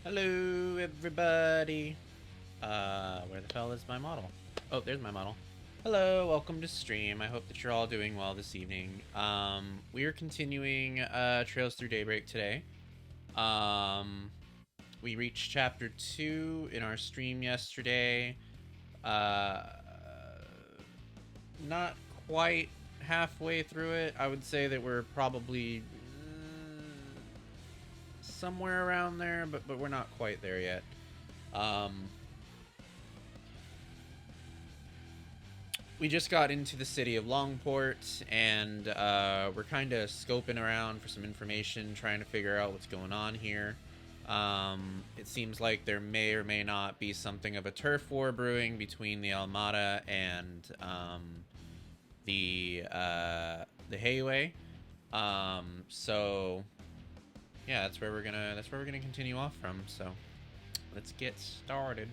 Hello, everybody. Where the hell is my model? Oh, there's my model. Hello, welcome to stream. I hope that you're all doing well this evening. We are continuing Trails Through Daybreak today. We reached chapter 2 in our stream yesterday. Not quite halfway through it. I would say that we're probably somewhere around there, but we're not quite there yet. We just got into the city of Longport, and we're kind of scoping around for some information, trying to figure out what's going on here. It seems like there may or may not be something of a turf war brewing between the Almada and the Hayway. So yeah, that's where we're gonna continue off from. So let's get started.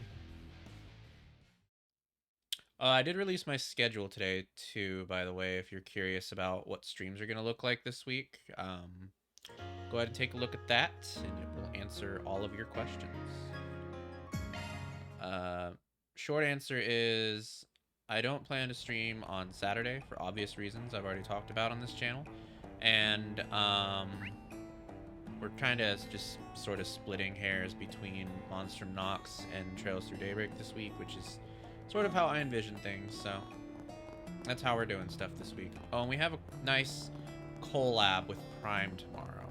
I did release my schedule today too, by the way, if you're curious about what streams are gonna look like this week. Go ahead and take a look at that, and it will answer all of your questions. Short answer is I don't plan to stream on Saturday for obvious reasons I've already talked about on this channel, and we're kind of just sort of splitting hairs between Monstrum Nox and Trails Through Daybreak this week, which is sort of how I envision things, so that's how we're doing stuff this week. Oh, and we have a nice collab with Prime tomorrow,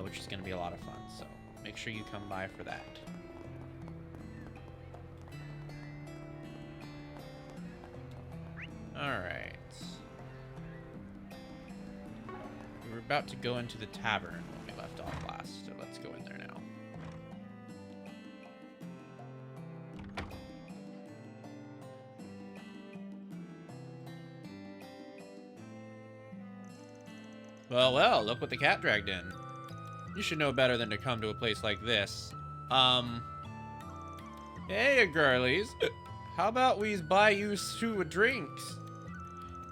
which is going to be a lot of fun, so make sure you come by for that. Alright. We were about to go into the tavern when we left off last, so let's go in there now. Well, look what the cat dragged in. You should know better than to come to a place like this. Hey, girlies. How about we buy you two drinks?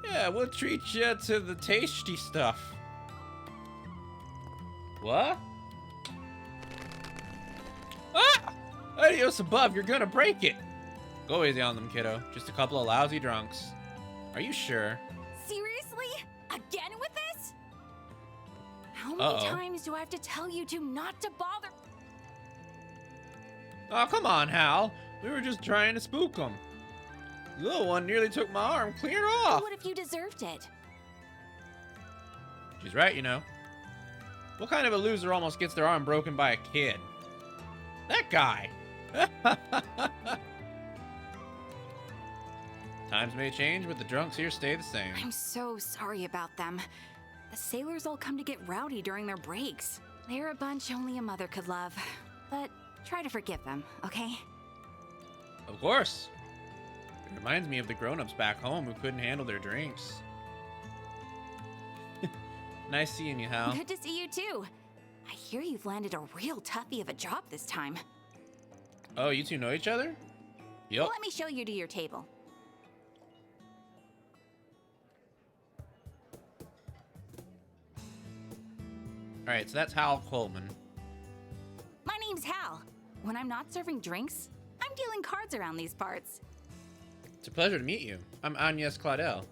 Yeah, we'll treat you to the tasty stuff. What? Ah! Adios above, you're gonna break it. Go easy on them, kiddo. Just a couple of lousy drunks. Are you sure? Seriously? Again with this? How many times do I have to tell you two not to bother? Oh, come on, Hal. We were just trying to spook them. The little one nearly took my arm clear off. What if you deserved it? She's right, you know. What kind of a loser almost gets their arm broken by a kid? That guy. Times may change, but the drunks here stay the same. I'm so sorry about them. The sailors all come to get rowdy during their breaks. They're a bunch only a mother could love. But try to forgive them, okay? Of course. It reminds me of the grown-ups back home who couldn't handle their drinks. Nice seeing you, Hal. Good to see you too. I hear you've landed a real toughie of a job this time. Oh, you two know each other? Yup. Let me show you to your table. Alright, so that's Hal Coleman. My name's Hal. When I'm not serving drinks, I'm dealing cards around these parts. It's a pleasure to meet you. I'm Agnes Claudel.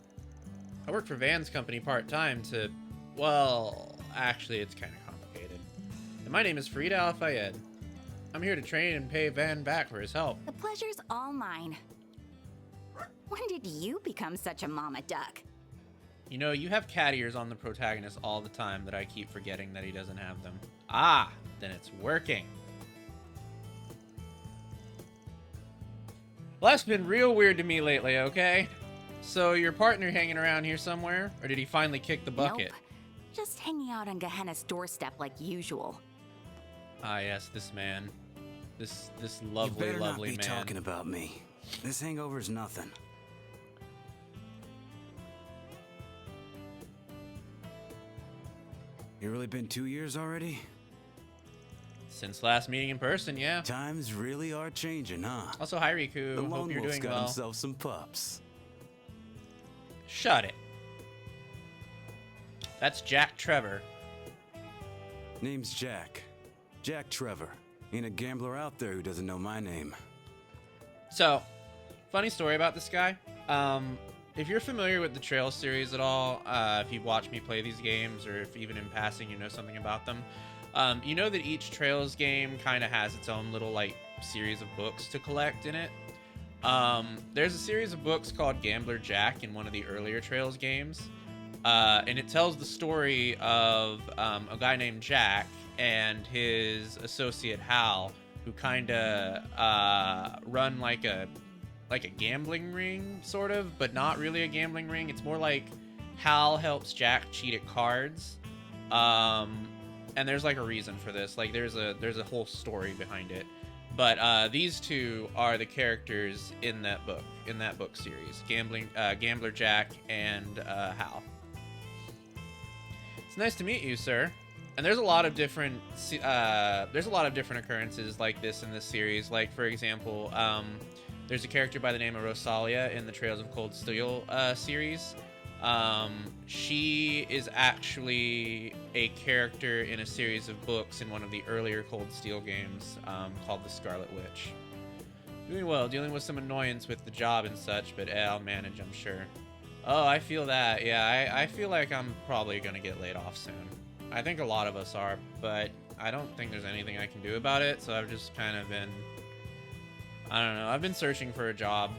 I work for Van's company part-time to... Well, actually, it's kind of complicated. And my name is Farid Al-Fayed. I'm here to train and pay Van back for his help. The pleasure's all mine. When did you become such a mama duck? You know, you have cat ears on the protagonist all the time that I keep forgetting that he doesn't have them. Ah, then it's working. Life's been real weird to me lately, okay? So your partner hanging around here somewhere, or did he finally kick the bucket? Nope. Just hanging out on Gehenna's doorstep like usual. Ah, yes, this man. This lovely, you better lovely not be man. talking about me. This hangover's nothing. You really been 2 years already? Since last meeting in person, yeah. Times really are changing, huh? Also, hi Riku. The Hope lone you're wolf's doing got well. himself some pups. Shut it. That's Jack Trevor. Name's Jack. Jack Trevor. Ain't a gambler out there who doesn't know my name. So, funny story about this guy. If you're familiar with the Trails series at all, if you've watched me play these games, or if even in passing you know something about them, you know that each Trails game kind of has its own little like series of books to collect in it. There's a series of books called Gambler Jack in one of the earlier Trails games, and it tells the story of a guy named Jack and his associate Hal, who kind of run like a gambling ring, sort of, but not really a gambling ring. It's more like Hal helps Jack cheat at cards, and there's like a reason for this. Like there's a whole story behind it. But these two are the characters in that book series: Gambler Jack and Hal. It's nice to meet you, sir. And there's a lot of different occurrences like this in this series. Like for example, there's a character by the name of Rosalia in the Trails of Cold Steel series. She is actually a character in a series of books in one of the earlier Cold Steel games called The Scarlet Witch. Doing well, dealing with some annoyance with the job and such, but I'll manage, I'm sure. Oh, I feel that. Yeah, I feel like I'm probably going to get laid off soon. I think a lot of us are, but I don't think there's anything I can do about it, so I've just kind of been... I don't know. I've been searching for a job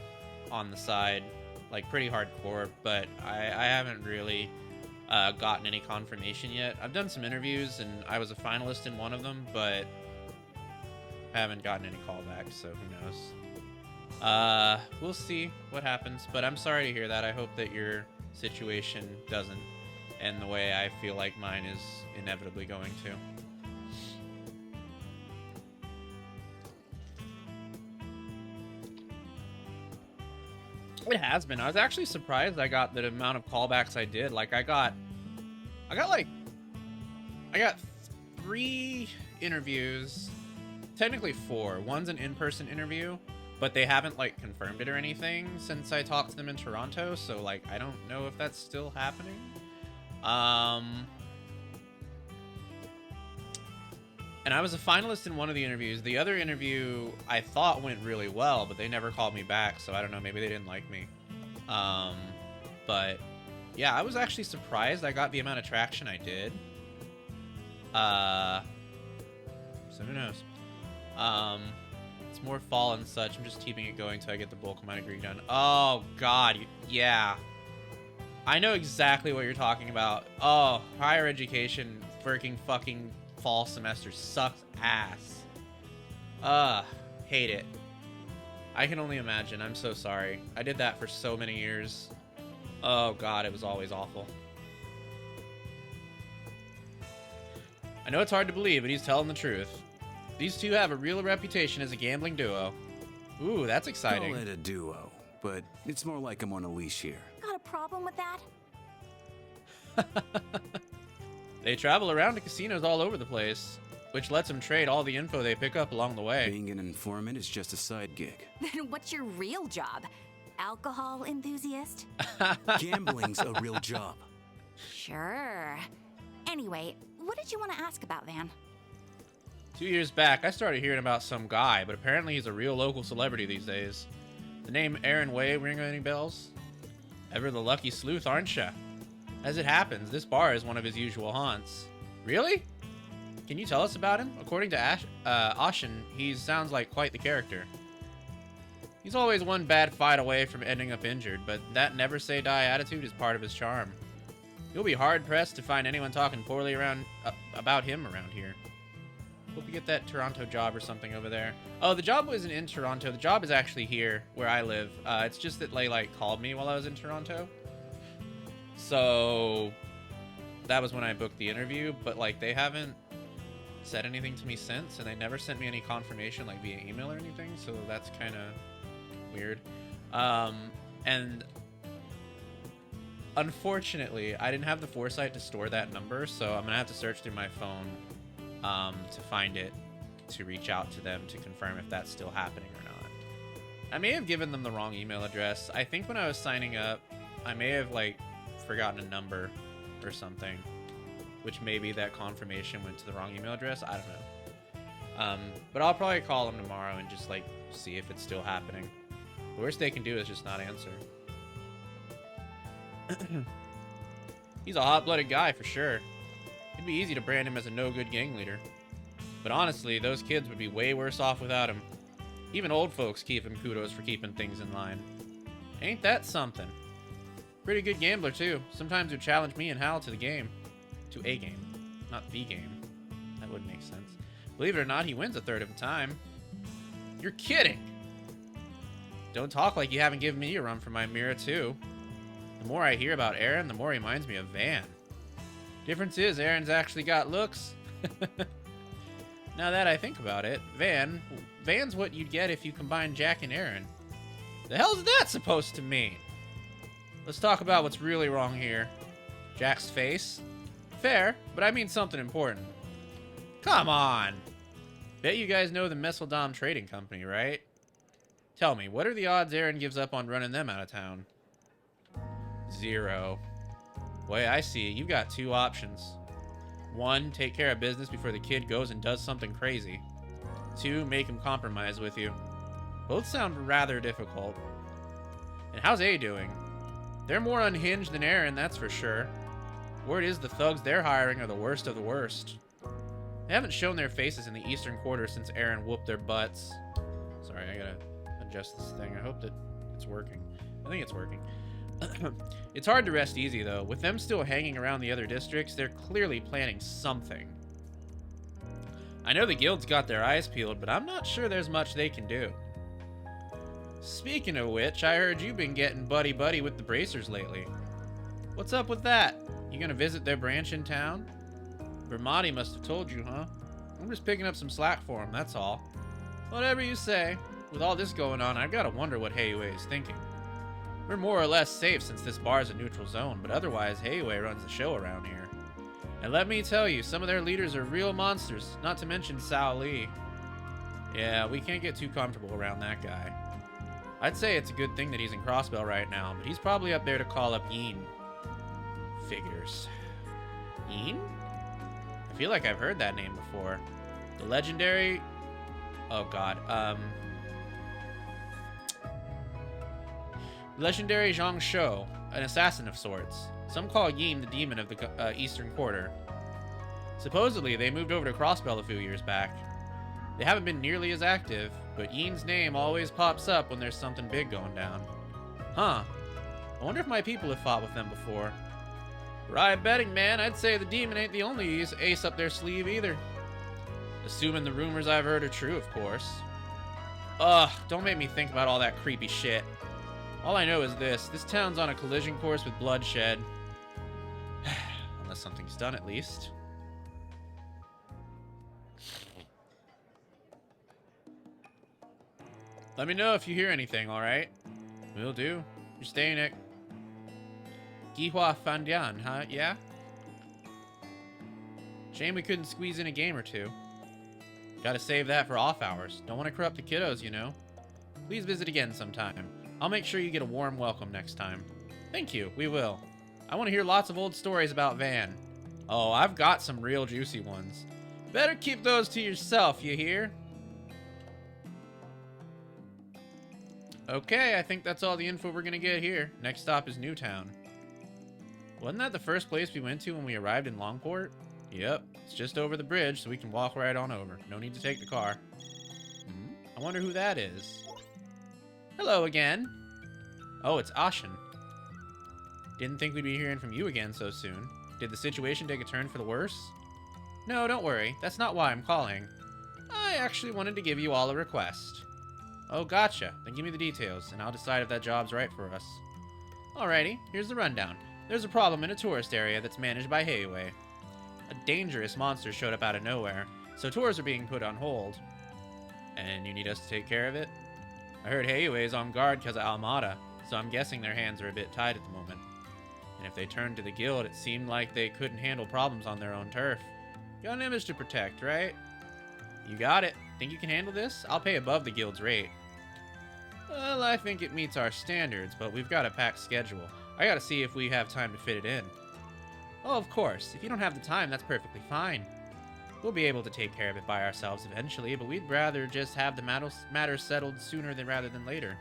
on the side, like pretty hardcore, but I haven't really gotten any confirmation yet. I've done some interviews, and I was a finalist in one of them, but I haven't gotten any callbacks, so who knows. We'll see what happens, but I'm sorry to hear that. I hope that your situation doesn't end the way I feel like mine is inevitably going to. It has been. I was actually surprised I got the amount of callbacks I did. Like I got 3 interviews, technically 4. One's an in-person interview, but they haven't like confirmed it or anything since I talked to them in Toronto. So like, I don't know if that's still happening. And I was a finalist in one of the interviews. The other interview I thought went really well, but they never called me back, so I don't know, maybe they didn't like me. But yeah, I was actually surprised I got the amount of traction I did. So who knows? It's more fall and such. I'm just keeping it going till I get the bulk of my degree done. Oh god, yeah. I know exactly what you're talking about. Oh, higher education freaking fucking fall semester sucks ass. Hate it. I can only imagine. I'm so sorry. I did that for so many years. Oh god, it was always awful. I know it's hard to believe, but he's telling the truth. These two have a real reputation as a gambling duo. Ooh, that's exciting. Call it a duo, but it's more like I'm on a leash here. Got a problem with that? They travel around to casinos all over the place, which lets them trade all the info they pick up along the way. Being an informant is just a side gig. Then what's your real job? Alcohol enthusiast? Gambling's a real job. Sure. Anyway, what did you want to ask about, Van? 2 years back, I started hearing about some guy, but apparently he's a real local celebrity these days. The name Aaron Way ring any bells? Ever the lucky sleuth, aren't ya? As it happens, this bar is one of his usual haunts. Really? Can you tell us about him? According to Ashen, he sounds like quite the character. He's always one bad fight away from ending up injured, but that never say die attitude is part of his charm. You'll be hard-pressed to find anyone talking poorly about him around here. Hope you get that Toronto job or something over there. Oh, the job wasn't in Toronto. The job is actually here, where I live. It's just that they, like, called me while I was in Toronto. So, that was when I booked the interview, but, like, they haven't said anything to me since, and they never sent me any confirmation, like, via email or anything, so that's kind of weird. And unfortunately, I didn't have the foresight to store that number, so I'm gonna have to search through my phone to find it, to reach out to them to confirm if that's still happening or not. I may have given them the wrong email address. I think when I was signing up, I may have, like, forgotten a number or something, which maybe that confirmation went to the wrong email address. I don't But I'll probably call him tomorrow and just, like, see if it's still happening. The worst they can do is just not answer. He's a hot-blooded guy for sure. It'd be easy to brand him as a no-good gang leader. But honestly, those kids would be way worse off without him. Even old folks give him kudos for keeping things in line. Ain't that something? Pretty good gambler, too. Sometimes would challenge me and Hal to the game. To a game. Not the game. That would make sense. Believe it or not, he wins a third of the time. You're kidding! Don't talk like you haven't given me a run for my mirror, too. The more I hear about Aaron, the more he reminds me of Van. Difference is, Aaron's actually got looks. Now that I think about it, Van's what you'd get if you combine Jack and Aaron. The hell's that supposed to mean? Let's talk about what's really wrong here. Jack's face? Fair, but I mean something important. Come on! Bet you guys know the Messeldom Trading Company, right? Tell me, what are the odds Aaron gives up on running them out of town? 0. Way I see it, you've got 2 options. 1, take care of business before the kid goes and does something crazy. 2, make him compromise with you. Both sound rather difficult. And how's A doing? They're more unhinged than Aaron, that's for sure. Word is the thugs they're hiring are the worst of the worst. They haven't shown their faces in the Eastern Quarter since Aaron whooped their butts. Sorry, I gotta adjust this thing. I hope that it's working. I think it's working. It's hard to rest easy, though. With them still hanging around the other districts, they're clearly planning something. I know the guild's got their eyes peeled, but I'm not sure there's much they can do. Speaking of which, I heard you've been getting buddy-buddy with the Bracers lately. What's up with that? You gonna visit their branch in town? Vermati must have told you, huh? I'm just picking up some slack for him, that's all. Whatever you say. With all this going on, I've gotta wonder what Heiwei is thinking. We're more or less safe since this bar's a neutral zone, but otherwise Heiwei runs the show around here. And let me tell you, some of their leaders are real monsters, not to mention Sao Li. Yeah, we can't get too comfortable around that guy. I'd say it's a good thing that he's in Crossbell right now, but he's probably up there to call up Yin. Figures. Yin? I feel like I've heard that name before. The legendary... Oh god, legendary Zhang Shou, an assassin of sorts. Some call Yin the demon of the Eastern Quarter. Supposedly, they moved over to Crossbell a few years back. They haven't been nearly as active, but Yin's name always pops up when there's something big going down. Huh. I wonder if my people have fought with them before. Right betting, man, I'd say the demon ain't the only ace up their sleeve either. Assuming the rumors I've heard are true, of course. Ugh, don't make me think about all that creepy shit. All I know is this town's on a collision course with bloodshed. Unless something's done, at least. Let me know if you hear anything, alright? Will do. You're staying at Gihua Fandian, huh? Yeah? Shame we couldn't squeeze in a game or two. Gotta save that for off hours. Don't want to corrupt the kiddos, you know. Please visit again sometime. I'll make sure you get a warm welcome next time. Thank you, we will. I want to hear lots of old stories about Van. Oh, I've got some real juicy ones. Better keep those to yourself, you hear? Okay, I think that's all the info we're gonna get here. Next stop is Newtown. Wasn't that the first place we went to when we arrived in Longport? Yep, it's just over the bridge, so we can walk right on over. No need to take the car. I wonder who that is. Hello again. Oh, it's Ashen. Didn't think we'd be hearing from you again so soon. Did the situation take a turn for the worse? No, don't worry. That's not why I'm calling. I actually wanted to give you all a request. Oh, gotcha. Then give me the details, and I'll decide if that job's right for us. Alrighty, here's the rundown. There's a problem in a tourist area that's managed by Heiwei. A dangerous monster showed up out of nowhere, so tours are being put on hold. And you need us to take care of it? I heard Heiwei is on guard because of Almada, so I'm guessing their hands are a bit tied at the moment. And if they turned to the guild, it seemed like they couldn't handle problems on their own turf. Got an image to protect, right? You got it. Think you can handle this? I'll pay above the guild's rate. Well, I think it meets our standards, but we've got a packed schedule. I gotta see if we have time to fit it in. Oh, of course. If you don't have the time, that's perfectly fine. We'll be able to take care of it by ourselves eventually, but we'd rather just have the matter settled sooner rather than later.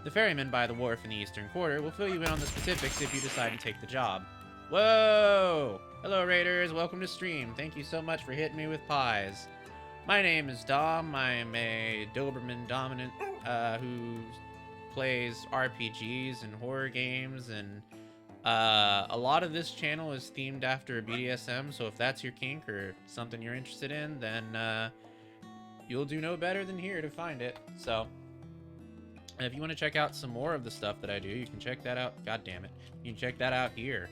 The ferryman by the wharf in the eastern quarter will fill you in on the specifics if you decide to take the job. Whoa! Hello, Raiders. Welcome to stream. Thank you so much for hitting me with pies. My name is Dom. I am a Doberman dominant who plays RPGs and horror games, and a lot of this channel is themed after BDSM, so if that's your kink or something you're interested in, then you'll do no better than here to find it. So if you want to check out some more of the stuff that I do, you can check that out. God damn it. You can check that out here.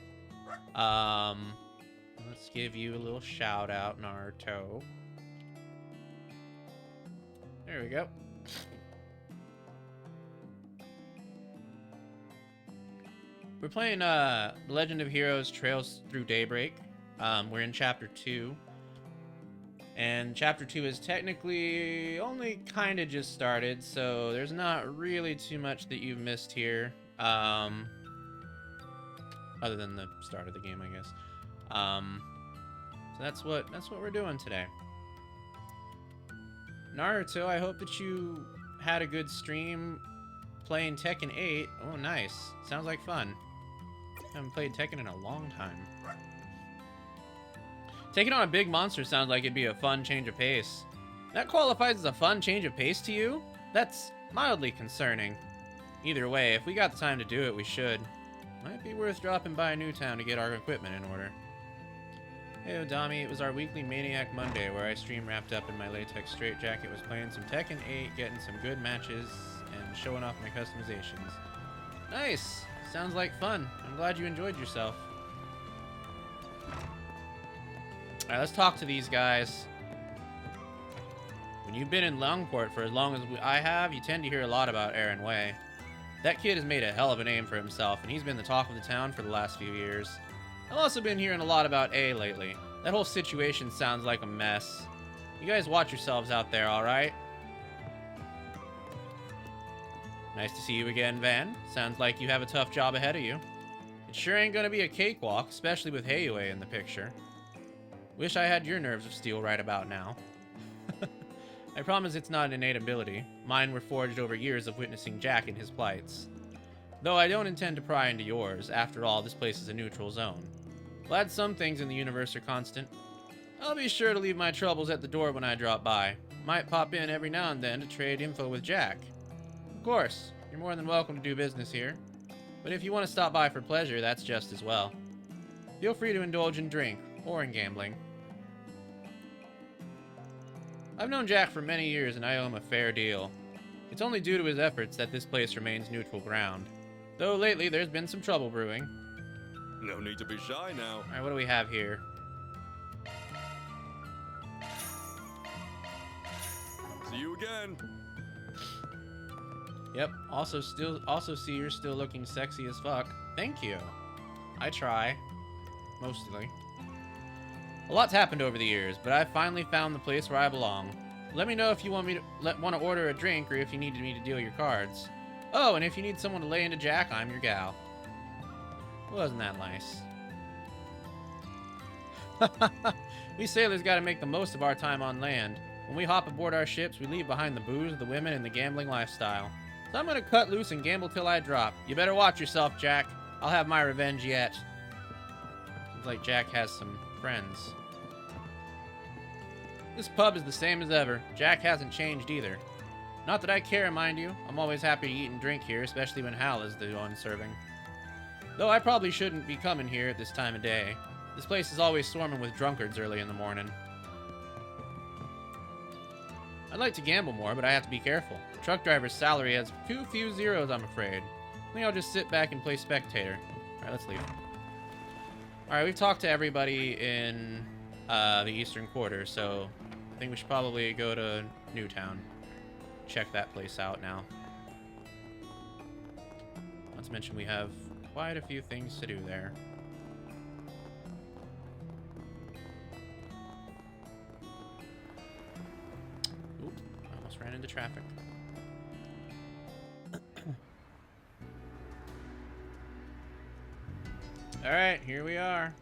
Let's give you a little shout out, Naruto. There we go. We're playing The Legend of Heroes Trails Through Daybreak. We're in Chapter 2. And Chapter 2 is technically only kind of just started, so there's not really too much that you've missed here. Other than the start of the game, I guess. So that's what we're doing today. Naruto, I hope that you had a good stream playing Tekken 8. Oh, nice. Sounds like fun. I haven't played Tekken in a long time. Taking on a big monster sounds like it'd be a fun change of pace. That qualifies as a fun change of pace to you? That's mildly concerning. Either way, if we got the time to do it, we should. Might be worth dropping by Newtown to get our equipment in order. Hey, Odami, it was our weekly Maniac Monday where I stream wrapped up in my latex straitjacket, was playing some Tekken 8, getting some good matches, and showing off my customizations. Nice! Sounds like fun. I'm glad you enjoyed yourself. Alright, let's talk to these guys. When you've been in Longport for as long as I have, you tend to hear a lot about Aaron Way. That kid has made a hell of a name for himself, and he's been the talk of the town for the last few years. I've also been hearing a lot about A lately. That whole situation sounds like a mess. You guys watch yourselves out there, alright? Nice to see you again, Van. Sounds like you have a tough job ahead of you. It sure ain't gonna be a cakewalk, especially with Heiue in the picture. Wish I had your nerves of steel right about now. I promise it's not an innate ability. Mine were forged over years of witnessing Jack in his plights. Though I don't intend to pry into yours. After all, this place is a neutral zone. Glad some things in the universe are constant. I'll be sure to leave my troubles at the door when I drop by. Might pop in every now and then to trade info with Jack. Of course, you're more than welcome to do business here. But if you want to stop by for pleasure, that's just as well. Feel free to indulge in drink, or in gambling. I've known Jack for many years and I owe him a fair deal. It's only due to his efforts that this place remains neutral ground. Though lately there's been some trouble brewing. No need to be shy now. Alright, what do we have here? See you again. Yep, also see you're still looking sexy as fuck. Thank you. I try. Mostly. A lot's happened over the years, but I finally found the place where I belong. Let me know if you want me to want to order a drink or if you need me to deal your cards. Oh, and if you need someone to lay into Jack, I'm your gal. Wasn't that nice? We sailors gotta make the most of our time on land. When we hop aboard our ships, we leave behind the booze, the women, and the gambling lifestyle. So I'm gonna cut loose and gamble till I drop. You better watch yourself, Jack. I'll have my revenge yet. Seems like Jack has some friends. This pub is the same as ever. Jack hasn't changed either. Not that I care, mind you. I'm always happy to eat and drink here, especially when Hal is the one serving. Though I probably shouldn't be coming here at this time of day. This place is always swarming with drunkards early in the morning. I'd like to gamble more, but I have to be careful. The truck driver's salary has too few zeros, I'm afraid. I think I'll just sit back and play spectator. Alright, let's leave. Alright, we've talked to everybody in the Eastern Quarter, so I think we should probably go to Newtown. Check that place out now. Not to mention we have quite a few things to do there. Oop, I almost ran into traffic. Alright, here we are.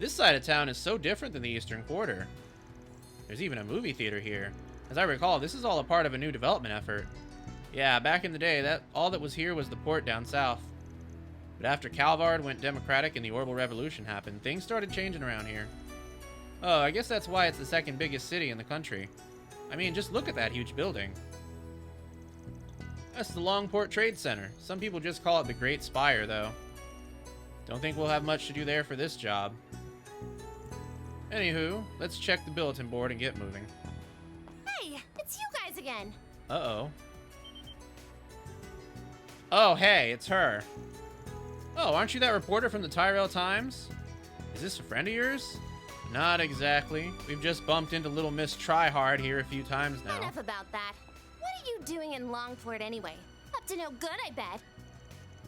This side of town is so different than the Eastern Quarter. There's even a movie theater here. As I recall, this is all a part of a new development effort. Yeah, back in the day, all that was here was the port down south. But after Calvard went democratic and the Orbital Revolution happened, things started changing around here. Oh, I guess that's why it's the second biggest city in the country. I mean, just look at that huge building. That's the Longport Trade Center. Some people just call it the Great Spire, though. Don't think we'll have much to do there for this job. Anywho, let's check the bulletin board and get moving. Hey, it's you guys again. Uh-oh. Oh, hey, it's her. Oh, aren't you that reporter from the Tyrell Times? Is this a friend of yours? Not exactly. We've just bumped into little Miss Tryhard here a few times now. Enough about that. What are you doing in Longport anyway? Up to no good, I bet.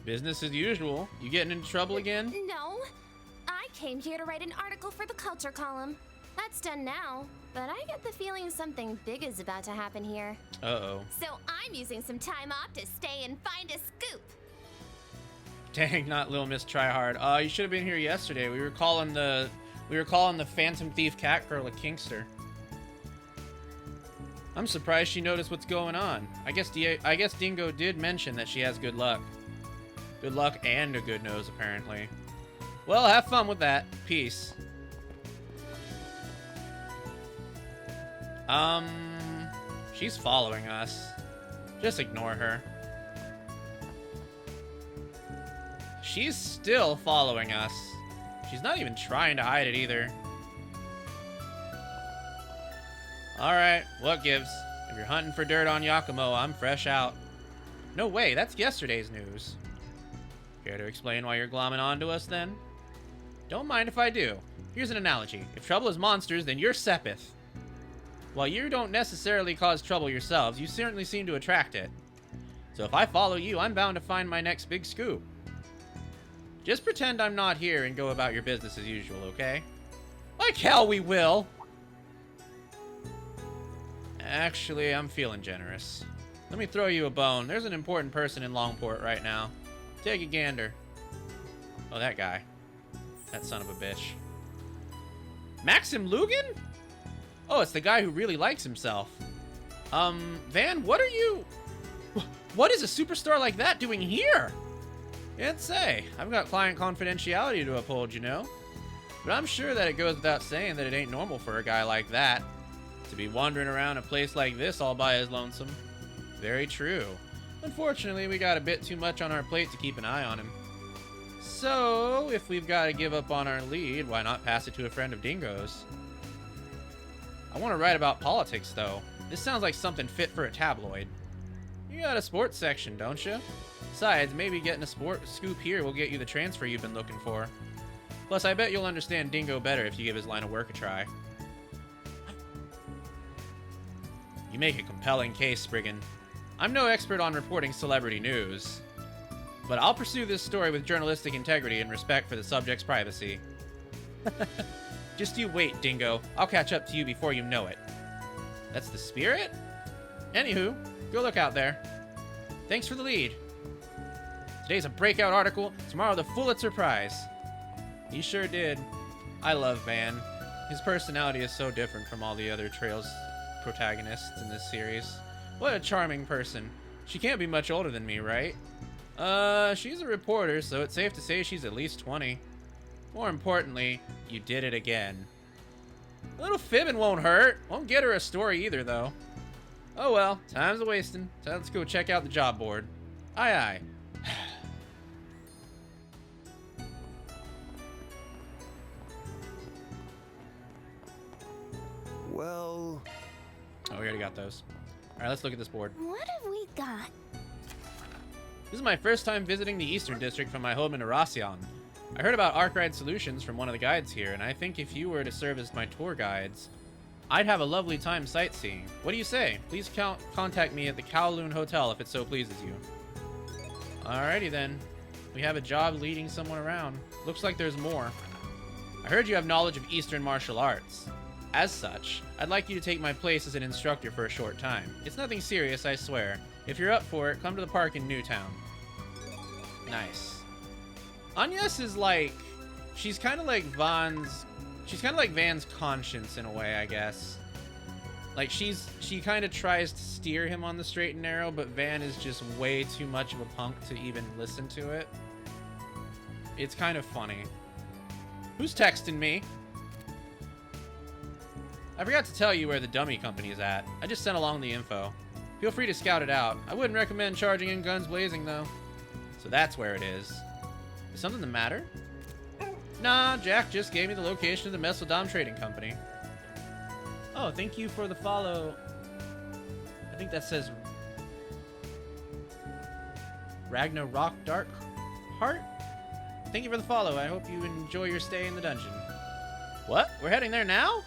Business as usual. You getting into trouble again? No. I came here to write an article for the culture column. That's done now, but I get the feeling something big is about to happen here. Uh-oh. So I'm using some time off to stay and find a scoop. Dang, not little Miss Tryhard. You should have been here yesterday. We were calling the Phantom Thief Cat Girl a Kingster. I'm surprised she noticed what's going on. I guess Dingo did mention that she has good luck. Good luck and a good nose, apparently. Well, have fun with that. Peace. She's following us. Just ignore her. She's still following us. She's not even trying to hide it either. Alright, what gives? If you're hunting for dirt on Yakumo, I'm fresh out. No way, that's yesterday's news. Care to explain why you're glomming onto us, then? Don't mind if I do. Here's an analogy. If trouble is monsters, then you're Sepith. While you don't necessarily cause trouble yourselves, you certainly seem to attract it. So if I follow you, I'm bound to find my next big scoop. Just pretend I'm not here and go about your business as usual, okay? Like hell we will! Actually, I'm feeling generous. Let me throw you a bone. There's an important person in Longport right now. Take a gander. Oh, that guy. That son of a bitch. Maxim Lugan? Oh, it's the guy who really likes himself. Van, what are you... What is a superstar like that doing here? Can't say. I've got client confidentiality to uphold, you know. But I'm sure that it goes without saying that it ain't normal for a guy like that to be wandering around a place like this all by his lonesome. Very true. Unfortunately, we got a bit too much on our plate to keep an eye on him. So, if we've got to give up on our lead, why not pass it to a friend of Dingo's? I want to write about politics, though. This sounds like something fit for a tabloid. You got a sports section, don't you? Besides, maybe getting a sports scoop here will get you the transfer you've been looking for. Plus, I bet you'll understand Dingo better if you give his line of work a try. You make a compelling case, Spriggan. I'm no expert on reporting celebrity news, but I'll pursue this story with journalistic integrity and respect for the subject's privacy. Just you wait, Dingo. I'll catch up to you before you know it. That's the spirit? Anywho, go look out there. Thanks for the lead. Today's a breakout article, tomorrow the Pulitzer Prize. He sure did. I love Van. His personality is so different from all the other Trails protagonists in this series. What a charming person. She can't be much older than me, right? She's a reporter, so it's safe to say she's at least 20. More importantly, you did it again. A little fibbing won't hurt. Won't get her a story either, though. Oh well, time's a wasting. So let's go check out the job board. Aye aye. Well... Oh, we already got those. Alright, let's look at this board. What have we got? This is my first time visiting the Eastern District from my home in Arasion. I heard about Arkride Solutions from one of the guides here, and I think if you were to serve as my tour guides, I'd have a lovely time sightseeing. What do you say? Please contact me at the Kowloon Hotel if it so pleases you. Alrighty then. We have a job leading someone around. Looks like there's more. I heard you have knowledge of Eastern martial arts. As such, I'd like you to take my place as an instructor for a short time. It's nothing serious, I swear. If you're up for it, come to the park in Newtown. Nice. Agnes is like she's kind of like Van's conscience in a way, I guess. Like she kind of tries to steer him on the straight and narrow, but Van is just way too much of a punk to even listen to it. It's kind of funny. Who's texting me? I forgot to tell you where the dummy company is at. I just sent along the info. Feel free to scout it out. I wouldn't recommend charging in guns blazing, though. So that's where it is. Is something the matter? Nah, Jack just gave me the location of the Mesodom Trading Company. Oh, thank you for the follow. I think that says Ragnarok Dark Heart? Thank you for the follow. I hope you enjoy your stay in the dungeon. What? We're heading there now?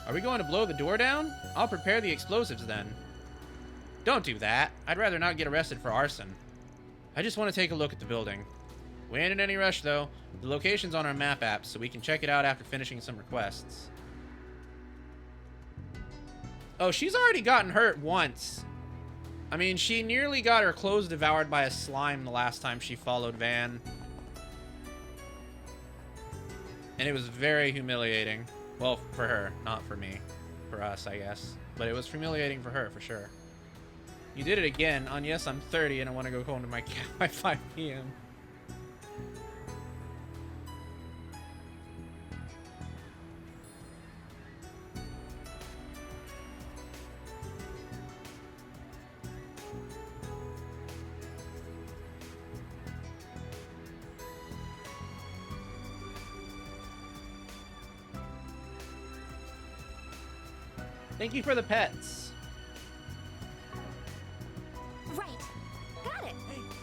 Are we going to blow the door down? I'll prepare the explosives then. Don't do that. I'd rather not get arrested for arson. I just want to take a look at the building. We ain't in any rush, though. The location's on our map app, so we can check it out after finishing some requests. Oh, she's already gotten hurt once. I mean, she nearly got her clothes devoured by a slime the last time she followed Van. And it was very humiliating. Well, for her, not for me. For us, I guess. But it was humiliating for her, for sure. You did it again on Yes, I'm 30 and I want to go home to my cat by 5 p.m. Thank you for the pets. Right. Got it.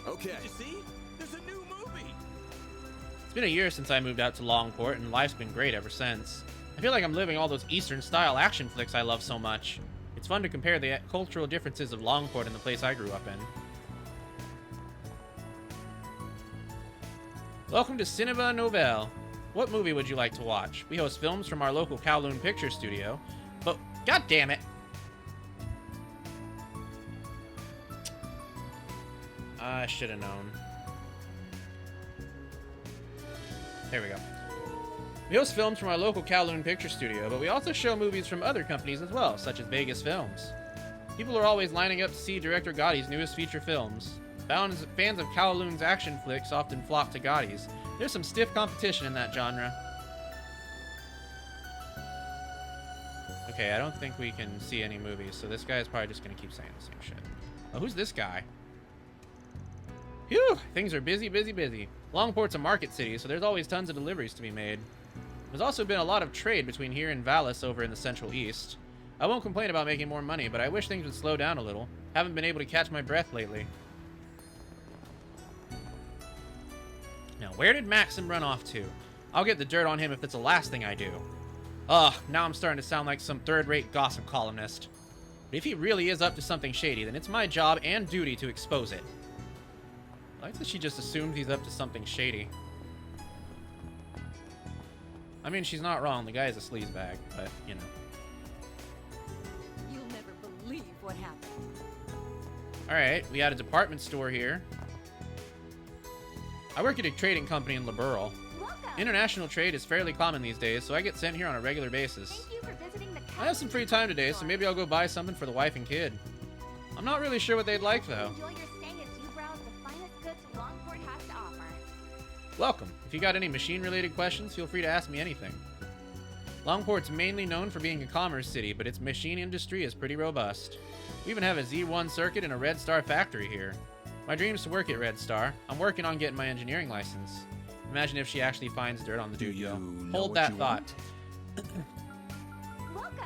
Okay. Did you see? There's a new movie. It's been a year since I moved out to Longport, and life's been great ever since. I feel like I'm living all those Eastern-style action flicks I love so much. It's fun to compare the cultural differences of Longport and the place I grew up in. Welcome to Cinema Nouvelle. What movie would you like to watch? We host films from our local Kowloon Picture Studio, but god damn it. I should have known. There we go. We host films from our local Kowloon Picture Studio, but we also show movies from other companies as well, such as Vegas Films. People are always lining up to see director Gotti's newest feature films. Fans of Kowloon's action flicks often flock to Gotti's. There's some stiff competition in that genre. Okay, I don't think we can see any movies, so this guy is probably just going to keep saying the same shit. Oh, who's this guy? Phew, things are busy, busy, busy. Longport's a market city, so there's always tons of deliveries to be made. There's also been a lot of trade between here and Valis over in the Central East. I won't complain about making more money, but I wish things would slow down a little. Haven't been able to catch my breath lately. Now, where did Maxim run off to? I'll get the dirt on him if it's the last thing I do. Ugh, now I'm starting to sound like some third-rate gossip columnist. But if he really is up to something shady, then it's my job and duty to expose it. I like that she just assumed he's up to something shady. I mean, she's not wrong. The guy is a sleazebag, but, you know. You'll never believe what happened. Alright, we had a department store here. I work at a trading company in Liberal. Welcome. International trade is fairly common these days, so I get sent here on a regular basis. Thank you for visiting the I have some free time today, so maybe I'll go buy something for the wife and kid. I'm not really sure what they'd like, though. Enjoy your stay as you browse the finest goods Longport has to offer. Welcome. If you got any machine-related questions, feel free to ask me anything. Longport's mainly known for being a commerce city, but its machine industry is pretty robust. We even have a Z1 circuit and a Red Star factory here. My dream is to work at Red Star. I'm working on getting my engineering license. Imagine if she actually finds dirt on the dude, though. Hold that thought. Welcome.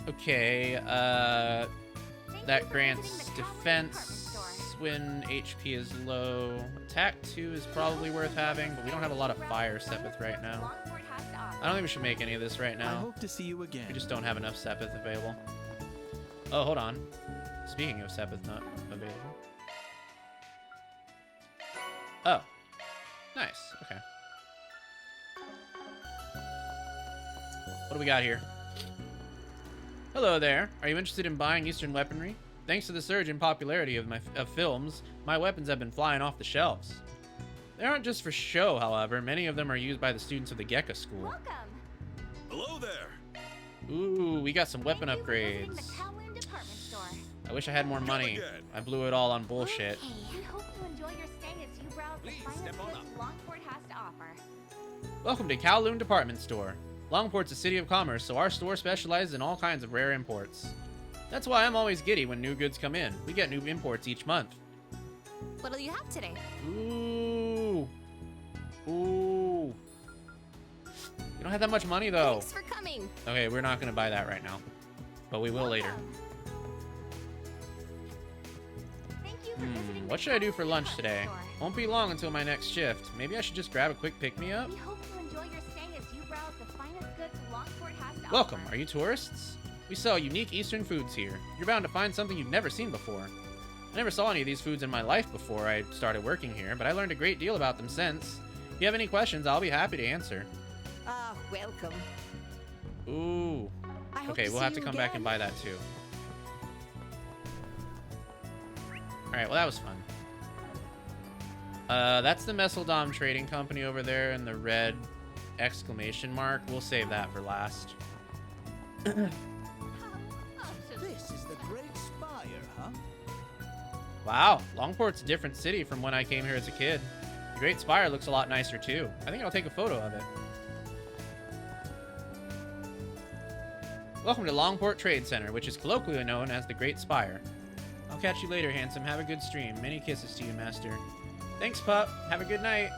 Okay, Thank you that for grants visiting the Kowloon defense Department Store. when HP is low. Attack 2 is probably worth having, but we don't have a lot of fire Sepith right now. Longport has to offer. I don't think we should make any of this right I now. hope to see you again. We just don't have enough Sepith available. Oh, hold on. Speaking of Sepith not available. Oh. Nice. Okay. What do we got here? Hello there. Are you interested in buying Eastern weaponry? Thanks to the surge in popularity of films, my weapons have been flying off the shelves. They aren't just for show, however. Many of them are used by the students of the Gekka School. Welcome. Hello there. Ooh, we got some weapon Thank you for visiting upgrades. the Kowloon department store. I wish I had more money. again. I blew it all on bullshit. Okay, we hope you enjoy your stay as you browse the Please, finest step on goods up. Longport has to offer. Welcome to Kowloon Department Store. Longport's a city of commerce, so our store specializes in all kinds of rare imports. That's why I'm always giddy when new goods come in. We get new imports each month. What'll you have today? Ooh. Ooh. You don't have that much money, though. Thanks for coming. Okay, we're not going to buy that right now. But we will later. Welcome. Thank you for visiting the What should I do for Kowloon lunch today? department store. Won't be long until my next shift. Maybe I should just grab a quick pick-me-up? We hope you enjoy your stay as you browse the finest goods Longport has to Welcome. offer. Are you tourists? We sell unique Eastern foods here. You're bound to find something you've never seen before. I never saw any of these foods in my life before I started working here, but I learned a great deal about them since. If you have any questions, I'll be happy to answer. Ah, welcome. Ooh. I hope Okay, to we'll see have to you come back and again. buy that too. Alright, well that was fun. That's the Messeldom Trading Company over there in the red exclamation mark. We'll save that for last. This is the Great Spire, huh? Wow, Longport's a different city from when I came here as a kid. The Great Spire looks a lot nicer too. I think I'll take a photo of it. Welcome to Longport Trade Center, which is colloquially known as the Great Spire. I'll catch you later, handsome. Have a good stream. Many kisses to you, master. Thanks, pup. Have a good night.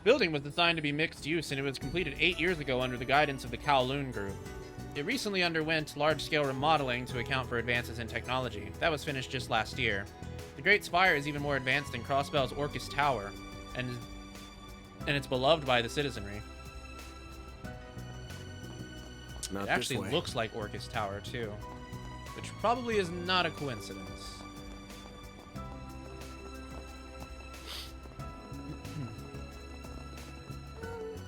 Building was designed to be mixed use, and it was completed 8 years ago under the guidance of the Kowloon Group. It recently underwent large-scale remodeling to account for advances in technology. That was finished just last year. The Great Spire is even more advanced than Crossbell's Orcus Tower, and it's beloved by the citizenry. Not It this actually way. looks like Orcus Tower, too. Which probably is not a coincidence.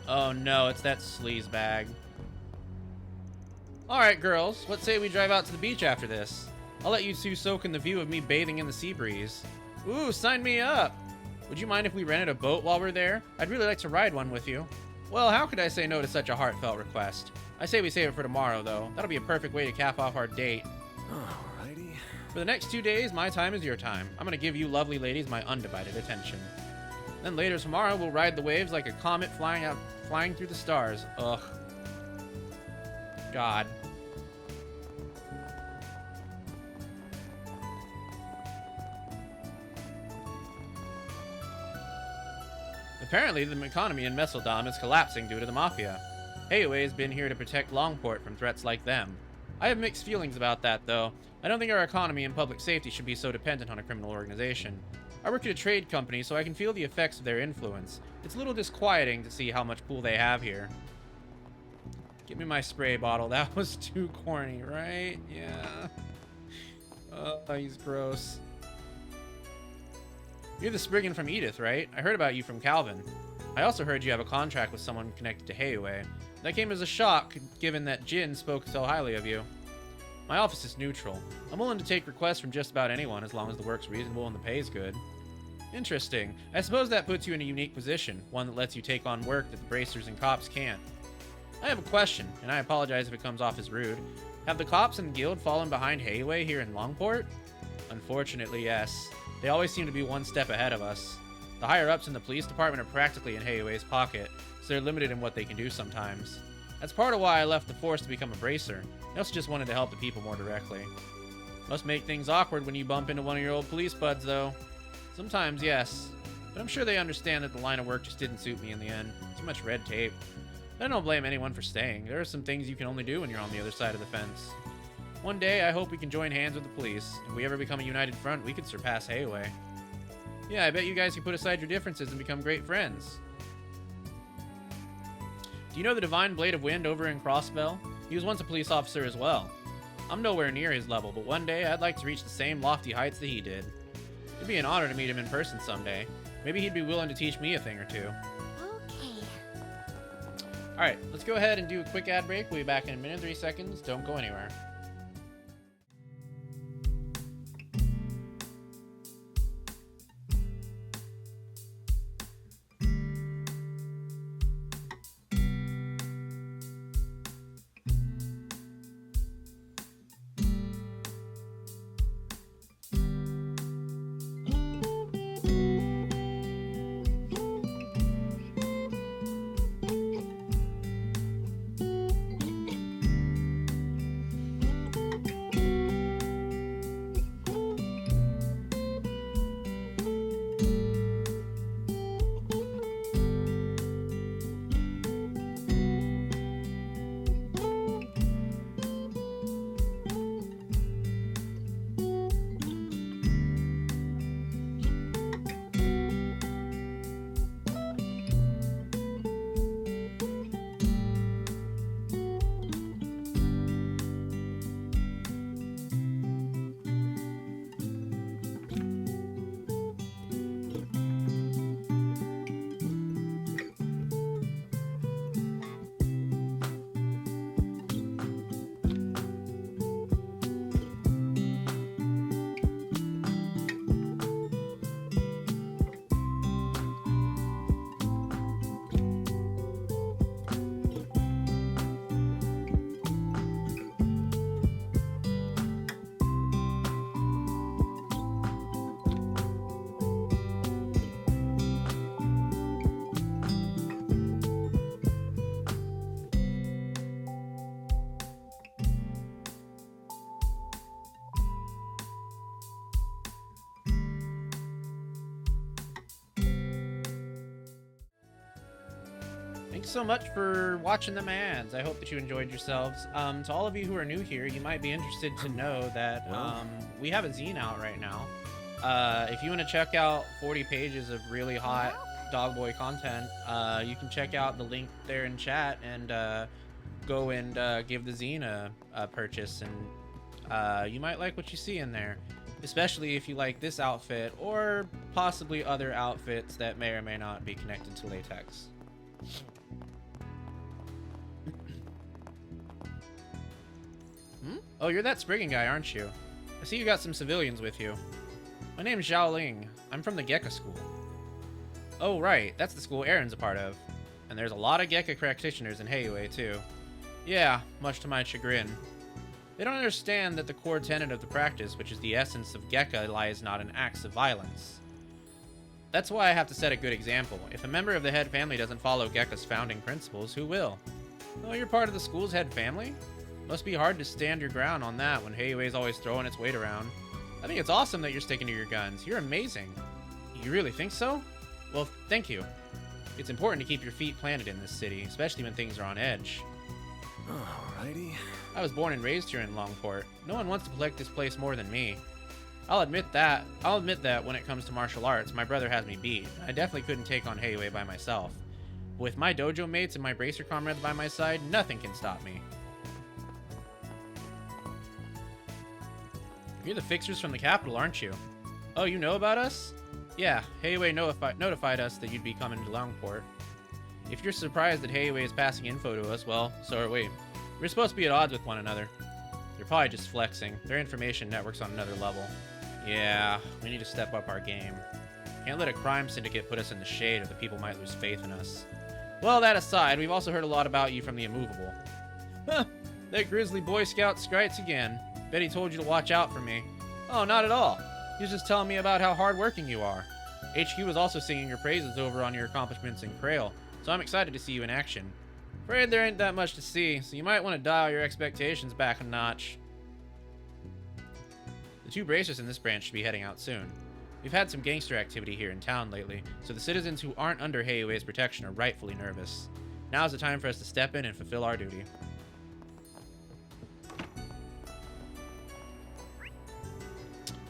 Oh no, it's that sleaze bag. Alright, girls, what say we drive out to the beach after this? I'll let you two soak in the view of me bathing in the sea breeze. Ooh, sign me up! Would you mind if we rented a boat while we're there? I'd really like to ride one with you. Well, how could I say no to such a heartfelt request? I say we save it for tomorrow, though. That'll be a perfect way to cap off our date. Alrighty. For the next 2 days, my time is your time. I'm gonna give you lovely ladies my undivided attention. Then later tomorrow, we'll ride the waves like a comet flying through the stars. Ugh. God. Apparently, the economy in Messeldom is collapsing due to the Mafia. Heiwei has been here to protect Longport from threats like them. I have mixed feelings about that, though. I don't think our economy and public safety should be so dependent on a criminal organization. I work at a trade company, so I can feel the effects of their influence. It's a little disquieting to see how much pull they have here. Give me my spray bottle. That was too corny, right? Yeah. Oh, he's gross. You're the Spriggan from Edith, right? I heard about you from Calvin. I also heard you have a contract with someone connected to Heiwei. That came as a shock, given that Jin spoke so highly of you. My office is neutral. I'm willing to take requests from just about anyone as long as the work's reasonable and the pay's good. Interesting. I suppose that puts you in a unique position, one that lets you take on work that the bracers and cops can't. I have a question, and I apologize if it comes off as rude. Have the cops and the guild fallen behind Heiwei here in Longport? Unfortunately, yes. They always seem to be one step ahead of us. The higher-ups in the police department are practically in Heiwei's pocket, so they're limited in what they can do sometimes. That's part of why I left the force to become a bracer. I also just wanted to help the people more directly. Must make things awkward when you bump into one of your old police buds, though. Sometimes, yes. But I'm sure they understand that the line of work just didn't suit me in the end. Too much red tape. But I don't blame anyone for staying. There are some things you can only do when you're on the other side of the fence. One day, I hope we can join hands with the police. If we ever become a united front, we could surpass Hayway. Yeah, I bet you guys can put aside your differences and become great friends. Do you know the Divine Blade of Wind over in Crossbell? He was once a police officer as well. I'm nowhere near his level, but one day I'd like to reach the same lofty heights that he did. It'd be an honor to meet him in person someday. Maybe he'd be willing to teach me a thing or two. Okay. Alright, let's go ahead and do a quick ad break. We'll be back in a minute, 3 seconds. Don't go anywhere. Thanks so much for watching them ads. I hope that you enjoyed yourselves. To all of you who are new here, you might be interested to know that we have a zine out right now. If you want to check out 40 pages of really hot Dogboy content, you can check out the link there in chat and go and give the zine a purchase, and you might like what you see in there, especially if you like this outfit or possibly other outfits that may or may not be connected to latex. Oh, you're that Spriggan guy, aren't you? I see you got some civilians with you. My name's Zhao Ling. I'm from the Gekka School. Oh, right. That's the school Aaron's a part of. And there's a lot of Gekka practitioners in Hayway, too. Yeah, much to my chagrin. They don't understand that the core tenet of the practice, which is the essence of Gekka, lies not in acts of violence. That's why I have to set a good example. If a member of the head family doesn't follow Gekka's founding principles, who will? Oh, you're part of the school's head family? Must be hard to stand your ground on that when Hayway's always throwing its weight around. I think it's awesome that you're sticking to your guns. You're amazing. You really think so? Well, thank you. It's important to keep your feet planted in this city, especially when things are on edge. Alrighty. I was born and raised here in Longport. No one wants to protect this place more than me. I'll admit that when it comes to martial arts, my brother has me beat. I definitely couldn't take on Hayway by myself. With my dojo mates and my bracer comrades by my side, nothing can stop me. You're the fixers from the capital, aren't you? Oh, you know about us? Yeah, Hayway notified us that you'd be coming to Longport. If you're surprised that Hayway is passing info to us, well, so are we. We're supposed to be at odds with one another. They're probably just flexing. Their information network's on another level. Yeah, we need to step up our game. Can't let a crime syndicate put us in the shade or the people might lose faith in us. Well, that aside, we've also heard a lot about you from the Immovable. Huh, that grizzly Boy Scout scrites again. Bet he told you to watch out for me. Oh, not at all. He was just telling me about how hardworking you are. HQ was also singing your praises over on your accomplishments in Krail, so I'm excited to see you in action. Afraid there ain't that much to see, so you might want to dial your expectations back a notch. The 2 bracers in this branch should be heading out soon. We've had some gangster activity here in town lately, so the citizens who aren't under Heiuei's protection are rightfully nervous. Now's the time for us to step in and fulfill our duty.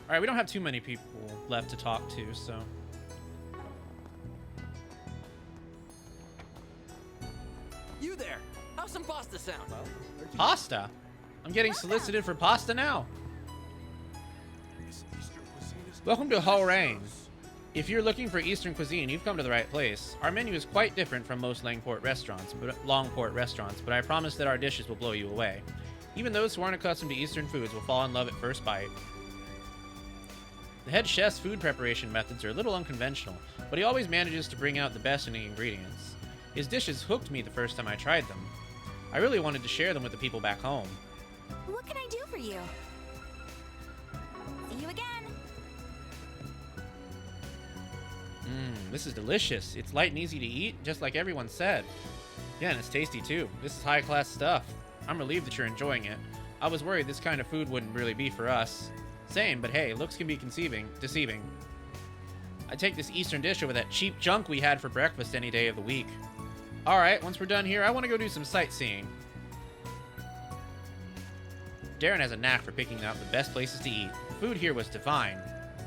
Alright, we don't have too many people left to talk to, so... You there? How's some pasta sound? Pasta? I'm getting solicited for pasta now. Welcome to Haurain. If you're looking for Eastern cuisine, you've come to the right place. Our menu is quite different from most Longport restaurants, but I promise that our dishes will blow you away. Even those who aren't accustomed to Eastern foods will fall in love at first bite. The head chef's food preparation methods are a little unconventional, but he always manages to bring out the best in the ingredients. His dishes hooked me the first time I tried them. I really wanted to share them with the people back home. What can I do for you? See you again. This is delicious. It's light and easy to eat, just like everyone said. Yeah, and it's tasty too. This is high-class stuff. I'm relieved that you're enjoying it. I was worried this kind of food wouldn't really be for us. Same, but hey, looks can be deceiving. I'd take this Eastern dish over that cheap junk we had for breakfast any day of the week. Alright, once we're done here, I want to go do some sightseeing. Darren has a knack for picking out the best places to eat. The food here was divine.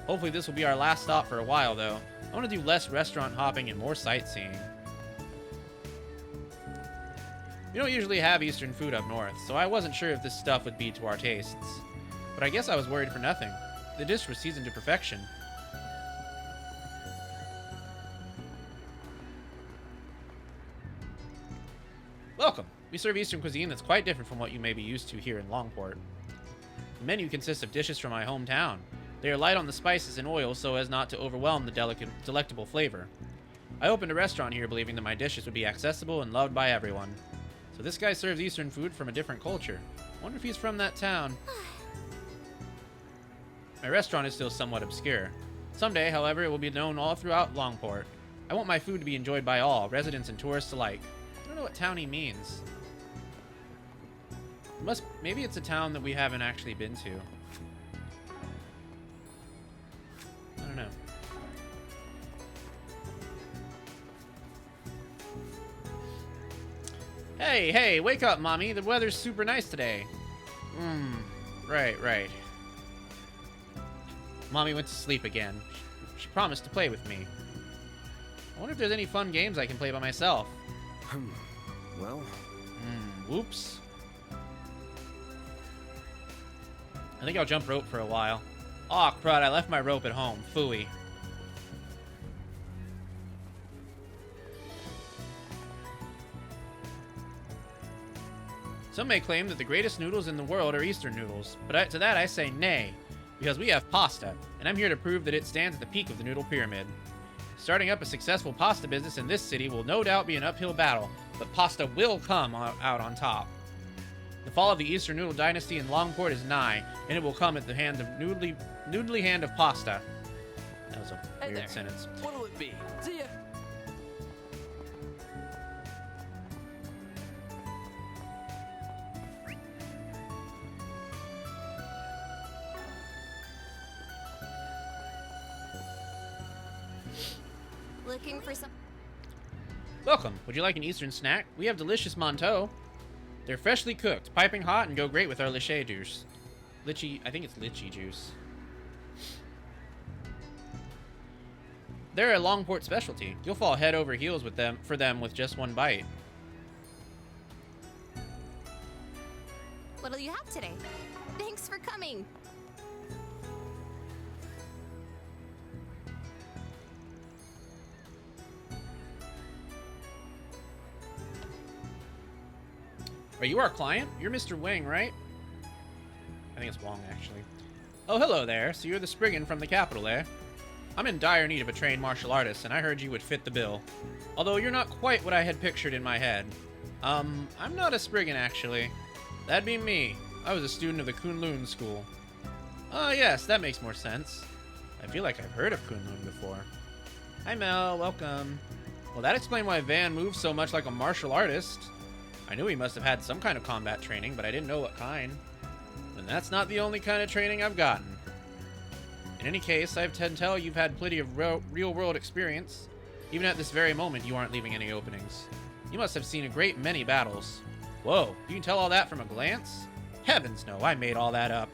Hopefully this will be our last stop for a while, though. I want to do less restaurant hopping and more sightseeing. We don't usually have Eastern food up north, so I wasn't sure if this stuff would be to our tastes. But I guess I was worried for nothing. The dish was seasoned to perfection. Welcome! We serve Eastern cuisine that's quite different from what you may be used to here in Longport. The menu consists of dishes from my hometown. They are light on the spices and oil so as not to overwhelm the delectable flavor. I opened a restaurant here believing that my dishes would be accessible and loved by everyone. So this guy serves Eastern food from a different culture. I wonder if he's from that town. My restaurant is still somewhat obscure. Someday, however, it will be known all throughout Longport. I want my food to be enjoyed by all, residents and tourists alike. I don't know what town he means. Maybe it's a town that we haven't actually been to. I don't know. Hey, wake up, Mommy. The weather's super nice today. Right. Mommy went to sleep again. She promised to play with me. I wonder if there's any fun games I can play by myself. Well, Whoops. I think I'll jump rope for a while. Aw, crud, I left my rope at home. Phooey. Some may claim that the greatest noodles in the world are Eastern noodles, but to that I say nay, because we have pasta, and I'm here to prove that it stands at the peak of the noodle pyramid. Starting up a successful pasta business in this city will no doubt be an uphill battle, but pasta will come out on top. The fall of the Eastern Noodle Dynasty in Longport is nigh, and it will come at the hand of noodly hand of pasta. That was a Hey weird there. sentence. What'll it be? See ya. Looking for some. Welcome. Would you like an Eastern snack? We have delicious manteau. They're freshly cooked, piping hot, and go great with our lychee juice. I think it's lychee juice. They're a Longport specialty. You'll fall head over heels for them with just one bite. What'll you have today? Thanks for coming. Are you our client? You're Mr. Wang, right? I think it's Wong, actually. Oh, hello there. So you're the Spriggan from the capital, eh? I'm in dire need of a trained martial artist, and I heard you would fit the bill. Although you're not quite what I had pictured in my head. I'm not a Spriggan, actually. That'd be me. I was a student of the Kunlun school. Oh, yes, that makes more sense. I feel like I've heard of Kunlun before. Hi, Mel. Welcome. Well, that explained why Van moves so much like a martial artist. I knew he must have had some kind of combat training, but I didn't know what kind. And that's not the only kind of training I've gotten. In any case, I can tell you've had plenty of real-world experience. Even at this very moment, you aren't leaving any openings. You must have seen a great many battles. Whoa, you can tell all that from a glance? Heavens no, I made all that up.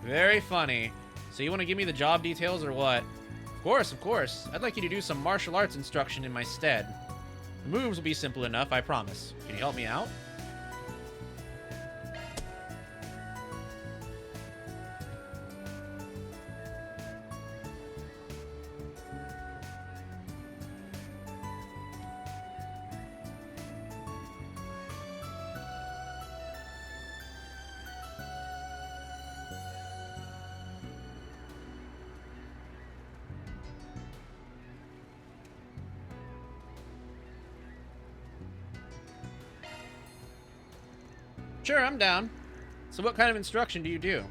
Very funny. So you want to give me the job details or what? Of course. I'd like you to do some martial arts instruction in my stead. The moves will be simple enough, I promise. Can you help me out? Sure, I'm down. So what kind of instruction do you do?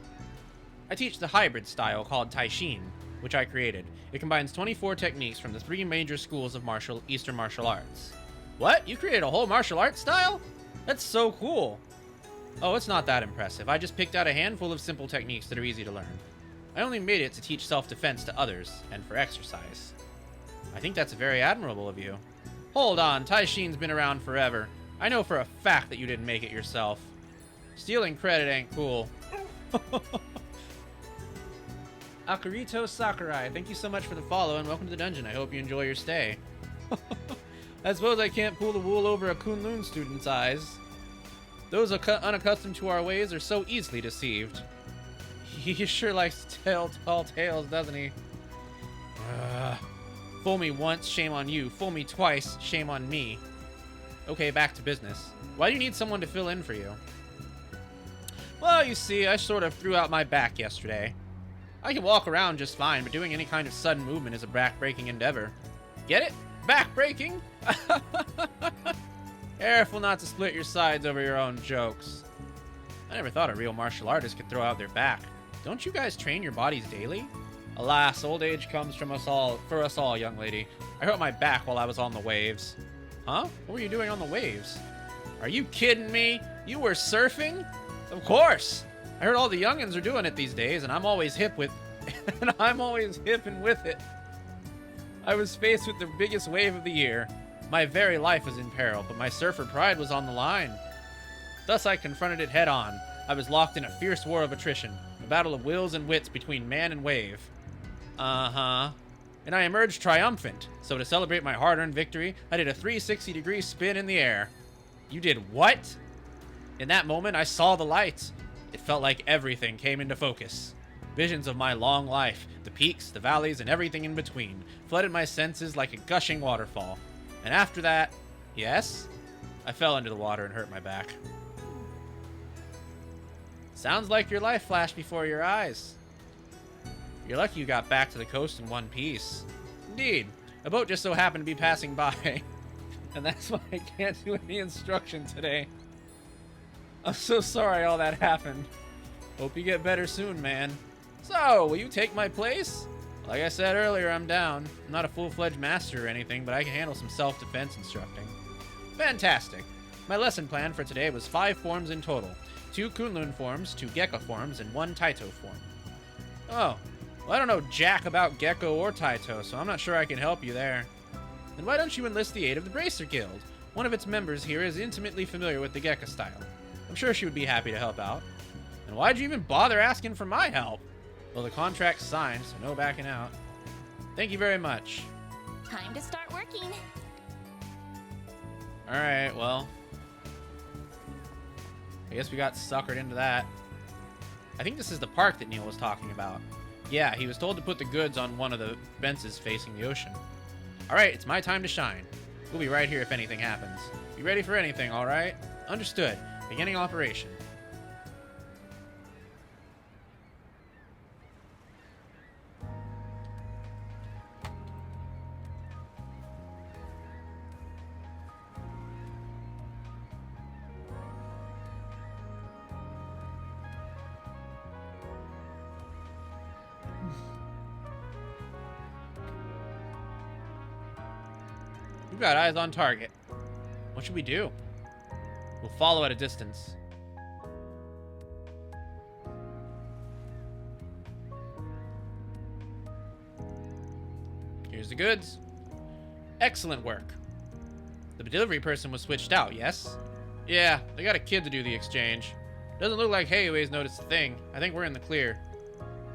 I teach the hybrid style called Taishin, which I created. It combines 24 techniques from the 3 major schools of Eastern martial arts. What? You created a whole martial arts style? That's so cool. Oh, it's not that impressive. I just picked out a handful of simple techniques that are easy to learn. I only made it to teach self-defense to others, and for exercise. I think that's very admirable of you. Hold on, Taishin's been around forever. I know for a fact that you didn't make it yourself. Stealing credit ain't cool. Akurito Sakurai, thank you so much for the follow and welcome to the dungeon. I hope you enjoy your stay. I suppose I can't pull the wool over a Kunlun student's eyes. Those unaccustomed to our ways are so easily deceived. He sure likes to tell tall tales, doesn't he? Fool me once, shame on you. Fool me twice, shame on me. Okay, back to business. Why do you need someone to fill in for you? Well, you see, I sort of threw out my back yesterday. I can walk around just fine, but doing any kind of sudden movement is a back-breaking endeavor. Get it? Back-breaking? Careful not to split your sides over your own jokes. I never thought a real martial artist could throw out their back. Don't you guys train your bodies daily? Alas, old age comes for us all, young lady. I hurt my back while I was on the waves. Huh? What were you doing on the waves? Are you kidding me? You were surfing? Of course! I heard all the youngins are doing it these days, and I'm always hip with... and I'm always hip and with it. I was faced with the biggest wave of the year. My very life was in peril, but my surfer pride was on the line. Thus I confronted it head on. I was locked in a fierce war of attrition, a battle of wills and wits between man and wave. Uh-huh. And I emerged triumphant, so to celebrate my hard-earned victory, I did a 360-degree spin in the air. You did what? In that moment, I saw the light. It felt like everything came into focus. Visions of my long life, the peaks, the valleys, and everything in between, flooded my senses like a gushing waterfall. And after that, yes, I fell into the water and hurt my back. Sounds like your life flashed before your eyes. You're lucky you got back to the coast in one piece. Indeed, a boat just so happened to be passing by. And that's why I can't do any instruction today. I'm so sorry all that happened. Hope you get better soon, man. So, will you take my place? Like I said earlier, I'm down. I'm not a full-fledged master or anything, but I can handle some self-defense instructing. Fantastic. My lesson plan for today was 5 forms in total. 2 Kunlun forms, 2 Gecko forms, and 1 Taito form. Oh, well, I don't know jack about Gecko or Taito, so I'm not sure I can help you there. Then why don't you enlist the aid of the Bracer Guild? One of its members here is intimately familiar with the Gecko style. I'm sure she would be happy to help out. And why'd you even bother asking for my help? Well, the contract's signed, so no backing out. Thank you very much. Time to start working. Alright, well. I guess we got suckered into that. I think this is the park that Neil was talking about. Yeah, he was told to put the goods on one of the fences facing the ocean. Alright, it's my time to shine. We'll be right here if anything happens. Be ready for anything, alright? Understood. Beginning operation. We've got eyes on target. What should we do? We'll follow at a distance. Here's the goods. Excellent work. The delivery person was switched out, yes? Yeah, they got a kid to do the exchange. Doesn't look like Hayaway's noticed a thing. I think we're in the clear.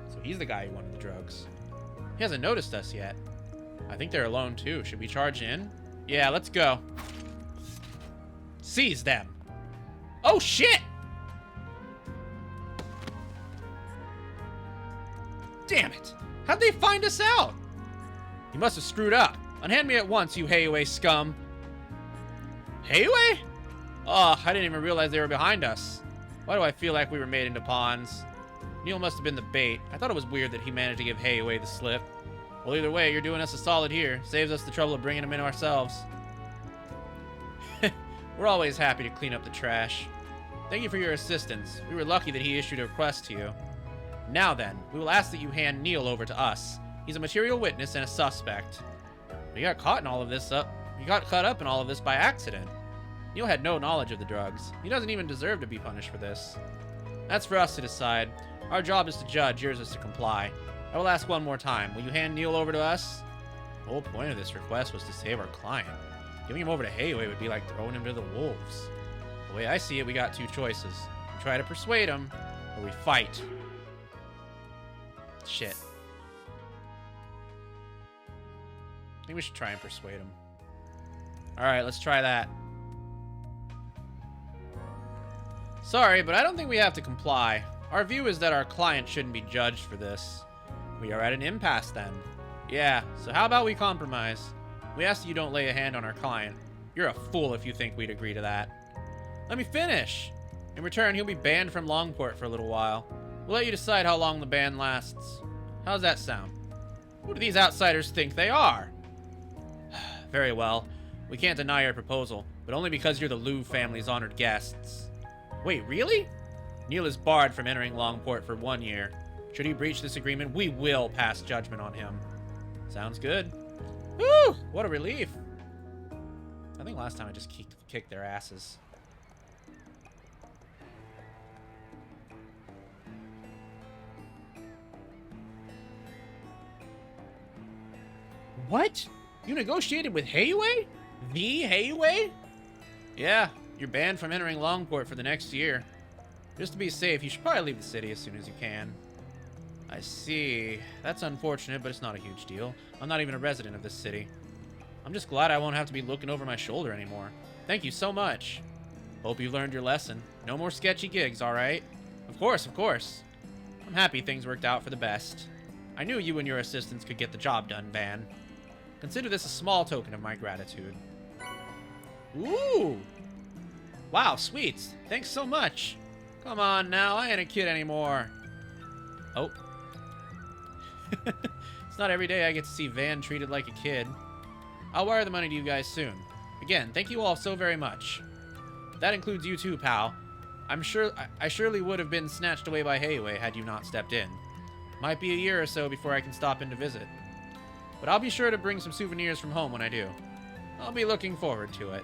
So he's the guy who wanted the drugs. He hasn't noticed us yet. I think they're alone too. Should we charge in? Yeah, let's go. Seize them. Oh shit! Damn it! How'd they find us out? You must have screwed up. Unhand me at once, you Hayaway scum. Hayaway? Oh, I didn't even realize they were behind us. Why do I feel like we were made into pawns? Neil must have been the bait. I thought it was weird that he managed to give Hayaway the slip. Well, either way, you're doing us a solid here. Saves us the trouble of bringing him in ourselves. We're always happy to clean up the trash. Thank you for your assistance. We were lucky that he issued a request to you. Now then, we will ask that you hand Neil over to us. He's a material witness and a suspect. We got caught in all of this He got caught up in all of this by accident. Neil had no knowledge of the drugs. He doesn't even deserve to be punished for this. That's for us to decide. Our job is to judge, yours is to comply. I will ask one more time. Will you hand Neil over to us? The whole point of this request was to save our client. Giving him over to Hayaway would be like throwing him to the wolves. The way I see it, we got two choices. We try to persuade him, or we fight. Shit. I think we should try and persuade him. Alright, let's try that. Sorry, but I don't think we have to comply. Our view is that our client shouldn't be judged for this. We are at an impasse then. Yeah, so how about we compromise? We ask that you don't lay a hand on our client. You're a fool if you think we'd agree to that. Let me finish. In return, he'll be banned from Longport for a little while. We'll let you decide how long the ban lasts. How's that sound? Who do these outsiders think they are? Very well. We can't deny your proposal, but only because you're the Liu family's honored guests. Wait, really? Neil is barred from entering Longport for 1 year. Should he breach this agreement, we will pass judgment on him. Sounds good. Woo! What a relief. I think last time I just kicked their asses. What? You negotiated with Hayaway? The Hayaway? Yeah, you're banned from entering Longport for the next year. Just to be safe, you should probably leave the city as soon as you can. I see. That's unfortunate, but it's not a huge deal. I'm not even a resident of this city. I'm just glad I won't have to be looking over my shoulder anymore. Thank you so much. Hope you learned your lesson. No more sketchy gigs, alright? Of course, of course. I'm happy things worked out for the best. I knew you and your assistants could get the job done, Van. Consider this a small token of my gratitude. Ooh! Wow, sweets. Thanks so much. Come on now, I ain't a kid anymore. Oh. It's not every day I get to see Van treated like a kid. I'll wire the money to you guys soon. Again, thank you all so very much. That includes you too, pal. I surely would have been snatched away by Hayaway had you not stepped in. Might be a year or so before I can stop in to visit. But I'll be sure to bring some souvenirs from home when I do. I'll be looking forward to it.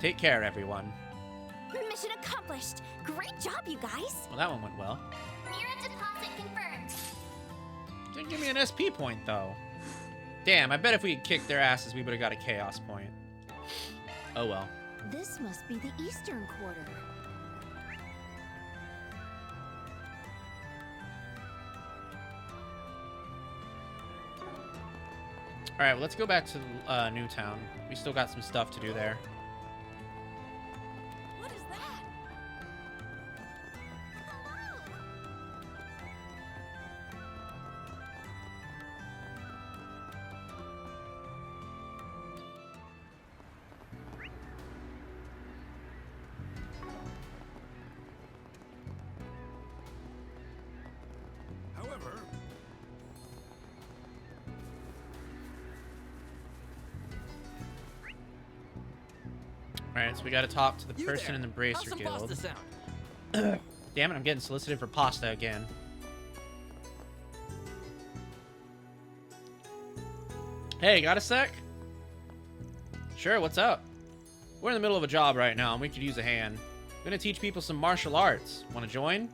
Take care, everyone. Mission accomplished. Great job, you guys. Well, that one went well. Mirror deposit confirmed. Didn't give me an SP point, though. Damn, I bet if we had kicked their asses, we would have got a chaos point. Oh well. This must be the Eastern Quarter. Alright, well, let's go back to Newtown. We still got some stuff to do there. What is that? Hello? However, Alright, so we gotta talk to the You person there. in the How's Bracer some Guild. pasta sound? Damn it, I'm getting solicited for pasta again. Hey, got a sec? Sure, what's up? We're in the middle of a job right now, and we could use a hand. I'm gonna teach people some martial arts. Wanna join?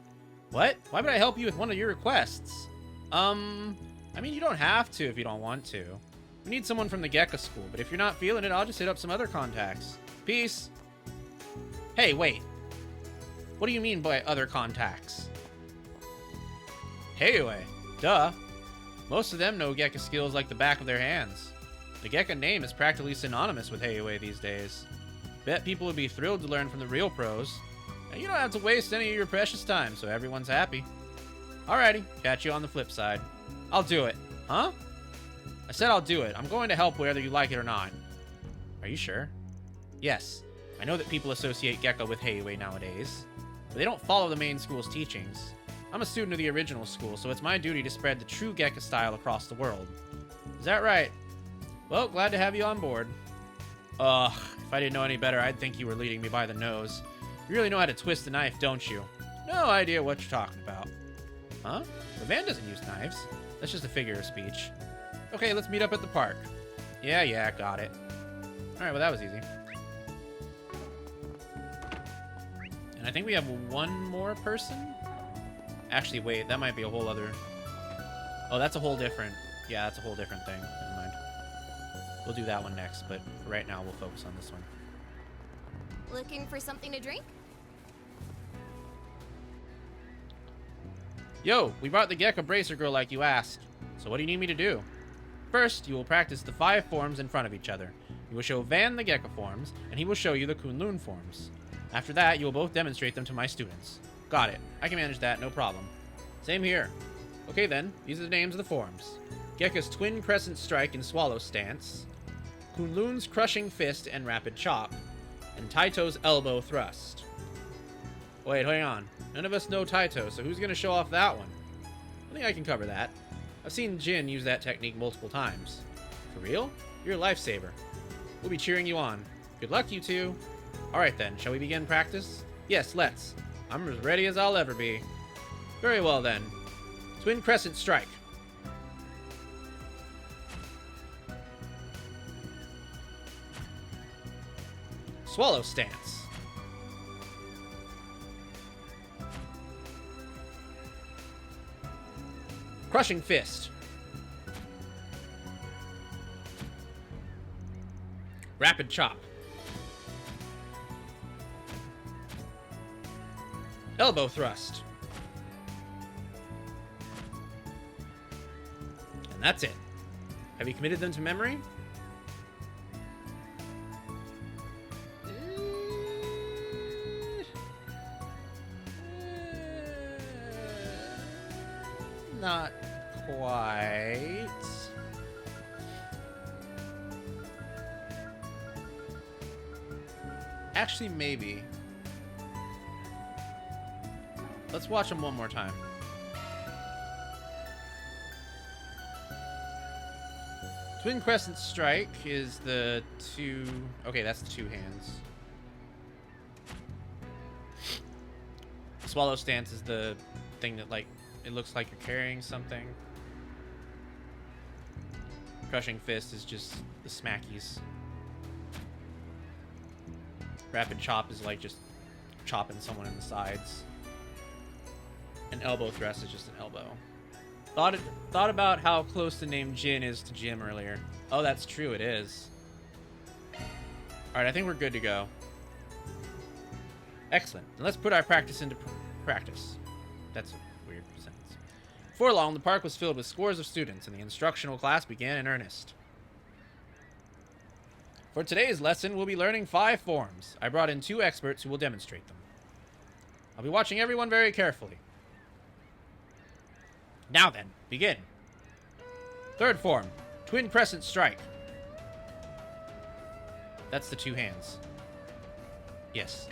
What? Why would I help you with one of your requests? I mean, you don't have to if you don't want to. We need someone from the Gecko School, but if you're not feeling it, I'll just hit up some other contacts. Peace. Hey, wait. What do you mean by other contacts? Heiwei. Duh. Most of them know Gecko skills like the back of their hands. The Gecko name is practically synonymous with Heiwei these days. Bet people would be thrilled to learn from the real pros. And you don't have to waste any of your precious time, so everyone's happy. Alrighty, catch you on the flip side. I'll do it. Huh? I said I'll do it. I'm going to help whether you like it or not. Are you sure? Yes. I know that people associate Gecko with Heiwei nowadays, but they don't follow the main school's teachings. I'm a student of the original school, so it's my duty to spread the true Gecko style across the world. Is that right? Well, glad to have you on board. Ugh, if I didn't know any better, I'd think you were leading me by the nose. You really know how to twist a knife, don't you? No idea what you're talking about. Huh? Levan doesn't use knives. That's just a figure of speech. Okay, let's meet up at the park. Yeah, got it. Alright, well that was easy. And I think we have one more person? Actually, wait, that might be a whole other... Oh, that's a whole different... Yeah, that's a whole different thing. Never mind. We'll do that one next, but for right now, we'll focus on this one. Looking for something to drink? Yo, we brought the Gecko Bracer Girl like you asked. So what do you need me to do? First, you will practice the 5 forms in front of each other. You will show Van the Gecko forms, and he will show you the Kunlun forms. After that, you will both demonstrate them to my students. Got it. I can manage that, no problem. Same here. Okay then, these are the names of the forms. Gecko's Twin Crescent Strike and Swallow Stance, Kunlun's Crushing Fist and Rapid Chop, and Taito's Elbow Thrust. Wait, hang on. None of us know Taito, so who's going to show off that one? I think I can cover that. I've seen Jin use that technique multiple times. For real? You're a lifesaver. We'll be cheering you on. Good luck, you two. Alright then, shall we begin practice? Yes, let's. I'm as ready as I'll ever be. Very well then. Twin Crescent Strike. Swallow Stance. Crushing Fist. Rapid Chop. Elbow Thrust. And that's it. Have you committed them to memory? Not quite. Actually, maybe. Let's watch them one more time. Twin Crescent Strike is the 2... Okay, that's the 2 hands. Swallow Stance is the thing that, like, it looks like you're carrying something. Crushing Fist is just the smackies. Rapid Chop is like just chopping someone in the sides. And Elbow Thrust is just an elbow. Thought about how close the name Jin is to Jim earlier. Oh, that's true, it is. Alright, I think we're good to go. Excellent. Then let's put our practice into practice. That's a weird sentence. Before long, the park was filled with scores of students, and the instructional class began in earnest. For today's lesson, we'll be learning 5 forms. I brought in 2 experts who will demonstrate them. I'll be watching everyone very carefully. Now then, begin. 3rd form, Twin Crescent Strike. That's the 2 hands. Yes.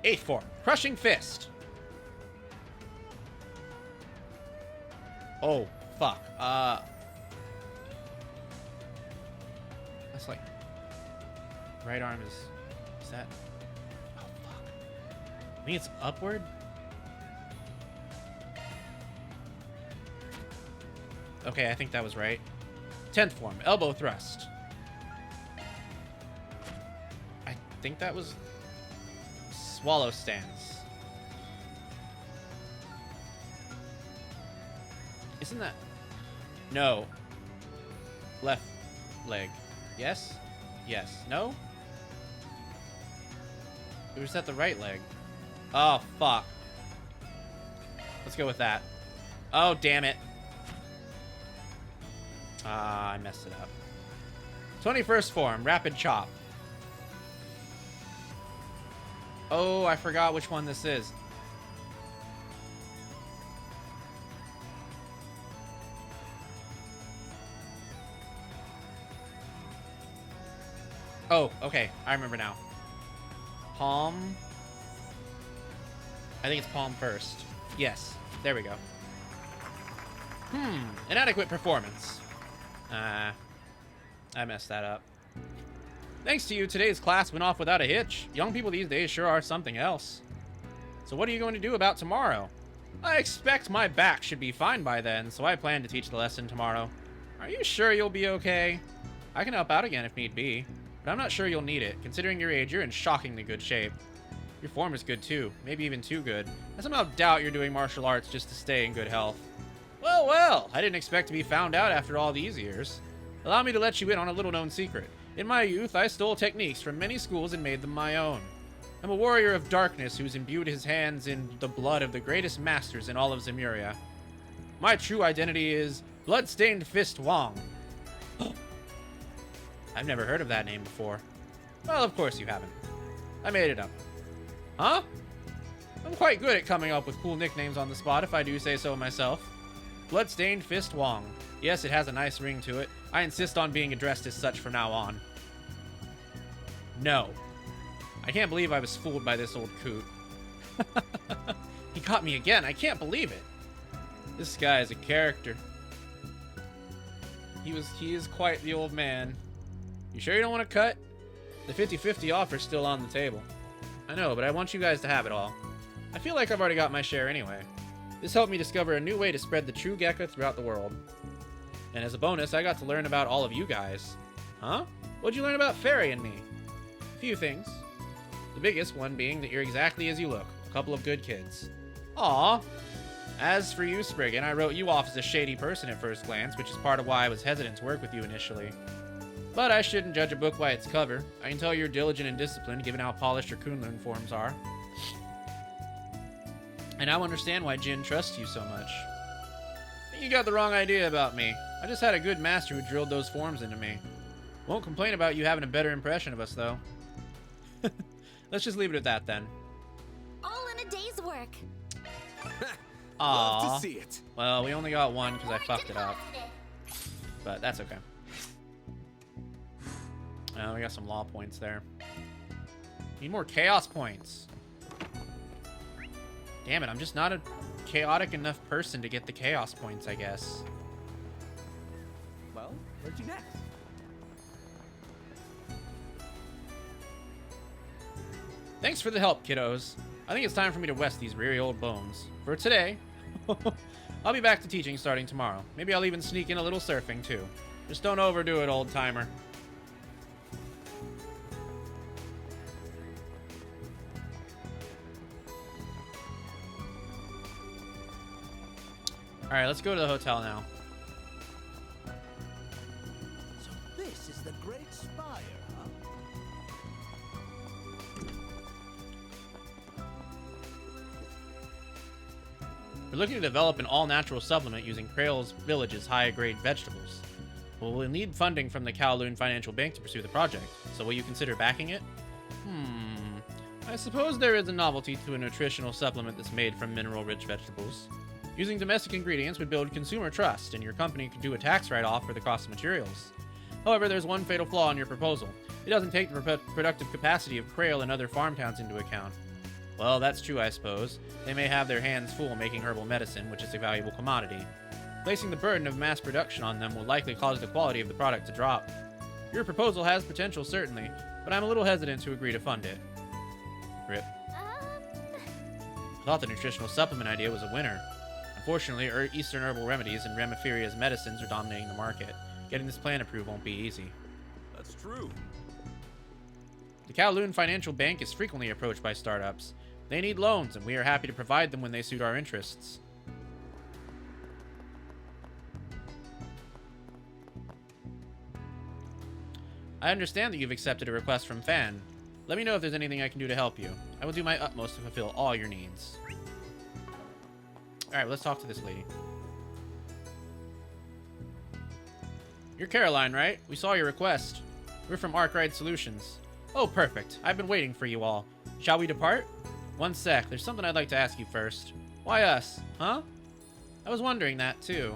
8th form, Crushing Fist. Oh, fuck. That's like... Right arm is that... Oh, fuck. I think it's upward? Okay, I think that was right. 10th form, Elbow Thrust. I think that was... Swallow Stance. Isn't that... No. Left leg. Yes? Yes. No? It was at the right leg. Oh, fuck. Let's go with that. Oh, damn it. Ah, I messed it up. 21st form, Rapid Chop. Oh, I forgot which one this is. Oh, okay. I remember now. Palm. I think it's palm first. Yes. There we go. Inadequate performance. I messed that up. Thanks to you, today's class went off without a hitch. Young people these days sure are something else. So what are you going to do about tomorrow? I expect my back should be fine by then, so I plan to teach the lesson tomorrow. Are you sure you'll be okay? I can help out again if need be, but I'm not sure you'll need it. Considering your age, you're in shockingly good shape. Your form is good too, maybe even too good. I somehow doubt you're doing martial arts just to stay in good health. Well, well, I didn't expect to be found out after all these years. Allow me to let you in on a little-known secret. In my youth, I stole techniques from many schools and made them my own. I'm a warrior of darkness who's imbued his hands in the blood of the greatest masters in all of Zemuria. My true identity is Bloodstained Fist Wong. I've never heard of that name before. Well, of course you haven't. I made it up. Huh? I'm quite good at coming up with cool nicknames on the spot, if I do say so myself. Bloodstained Fist Wong. Yes, it has a nice ring to it. I insist on being addressed as such from now on. No. I can't believe I was fooled by this old coot. He caught me again. I can't believe it. This guy is a character. He is quite the old man. You sure you don't want to cut? The 50-50 offer's still on the table. I know, but I want you guys to have it all. I feel like I've already got my share anyway. This helped me discover a new way to spread the true Gekka throughout the world. And as a bonus, I got to learn about all of you guys. Huh? What'd you learn about Fairy and me? A few things. The biggest one being that you're exactly as you look. A couple of good kids. Aww. As for you, Spriggan, I wrote you off as a shady person at first glance, which is part of why I was hesitant to work with you initially. But I shouldn't judge a book by its cover. I can tell you're diligent and disciplined, given how polished your Kunlun forms are. And I understand why Jin trusts you so much. You got the wrong idea about me. I just had a good master who drilled those forms into me. Won't complain about you having a better impression of us, though. Let's just leave it at that, then. All in a day's work. Love Aww. to see it. Well, we only got one because I fucked it up. But that's okay. We got some law points there. Need more chaos points. Damn it, I'm just not a chaotic enough person to get the chaos points, I guess. Well, where'd you next? Thanks for the help, kiddos. I think it's time for me to rest these weary old bones. For today, I'll be back to teaching starting tomorrow. Maybe I'll even sneak in a little surfing, too. Just don't overdo it, old-timer. Alright, let's go to the hotel now. So this is the Great Spire, huh? We're looking to develop an all-natural supplement using Krail's village's high-grade vegetables. Well, we'll need funding from the Kowloon Financial Bank to pursue the project, so will you consider backing it? I suppose there is a novelty to a nutritional supplement that's made from mineral-rich vegetables. Using domestic ingredients would build consumer trust, and your company could do a tax write-off for the cost of materials. However, there's one fatal flaw in your proposal. It doesn't take the productive capacity of Krail and other farm towns into account. Well, that's true, I suppose. They may have their hands full making herbal medicine, which is a valuable commodity. Placing the burden of mass production on them will likely cause the quality of the product to drop. Your proposal has potential, certainly, but I'm a little hesitant to agree to fund it. Rip. I thought the nutritional supplement idea was a winner. Unfortunately, Eastern herbal remedies and Remiferia's medicines are dominating the market. Getting this plan approved won't be easy. That's true. The Kowloon Financial Bank is frequently approached by startups. They need loans, and we are happy to provide them when they suit our interests. I understand that you've accepted a request from Fan. Let me know if there's anything I can do to help you. I will do my utmost to fulfill all your needs. Alright, let's talk to this lady. You're Caroline, right? We saw your request. We're from Arkride Solutions. Oh, perfect. I've been waiting for you all. Shall we depart? One sec. There's something I'd like to ask you first. Why us? Huh? I was wondering that, too.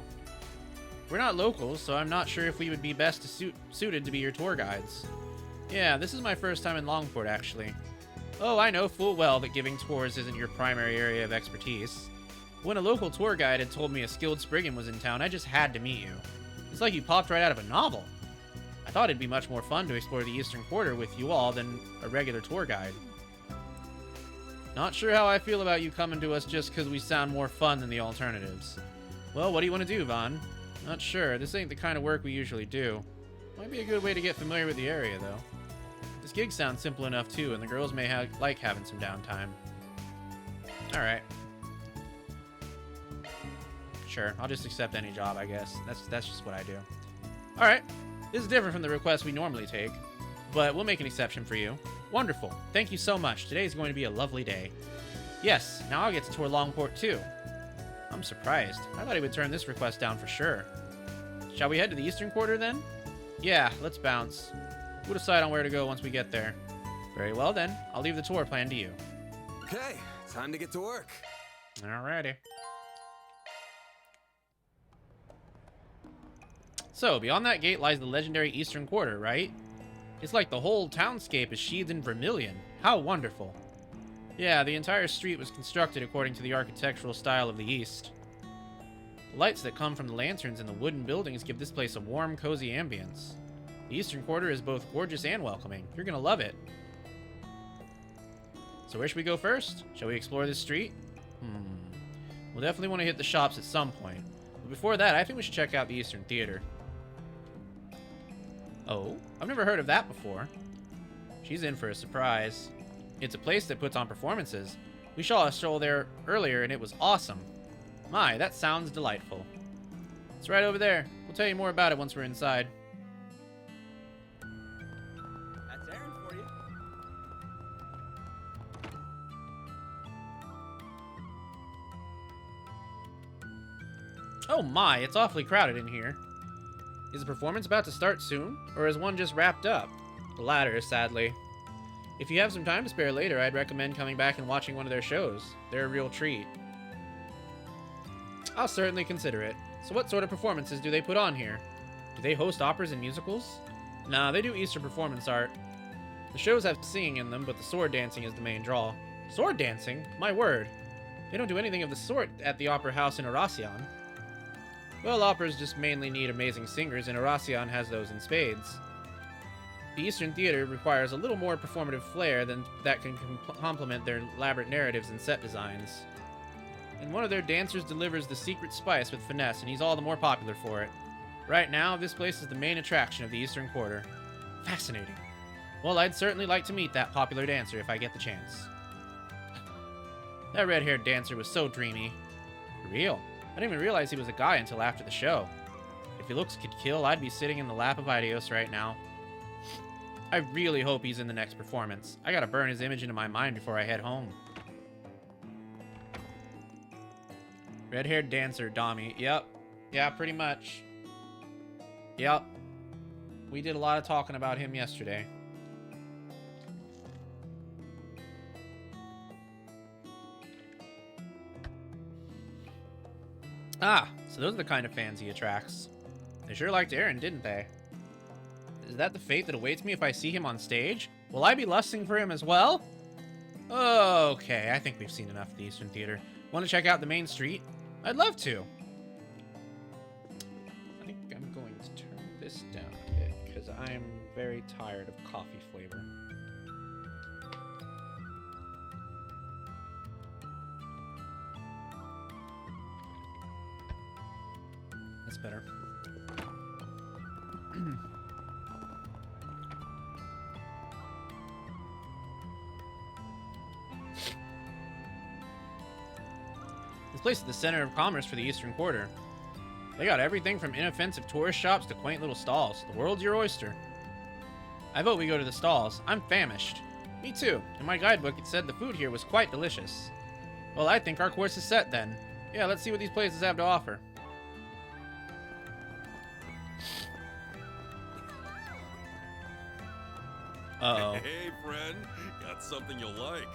We're not locals, so I'm not sure if we would be best suited to be your tour guides. Yeah, this is my first time in Longport, actually. Oh, I know full well that giving tours isn't your primary area of expertise. When a local tour guide had told me a skilled Spriggan was in town, I just had to meet you. It's like you popped right out of a novel. I thought it'd be much more fun to explore the Eastern Quarter with you all than a regular tour guide. Not sure how I feel about you coming to us just because we sound more fun than the alternatives. Well, what do you want to do, Vaughn? Not sure. This ain't the kind of work we usually do. Might be a good way to get familiar with the area, though. This gig sounds simple enough, too, and the girls may like having some downtime. Alright. Sure, I'll just accept any job, I guess. That's just what I do. Alright. This is different from the requests we normally take, but we'll make an exception for you. Wonderful. Thank you so much. Today's going to be a lovely day. Yes, now I'll get to tour Longport, too. I'm surprised. I thought he would turn this request down for sure. Shall we head to the Eastern Quarter, then? Yeah, let's bounce. We'll decide on where to go once we get there. Very well, then. I'll leave the tour plan to you. Okay, time to get to work. Alrighty. So, beyond that gate lies the legendary Eastern Quarter, right? It's like the whole townscape is sheathed in vermilion. How wonderful. Yeah, the entire street was constructed according to the architectural style of the East. The lights that come from the lanterns in the wooden buildings give this place a warm, cozy ambience. The Eastern Quarter is both gorgeous and welcoming. You're gonna love it. So where should we go first? Shall we explore this street? We'll definitely want to hit the shops at some point. But before that, I think we should check out the Eastern Theater. Oh, I've never heard of that before. She's in for a surprise. It's a place that puts on performances. We saw a show there earlier and it was awesome. My, that sounds delightful. It's right over there. We'll tell you more about it once we're inside. That's Aaron for you. Oh my, it's awfully crowded in here. Is the performance about to start soon, or is one just wrapped up? The latter, sadly. If you have some time to spare later, I'd recommend coming back and watching one of their shows. They're a real treat. I'll certainly consider it. So what sort of performances do they put on here? Do they host operas and musicals? Nah, they do Easter performance art. The shows have singing in them, but the sword dancing is the main draw. Sword dancing? My word. They don't do anything of the sort at the Opera House in Erasion. Well, operas just mainly need amazing singers, and Erasion has those in spades. The Eastern Theater requires a little more performative flair than that can complement their elaborate narratives and set designs. And one of their dancers delivers the secret spice with finesse, and he's all the more popular for it. Right now, this place is the main attraction of the Eastern Quarter. Fascinating. Well, I'd certainly like to meet that popular dancer if I get the chance. That red-haired dancer was so dreamy. For real. I didn't even realize he was a guy until after the show. If your looks could kill, I'd be sitting in the lap of Idios right now. I really hope he's in the next performance. I gotta burn his image into my mind before I head home. Red-haired dancer, Domi. Yep. Yeah, pretty much. Yep. We did a lot of talking about him yesterday. Ah, so those are the kind of fans he attracts. They sure liked Aaron, didn't they? Is that the fate that awaits me if I see him on stage? Will I be lusting for him as well? Okay, I think we've seen enough of the Eastern Theater. Want to check out the main street? I'd love to. I think I'm going to turn this down a bit, because I'm very tired of coffee flavor. That's better. This place is the center of commerce for the Eastern Quarter. They got everything from inoffensive tourist shops to quaint little stalls. The world's your oyster. I vote we go to the stalls. I'm famished. Me too. In my guidebook, it said the food here was quite delicious. Well, I think our course is set then. Yeah, let's see what these places have to offer. Uh-oh. Hey, friend. Got something you'll like.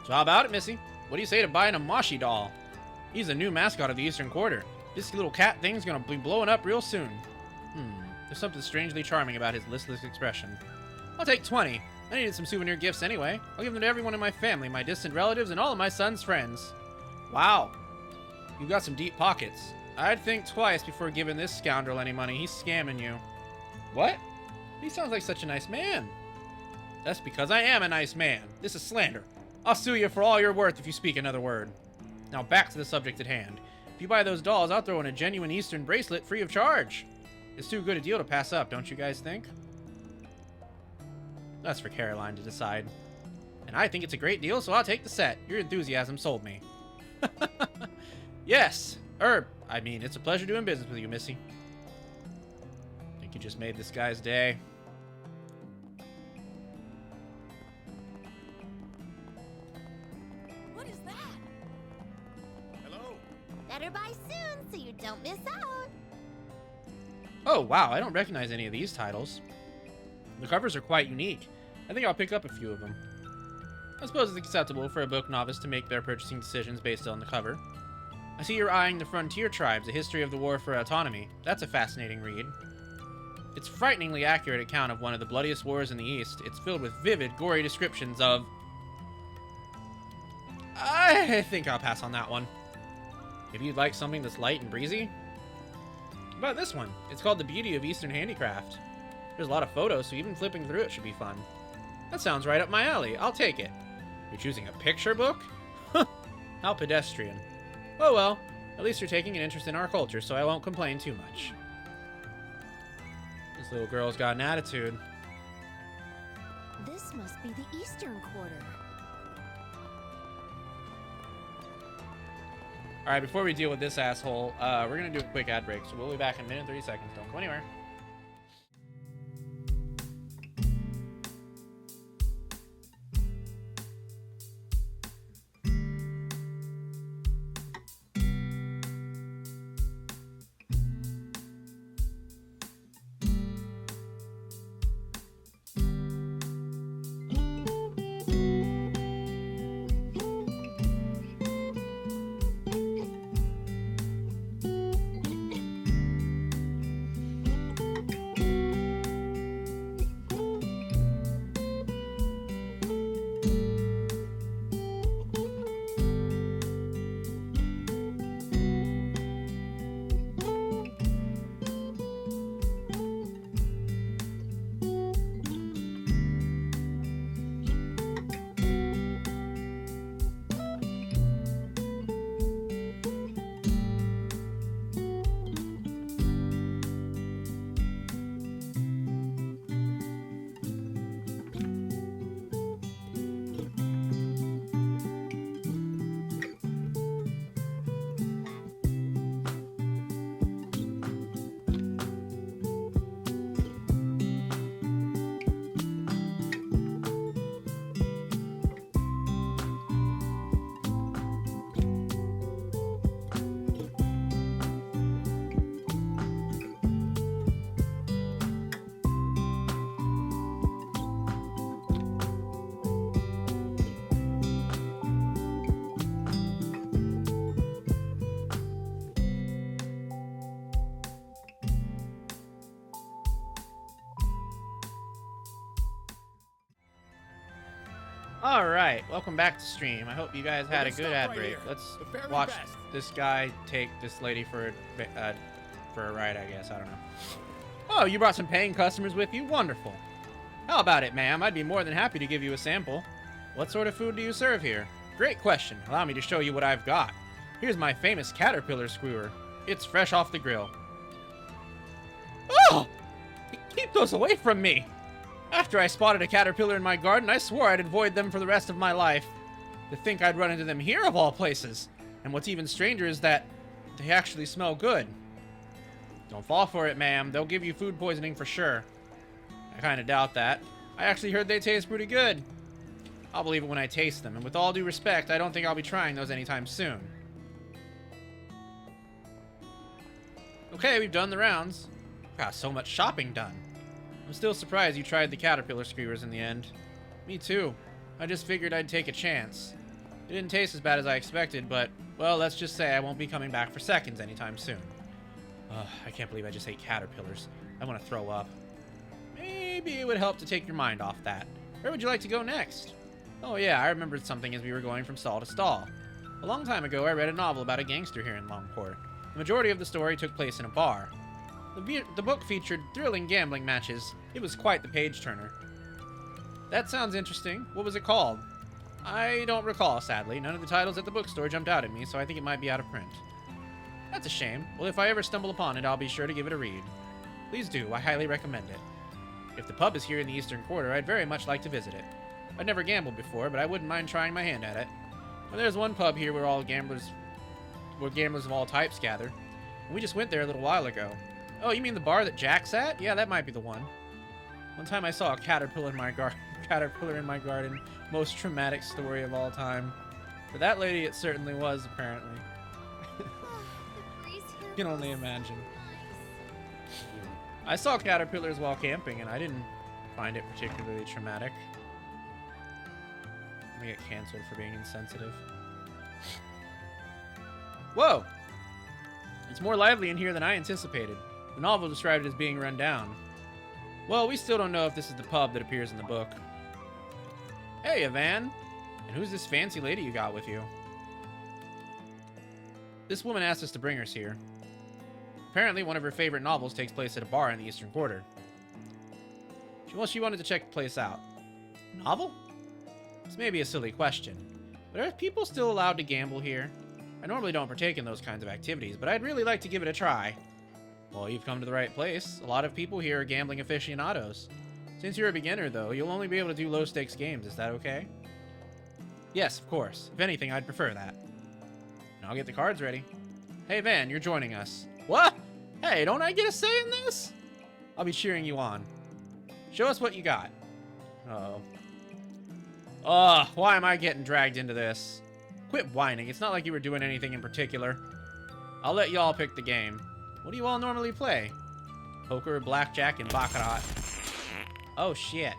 So how about it, Missy? What do you say to buying a Moshi doll? He's a new mascot of the Eastern Quarter. This little cat thing's gonna be blowing up real soon. There's something strangely charming about his listless expression. I'll take 20. I needed some souvenir gifts anyway. I'll give them to everyone in my family, my distant relatives, and all of my son's friends. Wow. You've got some deep pockets. I'd think twice before giving this scoundrel any money. He's scamming you. What? He sounds like such a nice man. That's because I am a nice man. This is slander. I'll sue you for all you're worth if you speak another word. Now back to the subject at hand. If you buy those dolls, I'll throw in a genuine Eastern bracelet free of charge. It's too good a deal to pass up, don't you guys think? That's for Caroline to decide. And I think it's a great deal, so I'll take the set. Your enthusiasm sold me. Yes. I mean, it's a pleasure doing business with you, Missy. Think you just made this guy's day. What is that? Hello? Better buy soon so you don't miss out. Oh, wow, I don't recognize any of these titles. The covers are quite unique. I think I'll pick up a few of them. I suppose it's acceptable for a book novice to make their purchasing decisions based on the cover. I see you're eyeing The Frontier Tribes, A History of the War for Autonomy. That's a fascinating read. It's a frighteningly accurate account of one of the bloodiest wars in the East. It's filled with vivid, gory descriptions of... I think I'll pass on that one. Maybe you'd like something that's light and breezy? How about this one? It's called The Beauty of Eastern Handicraft. There's a lot of photos, so even flipping through it should be fun. That sounds right up my alley. I'll take it. You're choosing a picture book? How pedestrian. Oh well, at least you're taking an interest in our culture, so I won't complain too much. This little girl's got an attitude. This must be the Eastern Quarter. Alright, before we deal with this asshole, we're gonna do a quick ad break, so we'll be back in a minute and 30 seconds. Don't go anywhere. Alright, welcome back to stream. I hope you guys had a good ad break. Let's watch this guy take this lady for a ride, I guess. I don't know. Oh, you brought some paying customers with you? Wonderful. How about it, ma'am? I'd be more than happy to give you a sample. What sort of food do you serve here? Great question. Allow me to show you what I've got. Here's my famous caterpillar skewer. It's fresh off the grill. Oh! Keep those away from me! After I spotted a caterpillar in my garden, I swore I'd avoid them for the rest of my life. To think I'd run into them here of all places. And what's even stranger is that they actually smell good. Don't fall for it, ma'am. They'll give you food poisoning for sure. I kind of doubt that. I actually heard they taste pretty good. I'll believe it when I taste them, and with all due respect, I don't think I'll be trying those anytime soon. Okay, we've done the rounds. Got so much shopping done. I'm still surprised you tried the caterpillar skewers in the end. Me too. I just figured I'd take a chance. It didn't taste as bad as I expected, but, well, let's just say I won't be coming back for seconds anytime soon. Ugh, I can't believe I just ate caterpillars. I want to throw up. Maybe it would help to take your mind off that. Where would you like to go next? Oh yeah, I remembered something as we were going from stall to stall. A long time ago, I read a novel about a gangster here in Longport. The majority of the story took place in a bar. The book featured thrilling gambling matches. It was quite the page-turner. That sounds interesting. What was it called? I don't recall, sadly. None of the titles at the bookstore jumped out at me, so I think it might be out of print. That's a shame. Well, if I ever stumble upon it, I'll be sure to give it a read. Please do. I highly recommend it. If the pub is here in the Eastern Quarter, I'd very much like to visit it. I've never gambled before, but I wouldn't mind trying my hand at it. Well, there's one pub here where gamblers of all types gather. And we just went there a little while ago. Oh, you mean the bar that Jack's at? Yeah, that might be the one. One time I saw a caterpillar in my garden. Most traumatic story of all time. For that lady, it certainly was, apparently. You can only imagine. I saw caterpillars while camping, and I didn't find it particularly traumatic. I'm gonna get canceled for being insensitive. Whoa! It's more lively in here than I anticipated. The novel described it as being run down. Well, we still don't know if this is the pub that appears in the book. Hey, Evan! And who's this fancy lady you got with you? This woman asked us to bring us here. Apparently, one of her favorite novels takes place at a bar in the Eastern Quarter. She wanted to check the place out. Novel? This may be a silly question, but are people still allowed to gamble here? I normally don't partake in those kinds of activities, but I'd really like to give it a try. Well, you've come to the right place. A lot of people here are gambling aficionados. Since you're a beginner, though, you'll only be able to do low-stakes games. Is that okay? Yes, of course. If anything, I'd prefer that. And I'll get the cards ready. Hey, Van, you're joining us. What? Hey, don't I get a say in this? I'll be cheering you on. Show us what you got. Uh-oh. Ugh, why am I getting dragged into this? Quit whining. It's not like you were doing anything in particular. I'll let y'all pick the game. What do you all normally play? Poker, blackjack, and baccarat. Oh, shit.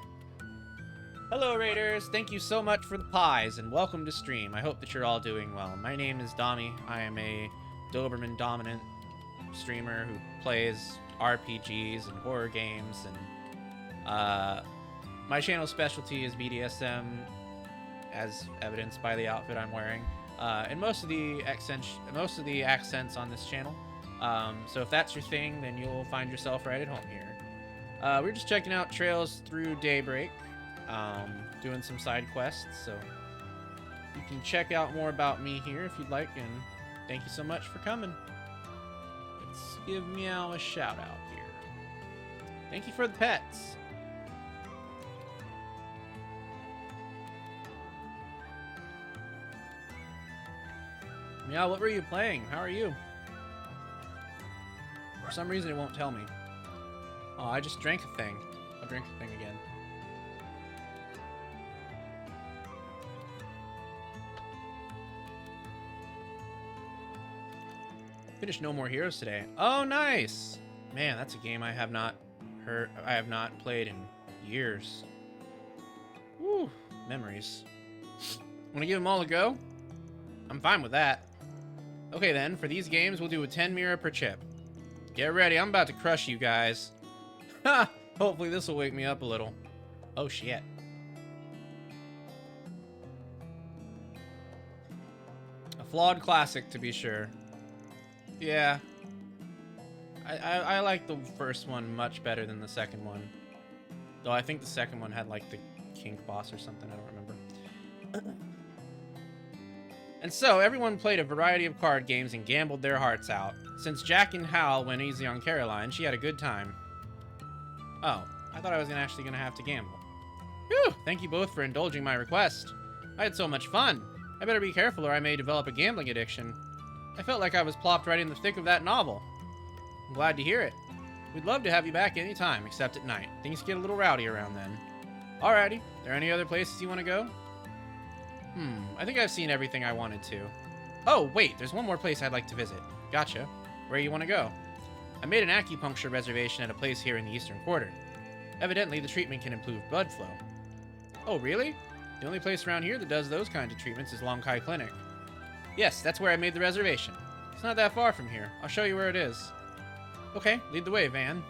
Hello, Raiders. Thank you so much for the pies, and welcome to stream. I hope that you're all doing well. My name is Domi. I am a Doberman dominant streamer who plays RPGs and horror games, and my channel's specialty is BDSM, as evidenced by the outfit I'm wearing, and most of the accents on this channel. So if that's your thing, then you'll find yourself right at home here. We're just checking out trails through Daybreak, doing some side quests, so you can check out more about me here if you'd like, and thank you so much for coming. Let's give Meow a shout out here. Thank you for the pets. Meow, what were you playing? How are you? For some reason it won't tell me. Oh, I just drank a thing. I'll drink the thing again. Finished No More Heroes today. Oh, nice! Man, that's a game I have not played in years. Woo, memories. Wanna give them all a go? I'm fine with that. Okay then, for these games, we'll do a 10 mirror per chip. Get ready, I'm about to crush you guys. Ha! Hopefully this will wake me up a little. Oh shit. A flawed classic, to be sure. Yeah. I like the first one much better than the second one. Though I think the second one had like the kink boss or something, I don't remember. And so, everyone played a variety of card games and gambled their hearts out. Since Jack and Hal went easy on Caroline, she had a good time. Oh, I thought I was actually gonna have to gamble. Whew, thank you both for indulging my request. I had so much fun. I better be careful or I may develop a gambling addiction. I felt like I was plopped right in the thick of that novel. I'm glad to hear it. We'd love to have you back anytime, except at night. Things get a little rowdy around then. Alrighty. There any other places you want to go? I think I've seen everything I wanted to. Oh, wait, there's one more place I'd like to visit. Gotcha. Where you want to go? I made an acupuncture reservation at a place here in the Eastern Quarter. Evidently, the treatment can improve blood flow. Oh, really? The only place around here that does those kinds of treatments is Long Kai Clinic. Yes, that's where I made the reservation. It's not that far from here. I'll show you where it is. Okay, lead the way, Van.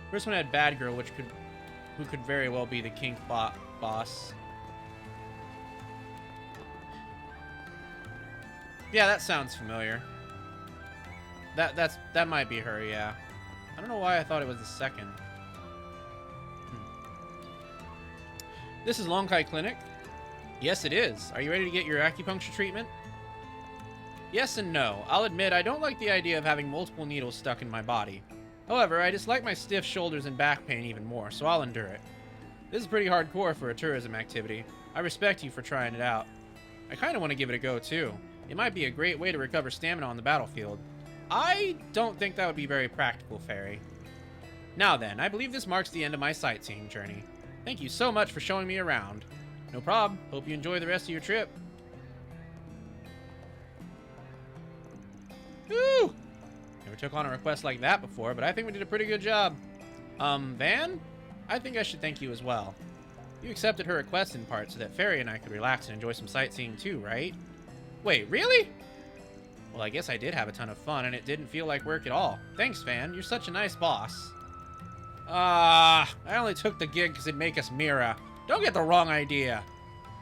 First one had Bad Girl, who could very well be the kink boss. Yeah, that sounds familiar. That might be her, yeah. I don't know why I thought it was the second. This is Long Kai Clinic? Yes, it is. Are you ready to get your acupuncture treatment? Yes and no. I'll admit I don't like the idea of having multiple needles stuck in my body. However, I dislike my stiff shoulders and back pain even more, so I'll endure it. This is pretty hardcore for a tourism activity. I respect you for trying it out. I kind of want to give it a go, too. It might be a great way to recover stamina on the battlefield. I don't think that would be very practical, Fairy. Now then, I believe this marks the end of my sightseeing journey. Thank you so much for showing me around. No problem. Hope you enjoy the rest of your trip. Woo! Never took on a request like that before, but I think we did a pretty good job. Van? I think I should thank you as well. You accepted her request in part so that Fairy and I could relax and enjoy some sightseeing too, right? Wait, really? Well, I guess I did have a ton of fun, and it didn't feel like work at all. Thanks, Van. You're such a nice boss. I only took the gig because it'd make us Mira. Don't get the wrong idea.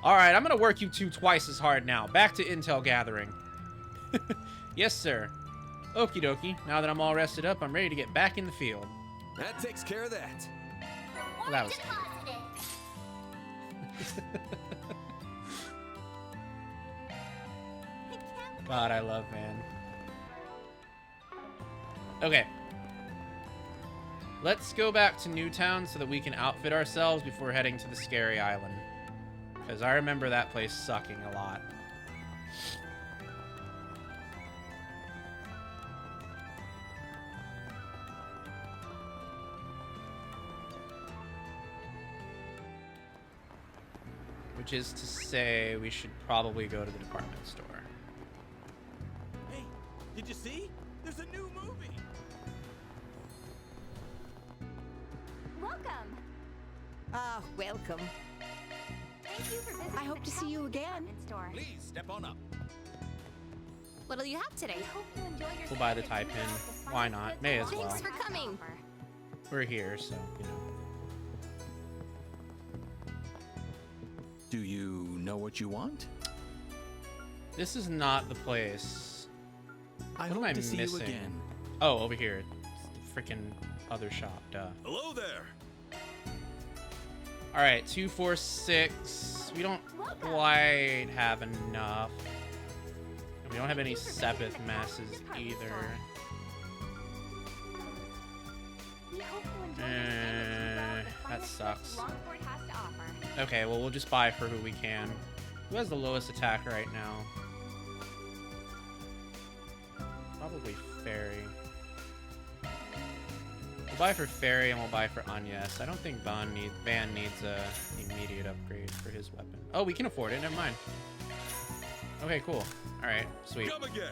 Alright, I'm gonna work you two twice as hard now. Back to intel gathering. Yes, sir. Okie dokie. Now that I'm all rested up, I'm ready to get back in the field. That takes care of that. Well, that was... God, I love Van. Okay. Let's go back to Newtown so that we can outfit ourselves before heading to the Scary Island. Because I remember that place sucking a lot. Which is to say, we should probably go to the department store. Hey, did you see? There's a new movie. Welcome. Ah, welcome. Thank you for visiting. I hope to see you again. Store. Please step on up. What'll you have today? Hope you enjoy your We'll buy the tie pin. Why not? May as well. Thanks for coming. We're here, so, you know. Do you know what you want? This is not the place. I What am hope I to see you missing? again. Oh, over here. It's the freaking other shop, duh. Hello there. Alright, 246. We don't quite have enough. And we don't have any Sepith masses either. That sucks. Okay, well, we'll just buy for who we can. Who has the lowest attack right now? Probably Fairy. We'll buy for Fairy and we'll buy for Agnes. I don't think Van needs a immediate upgrade for his weapon. Oh, we can afford it. Never mind. Okay, cool. Alright, sweet. Come again.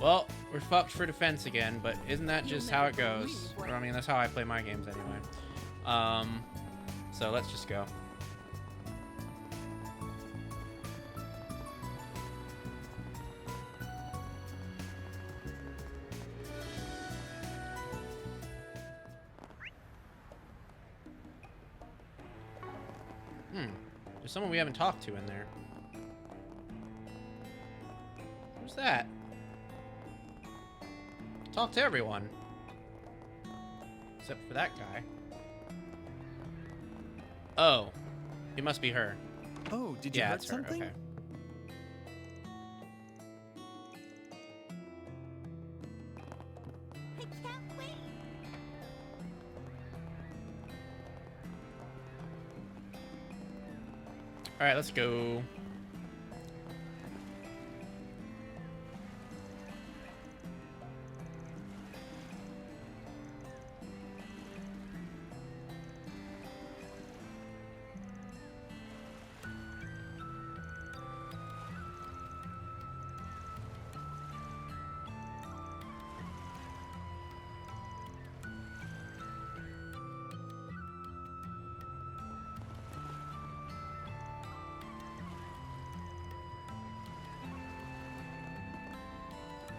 Well, we're fucked for defense again, but isn't that just how it goes? Or, I mean, that's how I play my games anyway. So let's just go. There's someone we haven't talked to in there. Who's that? Talk to everyone. Except for that guy. Oh. It must be her. Oh, did you Yeah, hurt it's her. something? Okay. Alright, let's go.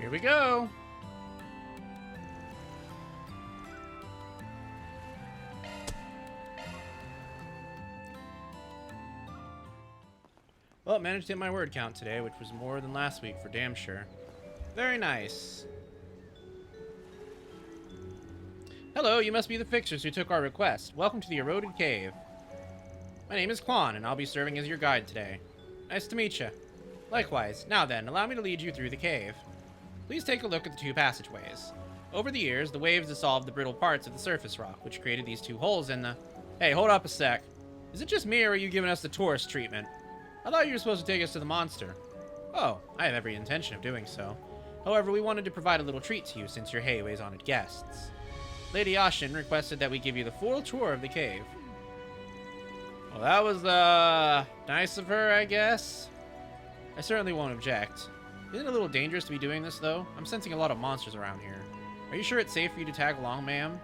Here we go. Well, managed to hit my word count today, which was more than last week for damn sure. Very nice. Hello, you must be the fixers who took our request. Welcome to the Eroded Cave. My name is Quan, and I'll be serving as your guide today. Nice to meet you. Likewise. Now then, allow me to lead you through the cave. Please take a look at the two passageways. Over the years, the waves dissolved the brittle parts of the surface rock, which created these two holes in the... Hey, hold up a sec. Is it just me, or are you giving us the tourist treatment? I thought you were supposed to take us to the monster. Oh, I have every intention of doing so. However, we wanted to provide a little treat to you since you're Heiwei's honored guests. Lady Ashin requested that we give you the full tour of the cave. Well, that was, nice of her, I guess. I certainly won't object. Isn't it a little dangerous to be doing this, though? I'm sensing a lot of monsters around here. Are you sure it's safe for you to tag along, ma'am?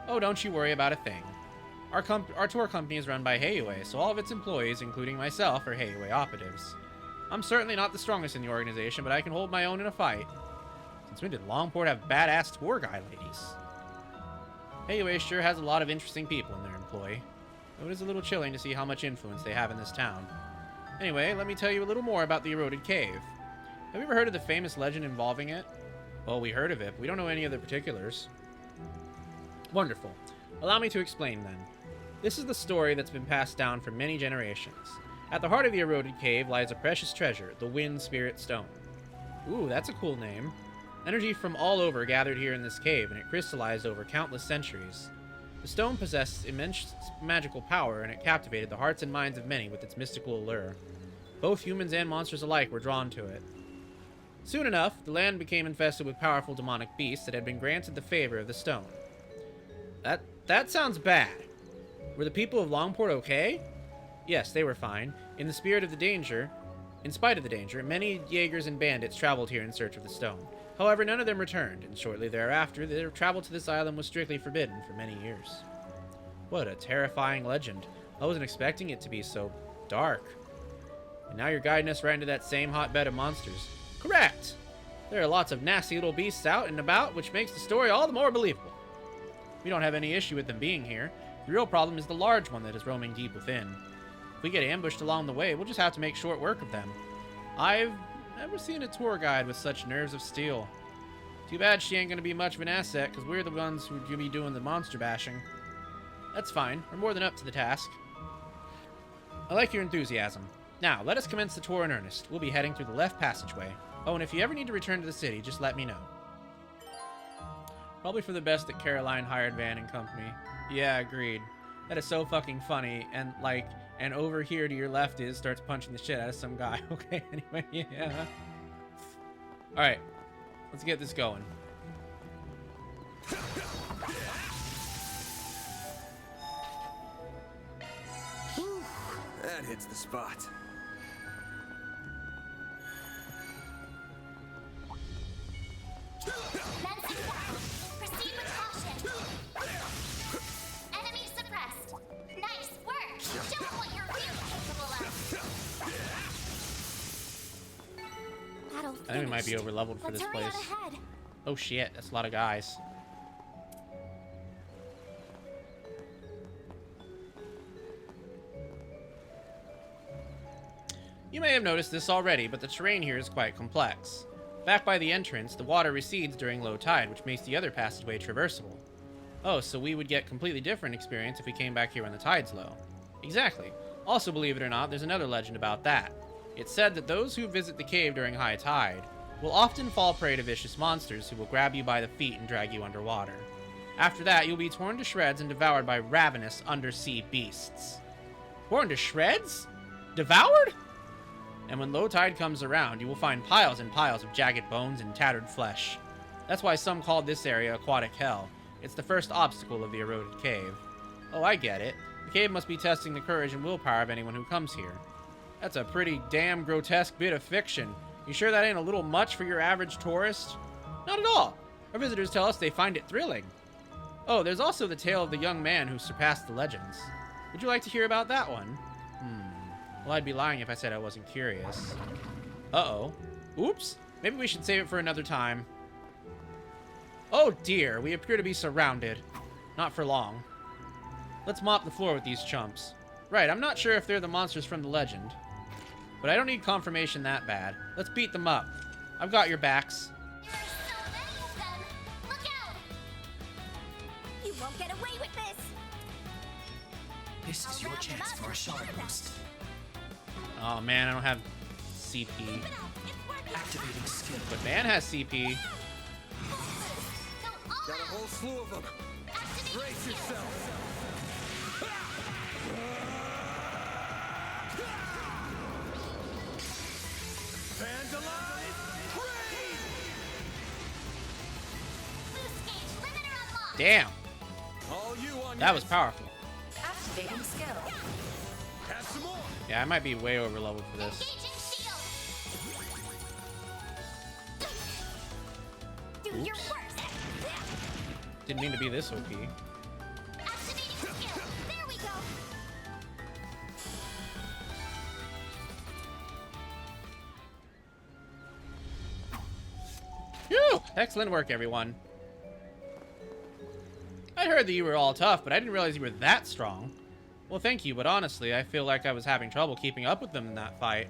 Oh, don't you worry about a thing. Our tour company is run by Heiwei, so all of its employees, including myself, are Heiwei operatives. I'm certainly not the strongest in the organization, but I can hold my own in a fight. Since when did Longport have badass tour guide ladies? Heiwei sure has a lot of interesting people in their employ. Though it is a little chilling to see how much influence they have in this town. Anyway, let me tell you a little more about the Eroded Cave. Have you ever heard of the famous legend involving it? Well, we heard of it, but we don't know any of the particulars. Wonderful. Allow me to explain then. This is the story that's been passed down for many generations. At the heart of the Eroded Cave lies a precious treasure, the Wind Spirit Stone. Ooh, that's a cool name. Energy from all over gathered here in this cave, and it crystallized over countless centuries. The stone possessed immense magical power, and it captivated the hearts and minds of many with its mystical allure. Both humans and monsters alike were drawn to it. Soon enough, the land became infested with powerful demonic beasts that had been granted the favor of the stone. That sounds bad. Were the people of Longport okay? Yes, they were fine. In spite of the danger, many Jaegers and bandits traveled here in search of the stone. However, none of them returned, and shortly thereafter, their travel to this island was strictly forbidden for many years. What a terrifying legend. I wasn't expecting it to be so dark. And now you're guiding us right into that same hotbed of monsters. Correct! There are lots of nasty little beasts out and about, which makes the story all the more believable. We don't have any issue with them being here. The real problem is the large one that is roaming deep within. If we get ambushed along the way, we'll just have to make short work of them. I've never seen a tour guide with such nerves of steel. Too bad she ain't gonna be much of an asset, because we're the ones who'd be doing the monster bashing. That's fine. We're more than up to the task. I like your enthusiasm. Now, let us commence the tour in earnest. We'll be heading through the left passageway. Oh, and if you ever need to return to the city, just let me know. Probably for the best that Caroline hired Van and company. Yeah, agreed. That is so fucking funny, and over here to your left starts punching the shit out of some guy. Okay, anyway, yeah. Alright, let's get this going. That hits the spot. Proceed with caution. Enemy suppressed. Nice work. Show them what you're really capable of. Battle I think we might be over leveled for this place. Oh shit, that's a lot of guys. You may have noticed this already, but the terrain here is quite complex. Back by the entrance, the water recedes during low tide, which makes the other passageway traversable. Oh, so we would get completely different experience if we came back here when the tide's low. Exactly. Also, believe it or not, there's another legend about that. It's said that those who visit the cave during high tide will often fall prey to vicious monsters who will grab you by the feet and drag you underwater. After that, you'll be torn to shreds and devoured by ravenous undersea beasts. Torn to shreds? Devoured? And when low tide comes around, you will find piles and piles of jagged bones and tattered flesh. That's why some called this area aquatic hell. It's the first obstacle of the eroded cave. Oh, I get it. The cave must be testing the courage and willpower of anyone who comes here. That's a pretty damn grotesque bit of fiction. You sure that ain't a little much for your average tourist? Not at all. Our visitors tell us they find it thrilling. Oh, there's also the tale of the young man who surpassed the legends. Would you like to hear about that one? Well, I'd be lying if I said I wasn't curious. Uh-oh. Oops. Maybe we should save it for another time. Oh dear, we appear to be surrounded. Not for long. Let's mop the floor with these chumps. Right, I'm not sure if they're the monsters from the legend. But I don't need confirmation that bad. Let's beat them up. I've got your backs. There are so many of them. Look out! You won't get away with this! This is your chance for a shard boost. Oh man, I don't have CP. Activating skill. But man has CP. Go all Got a out! whole slew of them. Activate Brace skill. yourself. Vandalize! Raid! Boost gauge limiter unlocked. Damn, All you on that was yes. powerful. Activating skill. Have some more. Yeah, I might be way over leveled for this. Engaging shield. Do your Oops. worst! Didn't mean to be this OP. Activating skill. There we go. Phew! Excellent work, everyone. I heard that you were all tough, but I didn't realize you were that strong. Well, thank you, but honestly, I feel like I was having trouble keeping up with them in that fight.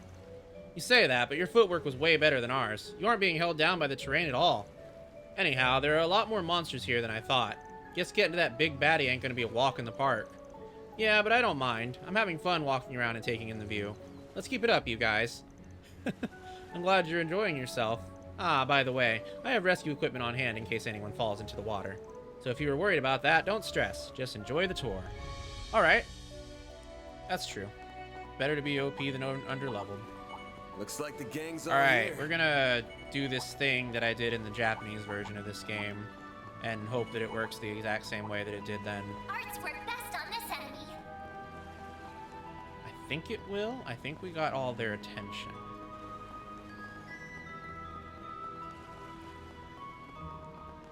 You say that, but your footwork was way better than ours. You aren't being held down by the terrain at all. Anyhow, there are a lot more monsters here than I thought. Guess getting to that big baddie ain't gonna be a walk in the park. Yeah, but I don't mind. I'm having fun walking around and taking in the view. Let's keep it up, you guys. I'm glad you're enjoying yourself. Ah, by the way, I have rescue equipment on hand in case anyone falls into the water. So if you were worried about that, don't stress. Just enjoy the tour. Alright. That's true. Better to be OP than underleveled. Looks like the gang's all Alright, here. we're gonna do this thing that I did in the Japanese version of this game and hope that it works the exact same way that it did then. Arts work best on this enemy. I think it will. I think we got all their attention.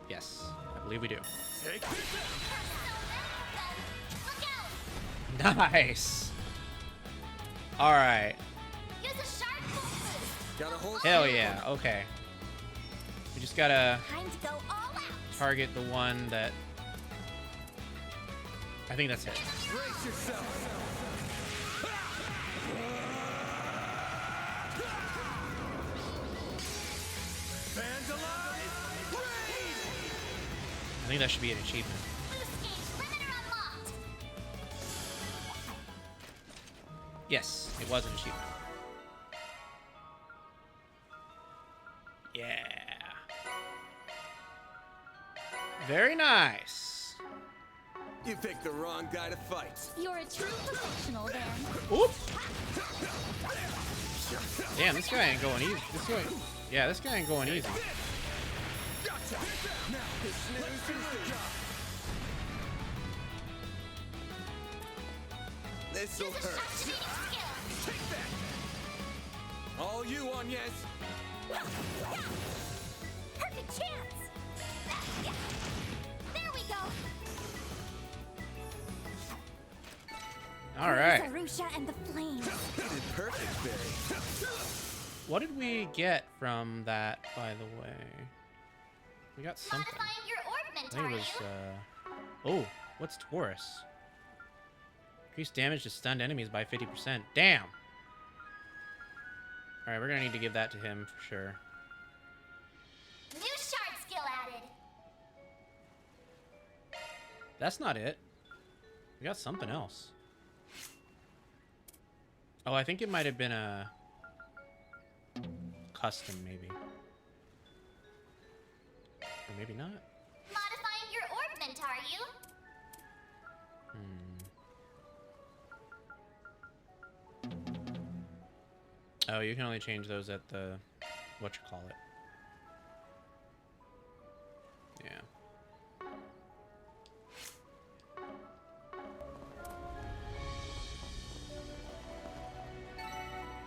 Yes, I believe we do. Take this. Look out! Nice! Alright. Use a sharp boost. Got a whole Hell yeah, okay. We just gotta Time to go all out. target the one that... I think that's it. Brace yourself. Vandalize! Raid! I think that should be an achievement. Boost gauge limiter unlocked. Yes, it was an achievement. Yeah. Very nice. You picked the wrong guy to fight. You're a true professional then. Oop. Damn, this guy ain't going easy. This guy ain't going easy. Gotcha. Now this snooze is the job. This'll Use a hurt. activating skill. Take that. All you on yes. Perfect chance. There we go. All right. Zarusha and the flames. You did perfect, Barry. What did we get from that, by the way? We got something. Modifying your I ornament, think are it was, you? Oh, what's Taurus? Increased damage to stunned enemies by 50%. Damn! Alright, we're gonna need to give that to him for sure. New shard skill added. That's not it. We got something else. Oh, I think it might have been a... custom, maybe. Or maybe not. Modifying your ornament, are you? Oh, you can only change those at the... whatchamacallit. Yeah.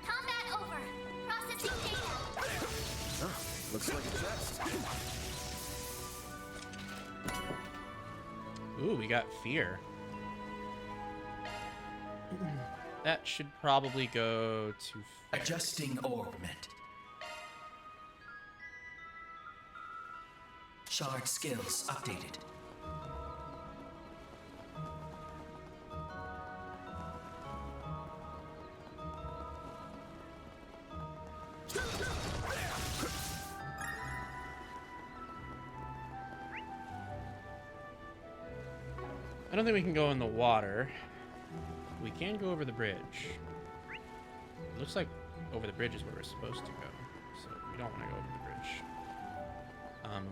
Combat over. Processing data. Oh, looks like a chest. Ooh, we got fear. That should probably go to fair. Adjusting ornament. Shard skills updated. I don't think we can go in the water. We can go over the bridge. It looks like over the bridge is where we're supposed to go. So we don't want to go over the bridge.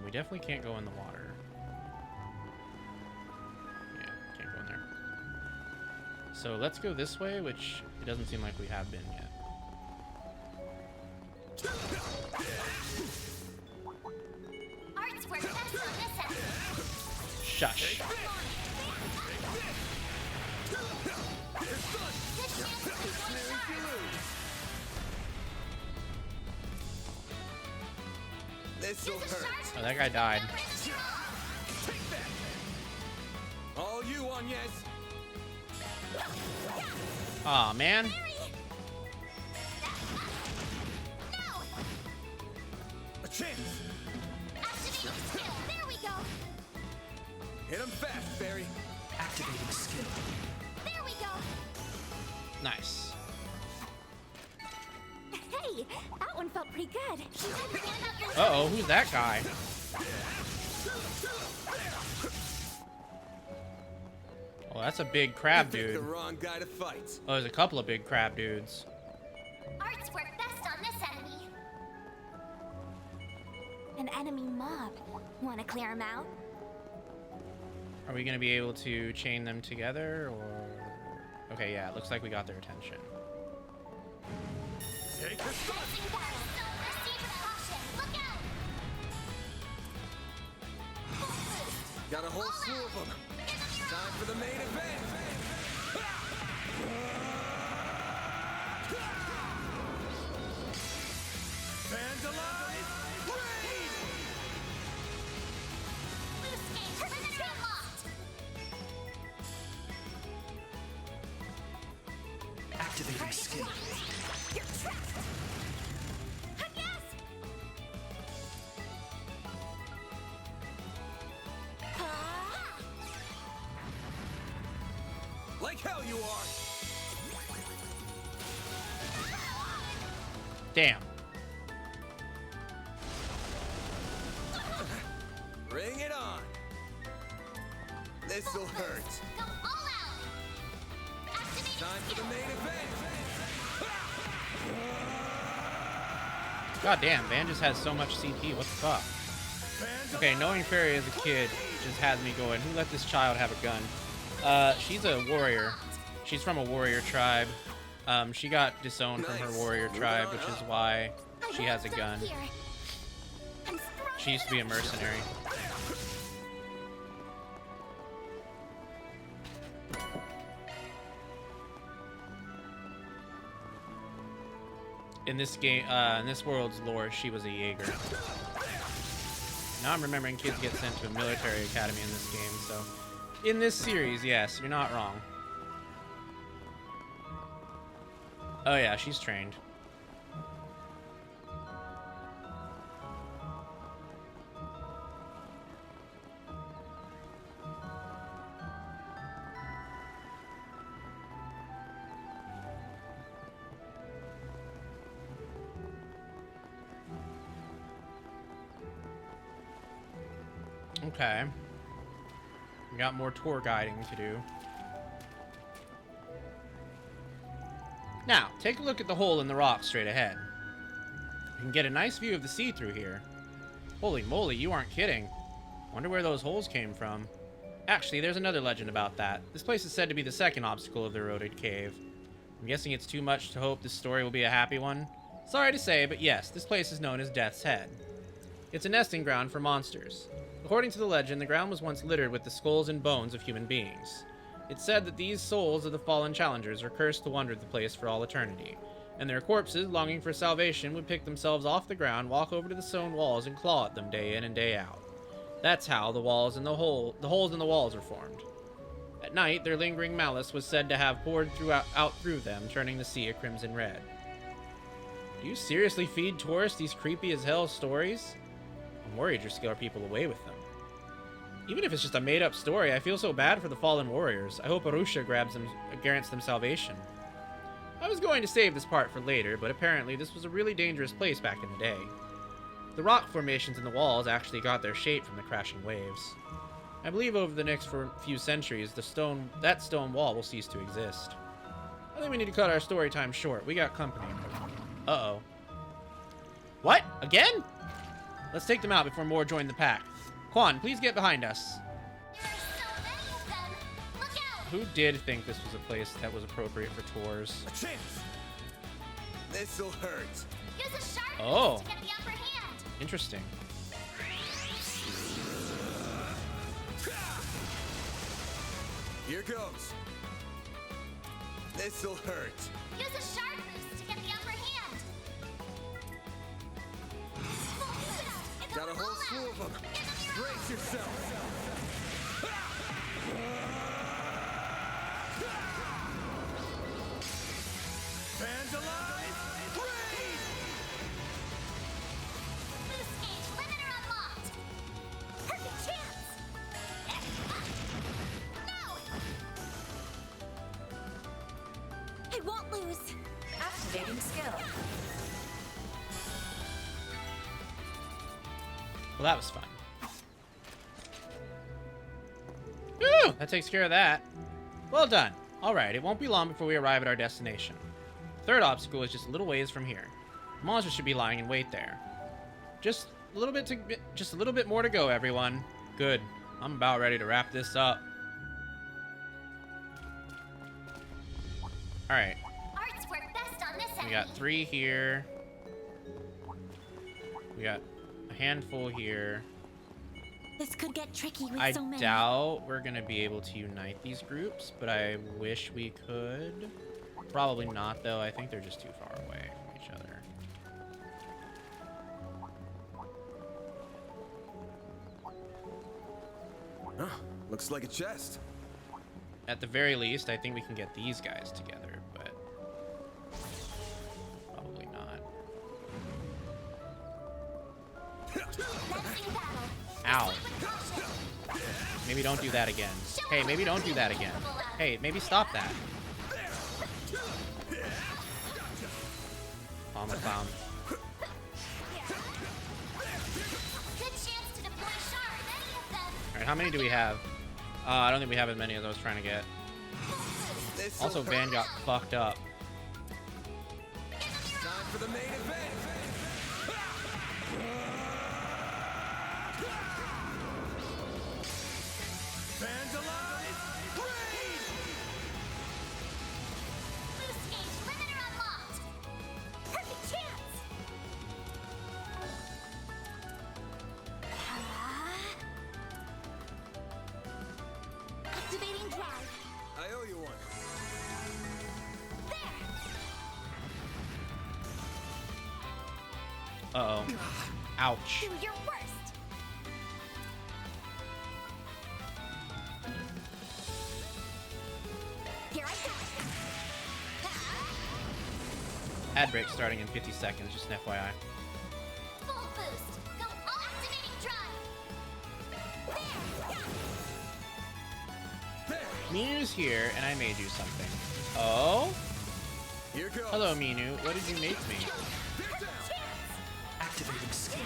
We definitely can't go in the water. Yeah, can't go in there. So let's go this way, which it doesn't seem like we have been yet. Art's work best on this end. Shush. This'll hurt. Oh, that guy died. All you, Agnes. Aw, man. A chance. Activating skill. There we go. Hit him fast, Barry. Activating skill. There we go. Nice. Hey, that one felt pretty good. Uh-oh, who's that guy? Oh, that's a big crab You picked dude. the wrong guy to fight. Oh, there's a couple of big crab dudes. Arts work best on this enemy. An enemy mob. Want to clear him out? Are we going to be able to chain them together, or... Okay, yeah, it looks like we got their attention. Take the shot. Proceed with caution. Look out! Got a whole slew of them. Time for the main event. Fans alive. Raid! Loose gate. Perimeter unlocked. Activating skill. You're trapped. Yes. Like hell you are. Damn. Bring it on. This'll hurt. Go all out. Activating Time for the main event. God damn, Van just has so much CP. What the fuck? Okay, knowing Fairy as a kid just has me going, who let this child have a gun? She's a warrior. She's from a warrior tribe. She got disowned from her warrior tribe, which is why she has a gun. She used to be a mercenary. In this game, in this world's lore, she was a Jaeger. Now I'm remembering kids get sent to a military academy in this game, so... In this series, yes, you're not wrong. Oh yeah, she's trained. Okay. We got more tour guiding to do. Now, take a look at the hole in the rock straight ahead. You can get a nice view of the sea through here. Holy moly, you aren't kidding. Wonder where those holes came from. Actually, there's another legend about that. This place is said to be the second obstacle of the eroded cave. I'm guessing it's too much to hope this story will be a happy one. Sorry to say, but yes, this place is known as Death's Head. It's a nesting ground for monsters. According to the legend, the ground was once littered with the skulls and bones of human beings. It's said that these souls of the fallen challengers are cursed to wander the place for all eternity, and their corpses, longing for salvation, would pick themselves off the ground, walk over to the stone walls, and claw at them day in and day out. That's how the holes in the walls are formed. At night, their lingering malice was said to have poured out through them, turning the sea a crimson red. Do you seriously feed tourists these creepy as hell stories? I'm worried you'll scare people away with them. Even if it's just a made-up story, I feel so bad for the fallen warriors. I hope Arusha grants them salvation. I was going to save this part for later, but apparently this was a really dangerous place back in the day. The rock formations in the walls actually got their shape from the crashing waves. I believe over the next few centuries, that stone wall will cease to exist. I think we need to cut our story time short. We got company. Uh-oh. What? Again? Let's take them out before more join the pack. Quan, please get behind us. There are so many of them. Look out! Who did think this was a place that was appropriate for tours? A chance. This'll hurt. Use a sharp Oh. to get the upper hand. Interesting. Here goes. This'll hurt. Use a sharp boost to get the upper hand. It's Got a whole rollout. slew of them. Brace yourself. Fans alive! Raid! Boost gauge limiter unlocked. Perfect chance. No! I won't lose. Activating skill. Well, that was fun. Woo! That takes care of that. Well done. Alright, it won't be long before we arrive at our destination. The third obstacle is just a little ways from here. The monsters should be lying in wait there. Just a little bit more to go, everyone. Good. I'm about ready to wrap this up. Alright, Arts work best on this end. we got 3 here. We got a handful here. This could get tricky with I so many. doubt we're gonna be able to unite these groups, but I wish we could. Probably not, though. I think they're just too far away from each other. Huh, looks like a chest. At the very least, I think we can get these guys together, but probably not. Let's do battle. Ow. Maybe don't do that again. Hey, maybe don't do that again. Hey, maybe stop that. Oh, I'm a clown. Good chance to deploy sharp. Many of them. Alright, how many do we have? I don't think we have as many as I was trying to get. This'll Also, hurt. Van got fucked up. Time for the main event. Fans alive! Raid! Boost gauge limiter unlocked. Perfect chance. Activating drive. I owe you one. There. Uh-oh. Ouch. Do your worst. Here I go. Ad break starting in 50 seconds, just an FYI. Full boost. Go all activating drive. There. Minu's here, and I made you something. Oh? Here goes. Hello, Minu. What did you make me? Get down. Activating skill.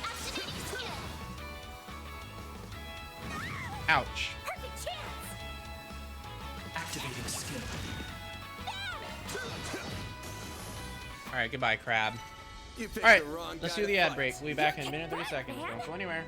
Activating skill. Ouch. Perfect chance. Activating skill. Alright, goodbye, crab. You picked Alright, the wrong let's guy do to the ad fight. break. We'll be back in a minute 30 seconds. Don't go anywhere.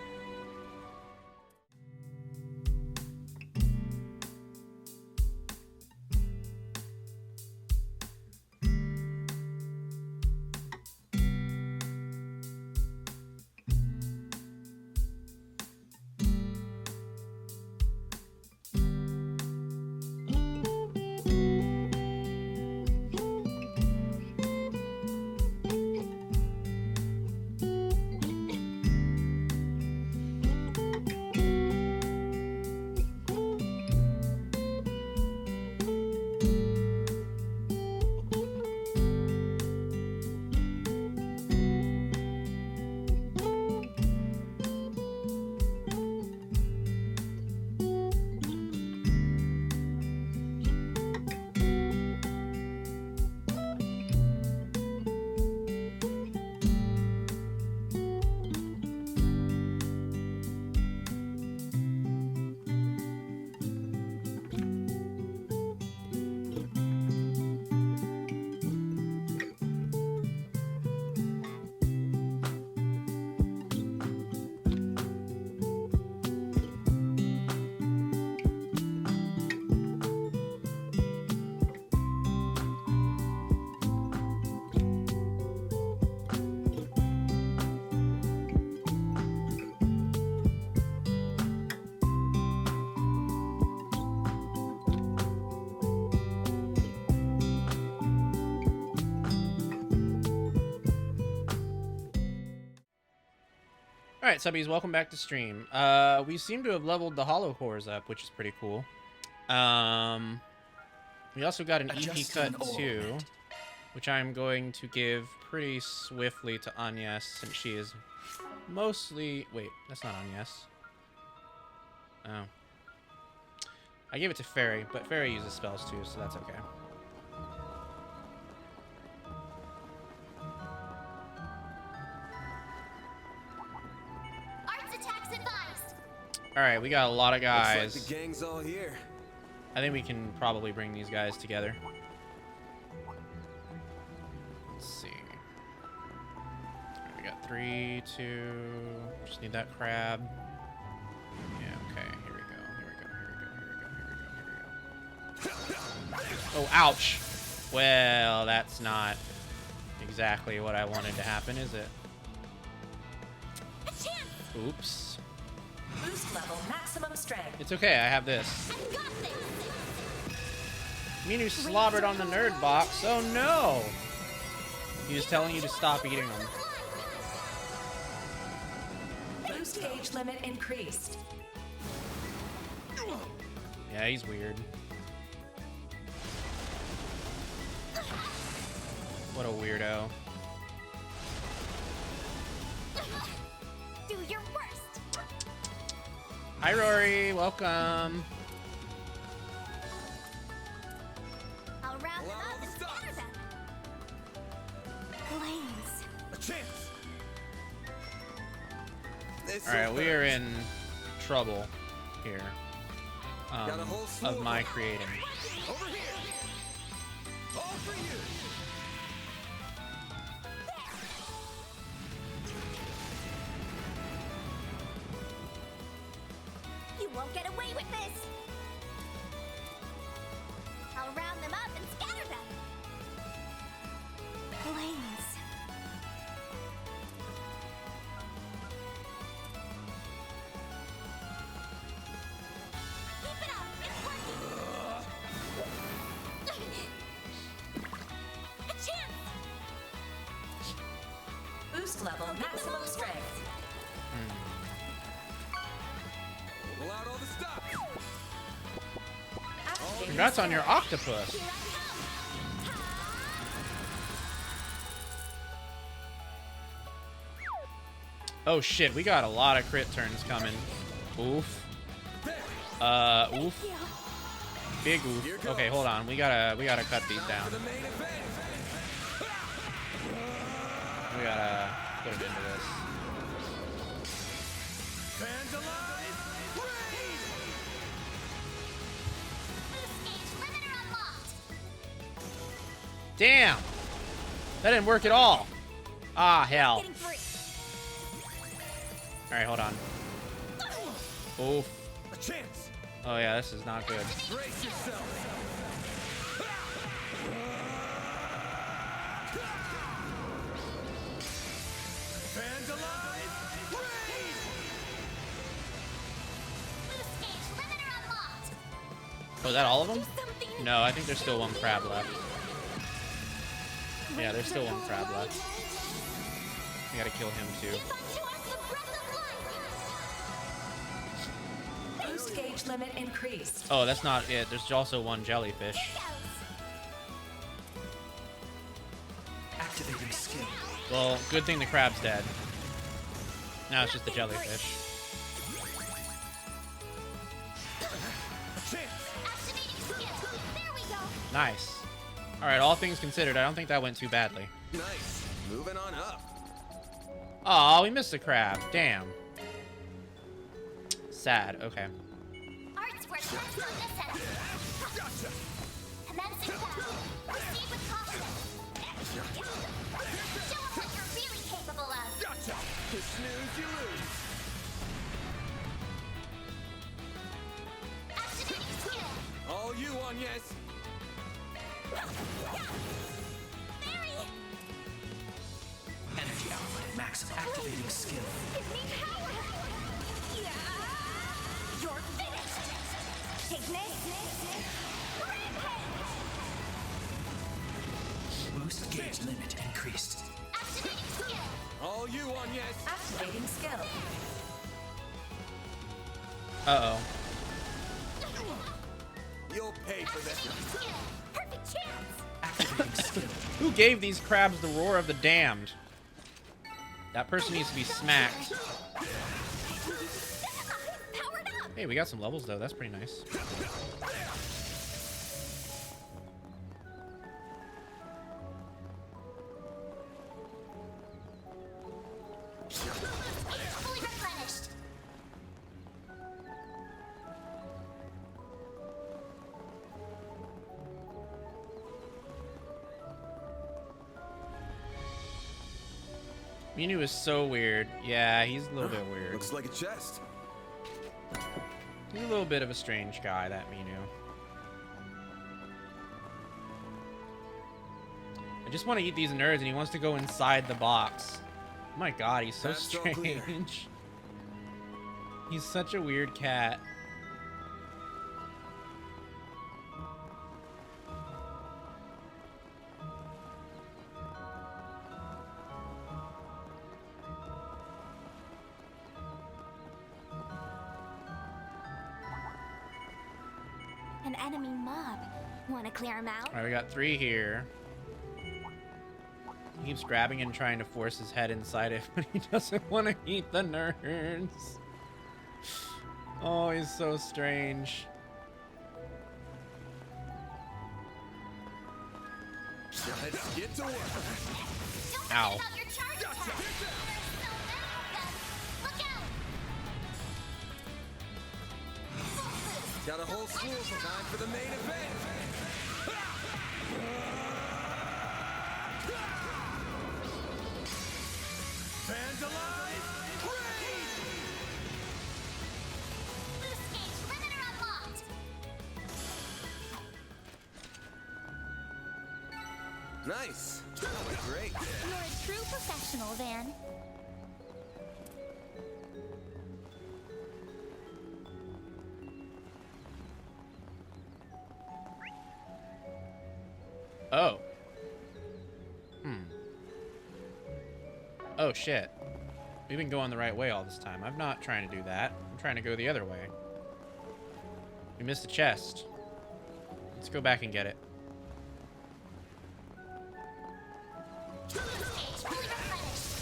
All right, subbies, welcome back to stream. We seem to have leveled the hollow cores up, which is pretty cool. We also got an EP cut too, which I'm going to give pretty swiftly to Agnes, since she is mostly... Wait, that's not Agnes. Oh. I gave it to Fairy, but Fairy uses spells too, so that's okay. Alright, we got a lot of guys. Looks like the gang's all here. I think we can probably bring these guys together. Let's see. Alright, we got 3, 2... Just need that crab. Yeah, okay. Here we go. Oh, ouch! Well, that's not exactly what I wanted to happen, is it? Oops. Boost level maximum strength. It's okay, I have this. Minu slobbered on the nerd box. Oh no! He was telling you to stop eating them. Boost gauge limit increased. Yeah, he's weird. What a weirdo. Do your worst. Hi Rory, welcome. I'll round them up and scatter them. Flames. A chance. Alright, we are in trouble here. Got a whole slew Of my creating. Over here. All for you. You won't get away with this. I'll round them up and scatter them. Flames. Keep it up. It's working. A chance. Boost level maximum strength. Pull out all the stops. Congrats on your octopus. Oh shit, we got a lot of crit turns coming. Oof. Oof. Big oof. Okay, hold on. We gotta cut these down. We gotta put it into this. Fans alive. Raid. Boost gauge limiter unlocked. Damn! That didn't work at all. Ah, hell. Getting free. Alright, hold on. Oof. A chance. Oh yeah, this is not good. Brace yourself. Fans alive. Raid. Boost gauge limiter unlocked. Oh, is that all of them? Something. No, I think there's still one crab left. Yeah, there's still one crab left. We gotta kill him too. Give unto us the breath of life. Boost gauge limit increased. Oh, that's not it. There's also one jellyfish. Activating skill. Well, good thing the crab's dead. Now it's just the jellyfish. Activating skill. There we go. Nice. Alright, all things considered, I don't think that went too badly. Nice. Moving on up. Aw, we missed the crab. Damn. Sad. Okay. Arts work best on this end. Gotcha. Commencing battle. Proceed with caution. Show 'em what you're really capable of. Gotcha. You snooze, you lose. Activating skill. All you, Agnes. Mary, Energy output at maximum. Activating skill. give me power. Yeah. You're finished. Ignite. Rampage. Boost gauge limit increased. All you on, yes. Activating skill. Uh-oh. You'll pay for this. Perfect chance. Activating skill. Who gave these crabs the roar of the damned? That person needs to be smacked. Powered up. Hey, we got some levels, though. That's pretty nice. Fully replenished. Minu is so weird. Yeah, he's a little bit weird. Looks like a chest. He's a little bit of a strange guy, that Minu. I just want to eat these nerds, and he wants to go inside the box. Oh my god, he's so That's all clear. strange. He's such a weird cat. An enemy mob. Want to clear him out? All right, we got 3 here. He keeps grabbing and trying to force his head inside it, but he doesn't want to eat the nerds. Oh, he's so strange. Let's get to work. Ow. About your charge attack. There's so many of them. Look out. Got a whole slew of them. Time for the main event. Fans alive, raid! Boost gauge limiter unlocked. Nice. Great. You're a true professional, Van. Oh. Oh, shit. We've been going the right way all this time. I'm not trying to do that. I'm trying to go the other way. We missed a chest. Let's go back and get it. Boost gauge fully replenished.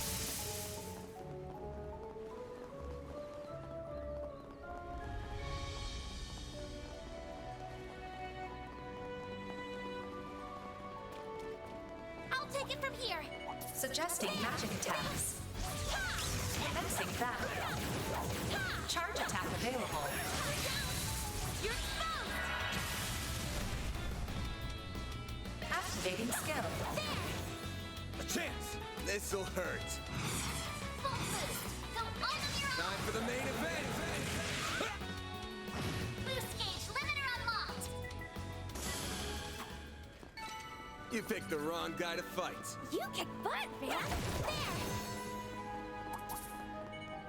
I'll take it from here. Suggesting magic attacks. Commencing battle. Charge attack available. You're exposed. Activating skill. A chance. This'll hurt. Full boost. Go all of your own. Time for the main event. Boost gauge limiter unlocked. You picked the wrong guy to fight. You kick butt, Van. There.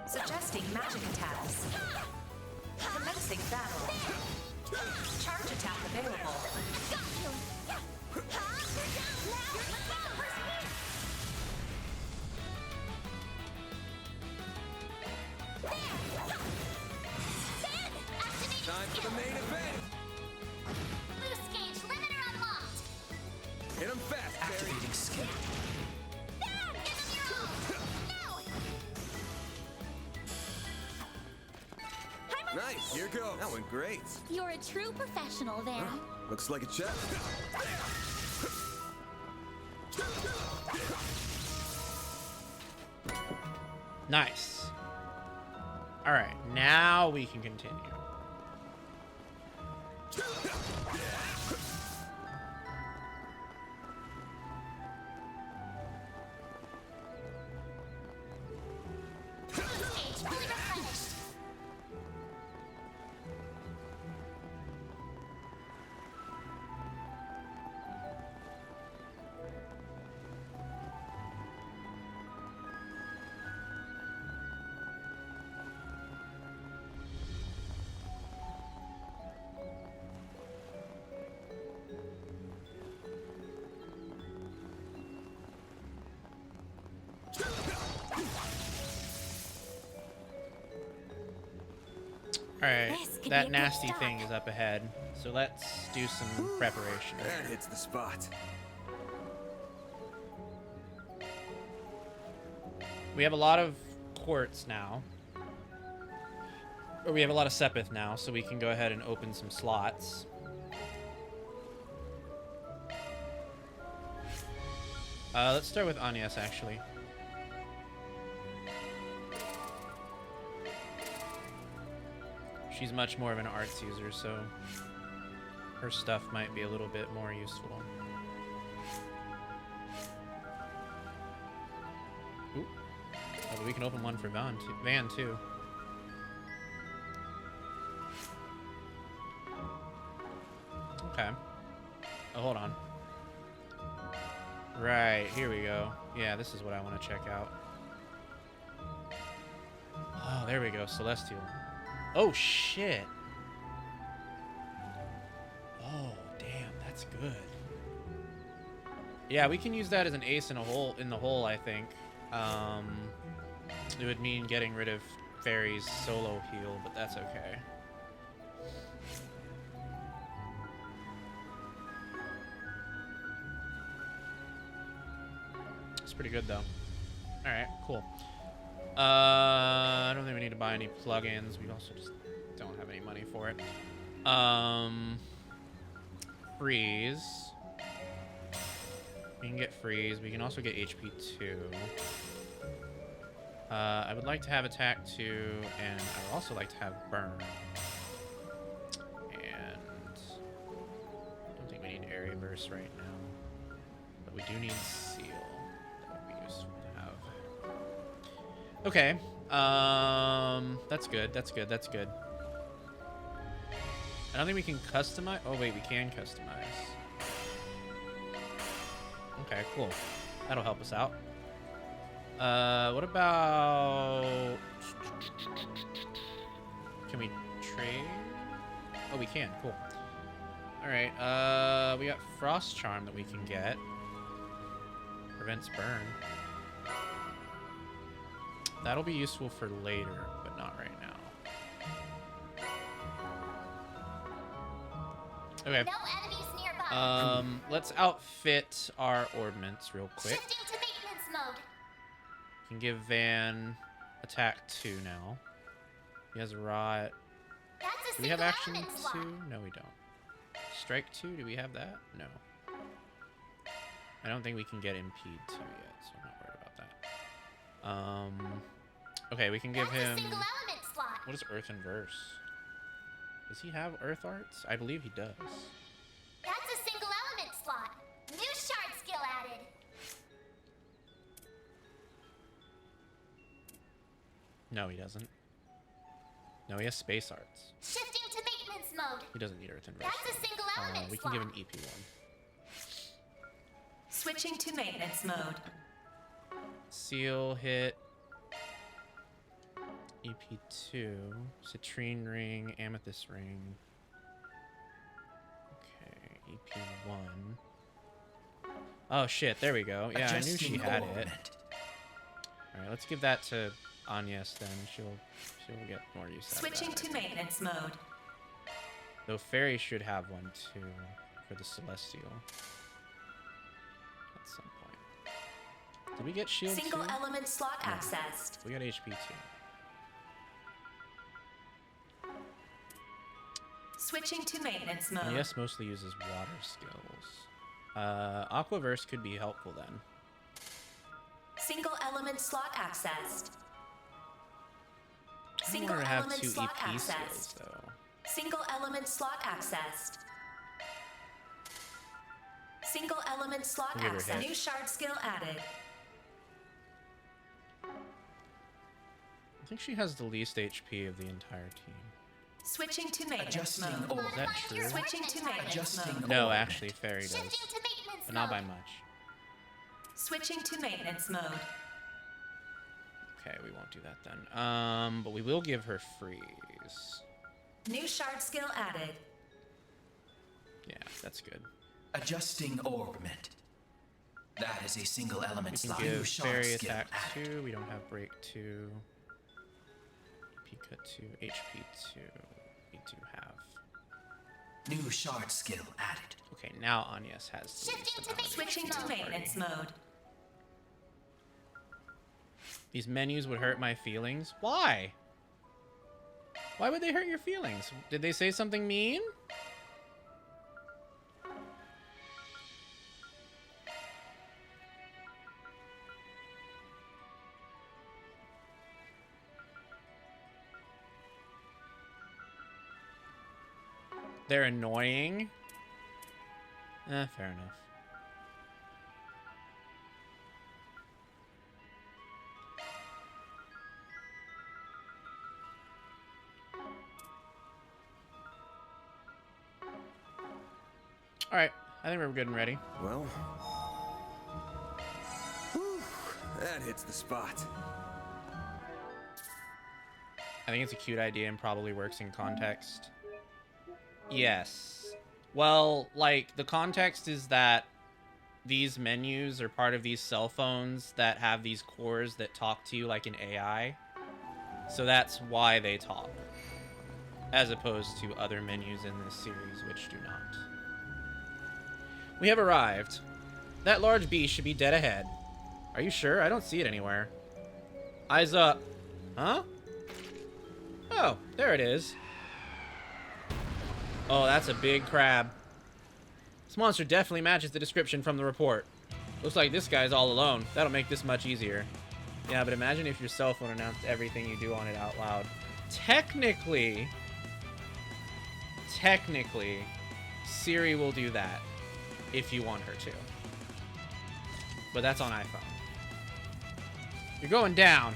Suggesting magic attacks. Commencing battle. Charge attack available. Got you. You're down. Now, let's get the person here. Van, activate Time for the main event. boost gauge limiter unlocked. Hit him fast, Barry. Activating skill. Van, give him your all. Now. I'm a Nice. Here goes. That went great. You're a true professional, Van. Looks like a chest. Nice. All right, now we can continue. Boost gauge fully replenished. Alright, This could be a that good nasty start. thing is up ahead. So let's do some preparation. That hits the spot. We have a lot of quartz now. Or we have a lot of sepith now, so we can go ahead and open some slots. Let's start with Agnes, actually. She's much more of an arts user, so her stuff might be a little bit more useful. Ooh. Oh, but we can open one for Van too. Okay. Oh, hold on. Right, here we go. Yeah, this is what I want to check out. Oh, there we go. Celestial. Oh, shit. Oh, damn, that's good. Yeah, we can use that as an ace in the hole, I think. It would mean getting rid of Fairy's solo heal, but that's okay. It's pretty good, though. Alright, cool. I don't think we need to buy any plugins. We also just don't have any money for it. Freeze. We can get freeze. We can also get HP 2. I would like to have attack 2, and I would also like to have burn. And I don't think we need area burst right now, but we do need seal. That would be useful to have. Okay. That's good. That's good. That's good. I don't think we can customize. Oh wait, we can customize. Okay, cool. That'll help us out. What about... Can we trade? Oh, we can. Cool. Alright, we got Frost Charm that we can get. Prevents burn. That'll be useful for later, but not right now. Okay. No enemies nearby. Let's outfit our ordnance real quick. Shifting to maintenance mode. Can give Van attack 2 now. He has rot. That's a Do we have single action element 2? slot. No, we don't. Strike 2? Do we have that? No. I don't think we can get impede 2 yet, so I'm not worried about that. Okay, we can give That's him... a single element slot. What is Earth and Verse? Does he have Earth Arts? I believe he does. That's a single element slot. New shard skill added. No, he doesn't. No, he has Space Arts. Shifting to maintenance mode. He doesn't need Earth and Verse. That's a single element We can slot. give him EP1. Switching to maintenance mode. Seal hit. EP2. Citrine ring. Amethyst ring. Okay. EP1. Oh shit, there we go. Yeah, I knew she had it. Alright, let's give that to Agnes then. She'll get more use out of Switching that, I to think. maintenance mode. Though Fairy should have one too for the Celestial. At some point. Did we get shield Single too? element slot No. accessed. We got HP too. Switching to maintenance mode. Yes, mostly uses water skills. Aquaverse could be helpful then. Single element slot accessed. I don't Single want her to have element 2 slot EP skills accessed. though. Single element slot accessed. Single element slot We'll give her accessed. hit. New shard skill added. I think she has the least HP of the entire team. Switching to maintenance Adjusting mode. order. Is that true? Switching to maintenance Adjusting mode. No, order. actually, Fairy does. Shifting to maintenance But not by mode. much. Switching to maintenance mode. Okay, we won't do that then. But we will give her freeze. New shard skill added. Yeah, that's good. Adjusting orbment. That is a single element We can slot. give New shard Fairy skill attack added. 2. We don't have break 2. EP Put 2, HP 2. We do have. New shard skill added. Okay, now Agnes has the least amount of Switching HP to in the party. maintenance mode. These menus would hurt my feelings. Why? Why would they hurt your feelings? Did they say something mean? They're annoying. Fair enough. All right, I think we're good and ready. Well, whew, that hits the spot. I think it's a cute idea and probably works in context. Yes. Well, like, the context is that these menus are part of these cell phones that have these cores that talk to you like an AI. So that's why they talk. As opposed to other menus in this series, which do not. We have arrived. That large beast should be dead ahead. Are you sure? I don't see it anywhere. Eyes up. Huh? Oh, there it is. Oh, that's a big crab. This monster definitely matches the description from the report. Looks like this guy's all alone. That'll make this much easier. Yeah, but imagine if your cell phone announced everything you do on it out loud. Technically, Siri will do that if you want her to. But that's on iPhone. You're going down.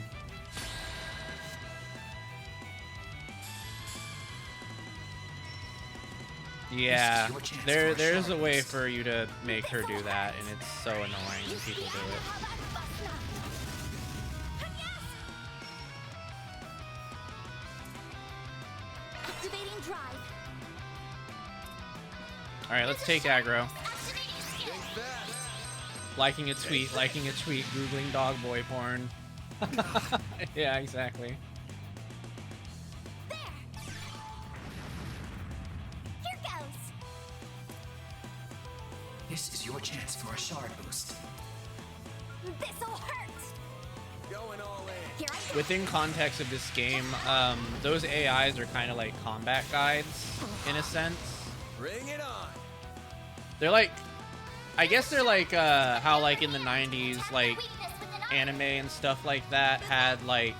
Yeah, there's a way for you to make her do that, and it's so annoying when people do it. Activating drive. All right, let's take aggro. Liking a tweet, googling dog boy porn. Yeah, exactly. This is your chance for a shard boost. This'll hurt. Going all in. Here I go. Within context of this game, those AIs are kind of like combat guides, in a sense. Bring it on. They're like, I guess they're like how like in the 90s, like anime and stuff like that had like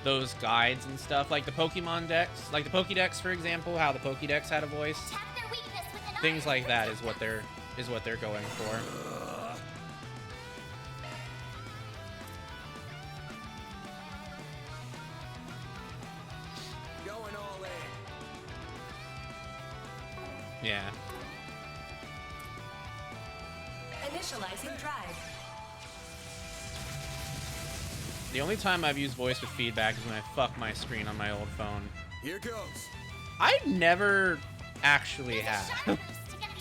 those guides and stuff, like the Pokemon Dex, like the Pokédex, for example, how the Pokédex had a voice. Things like that is what they're going for. Going all in. Yeah. Initializing drive. The only time I've used voice with feedback is when I fuck my screen on my old phone. Here goes. I never actually have.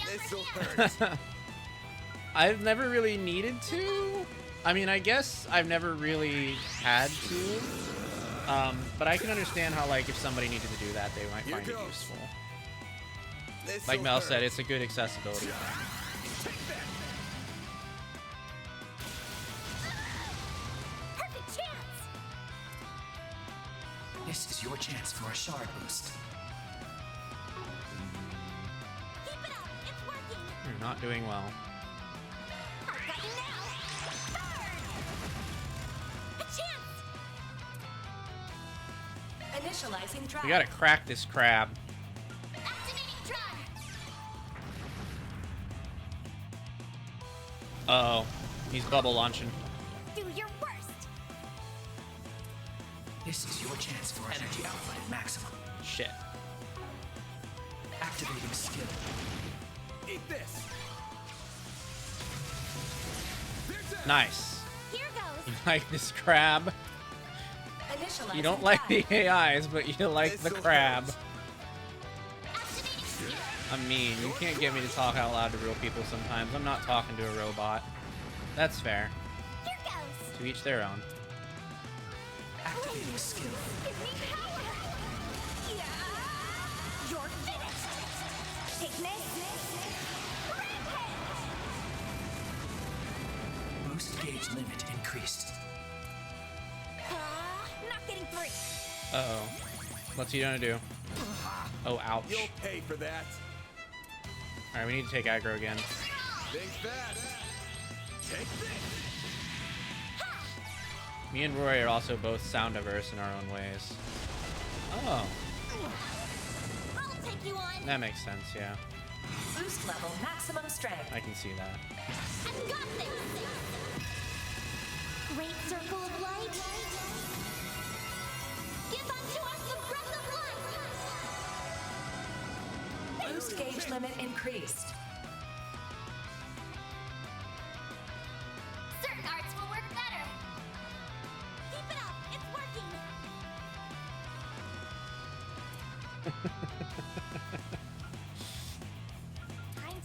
This'll hurt. I've never really needed to. I mean, I guess I've never really had to. But I can understand how, like, if somebody needed to do that, they might find it useful. Like Mel said, it's a good accessibility thing. Perfect chance. This is your chance for a shard boost. Keep it up. It's working. You're not doing well. I've got you now. Burn. A chance. Initializing drive. We gotta crack this crab. Activating drive. Uh-oh. He's bubble launching. Do your worst. This is your chance for energy output at maximum. Shit. Activating skill. Eat this. Nice. Here goes. You like this crab? Initializing You don't like the drive. AIs, but you like the crab. Activating skill. I mean, you can't get me to talk out loud to real people sometimes. I'm not talking to a robot. That's fair. Here goes. To each their own. Activating skill. Give me power! Yeah! You're finished! Take this! Rampage! Boost gauge limit increased. Not getting free! Uh-oh. What's he gonna do? Oh, ouch. You'll pay for that. Alright, we need to take aggro again. Think fast. Take this. Me and Roy are also both sound diverse in our own ways. Oh, I'll take you on! that makes sense, yeah. Boost level maximum strength. I can see that. I've got this! Great circle of light! Give unto us the breath of life! Boost gauge limit increased. Certain arts will work better! Keep it up! It's working!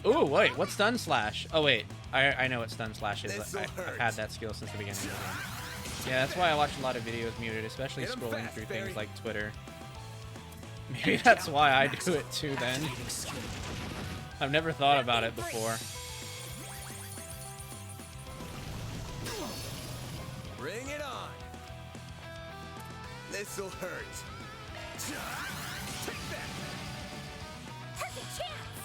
Ooh, wait, what's Stun Slash? Oh, wait. I know what Stun Slash is. This'll I've hurt. had that skill since the beginning of the game. Yeah, that's why I watch a lot of videos muted, especially Hit 'em scrolling fast, through Barry. things like Twitter. Maybe that's why I do it too then. Activating skill. I've never thought about it before. Bring it on. This'll hurt. Take that. Has a chance!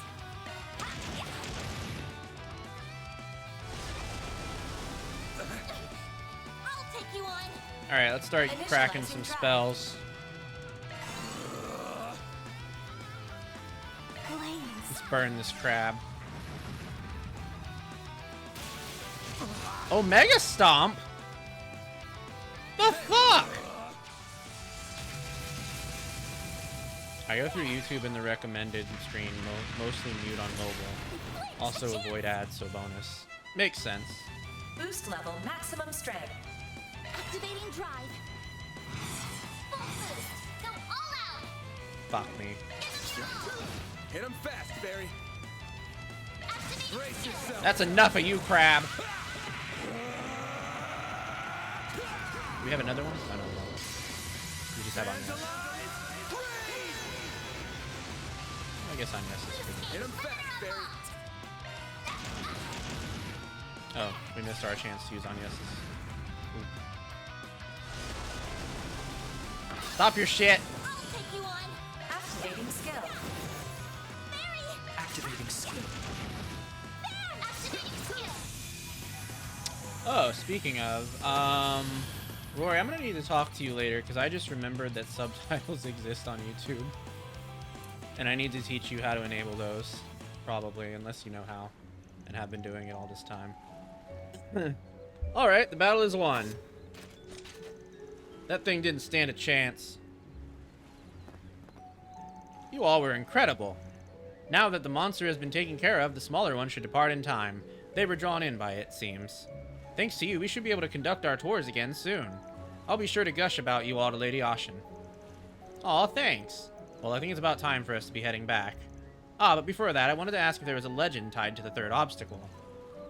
I'll take you on! Alright, let's start cracking Initializing some drive. spells. Flames! Let's burn this crab. Oh, Mega Stomp? The fuck? I go through YouTube in the recommended stream, mostly mute on mobile. Also avoid ads, so bonus. Makes sense. Boost level maximum strength. Activating drive! Full boost! Go all out! Fuck me. Hit him fast, Barry. Activating Brace yourself. That's enough of you, crab. Do we have another one? I don't know. We just have Hands Agnes. alive. Freeze. I guess Agnes is good. Hit him fast, Barry. Oh, we missed our chance to use Agnes's. Ooh. Stop your shit! I'll take you on! Activating skill. Barry! Activating skill. Activating skill! Oh, speaking of, Rory, I'm gonna need to talk to you later because I just remembered that subtitles exist on YouTube. And I need to teach you how to enable those, probably, unless you know how, and have been doing it all this time. Alright, the battle is won. That thing didn't stand a chance. You all were incredible. Now that the monster has been taken care of, the smaller one should depart in time. They were drawn in by it, seems. Thanks to you, we should be able to conduct our tours again soon. I'll be sure to gush about you all to Lady Ashen. Aw, thanks. Well, I think it's about time for us to be heading back. Ah, but before that, I wanted to ask if there was a legend tied to the third obstacle.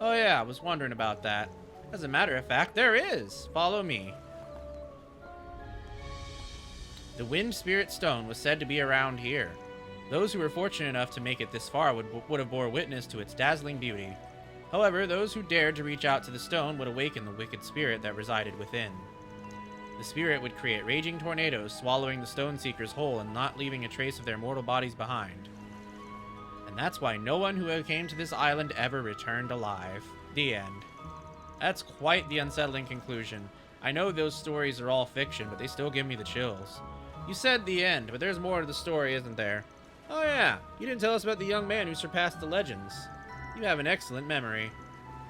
Oh yeah, I was wondering about that. As a matter of fact, there is! Follow me. The Wind Spirit Stone was said to be around here. Those who were fortunate enough to make it this far would have bore witness to its dazzling beauty. However, those who dared to reach out to the stone would awaken the wicked spirit that resided within. The spirit would create raging tornadoes, swallowing the stone seekers whole and not leaving a trace of their mortal bodies behind. And that's why no one who came to this island ever returned alive. The end. That's quite the unsettling conclusion. I know those stories are all fiction, but they still give me the chills. You said the end, but there's more to the story, isn't there? Oh yeah, you didn't tell us about the young man who surpassed the legends. You have an excellent memory.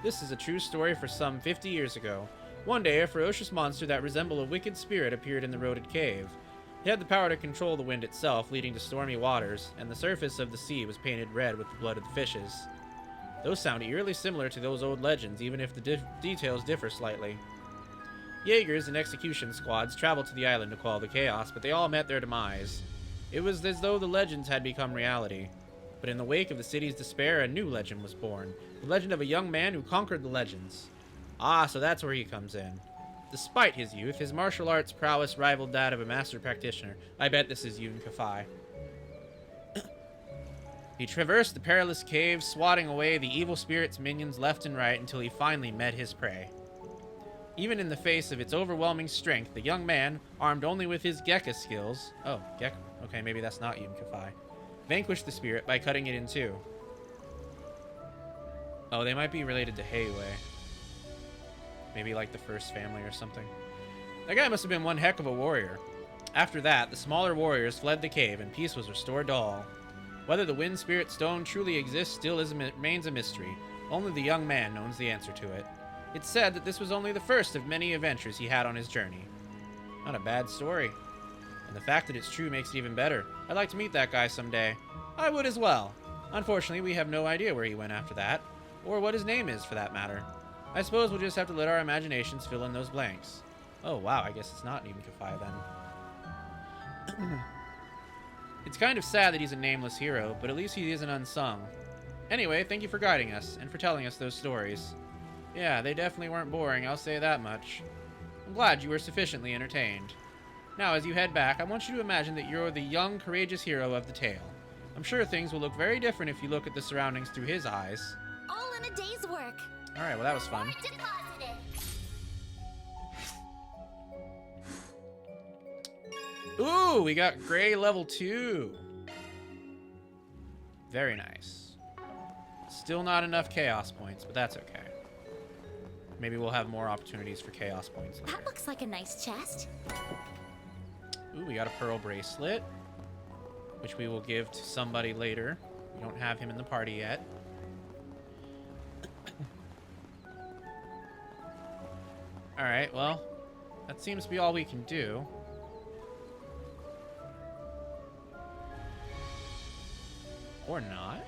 This is a true story for some 50 years ago. One day, a ferocious monster that resembled a wicked spirit appeared in the eroded cave. It had the power to control the wind itself, leading to stormy waters, and the surface of the sea was painted red with the blood of the fishes. Those sound eerily similar to those old legends, even if the details differ slightly. Jaegers and execution squads traveled to the island to quell the chaos, but they all met their demise. It was as though the legends had become reality. But in the wake of the city's despair, a new legend was born. The legend of a young man who conquered the legends. Ah, so that's where he comes in. Despite his youth, his martial arts prowess rivaled that of a master practitioner. I bet this is Yun Kafai. He traversed the perilous cave, swatting away the evil spirit's minions left and right until he finally met his prey. Even in the face of its overwhelming strength, the young man, armed only with his Gekka skills... Oh, Gekka. Okay, maybe that's not Yun Kafai. Vanquished the spirit by cutting it in two. Oh, they might be related to Heiwei. Maybe like the first family or something. That guy must have been one heck of a warrior. After that, the smaller warriors fled the cave and peace was restored to all. Whether the Wind Spirit Stone truly exists still remains a mystery. Only the young man knows the answer to it. It's said that this was only the first of many adventures he had on his journey. Not a bad story. And the fact that it's true makes it even better. I'd like to meet that guy someday. I would as well. Unfortunately, we have no idea where he went after that. Or what his name is, for that matter. I suppose we'll just have to let our imaginations fill in those blanks. Oh, wow, I guess it's not Yun Kafai then. It's kind of sad that he's a nameless hero, but at least he isn't unsung. Anyway, thank you for guiding us, and for telling us those stories. Yeah, they definitely weren't boring, I'll say that much. I'm glad you were sufficiently entertained. Now, as you head back, I want you to imagine that you're the young, courageous hero of the tale. I'm sure things will look very different if you look at the surroundings through his eyes. All in a day's work. Alright, well that was fun. Deposited. Ooh, we got Gray level 2. Very nice. Still not enough Chaos points, but that's okay. Maybe we'll have more opportunities for Chaos points later. That looks like a nice chest. Ooh, we got a Pearl Bracelet, which we will give to somebody later. We don't have him in the party yet. Alright, well, that seems to be all we can do. Or not.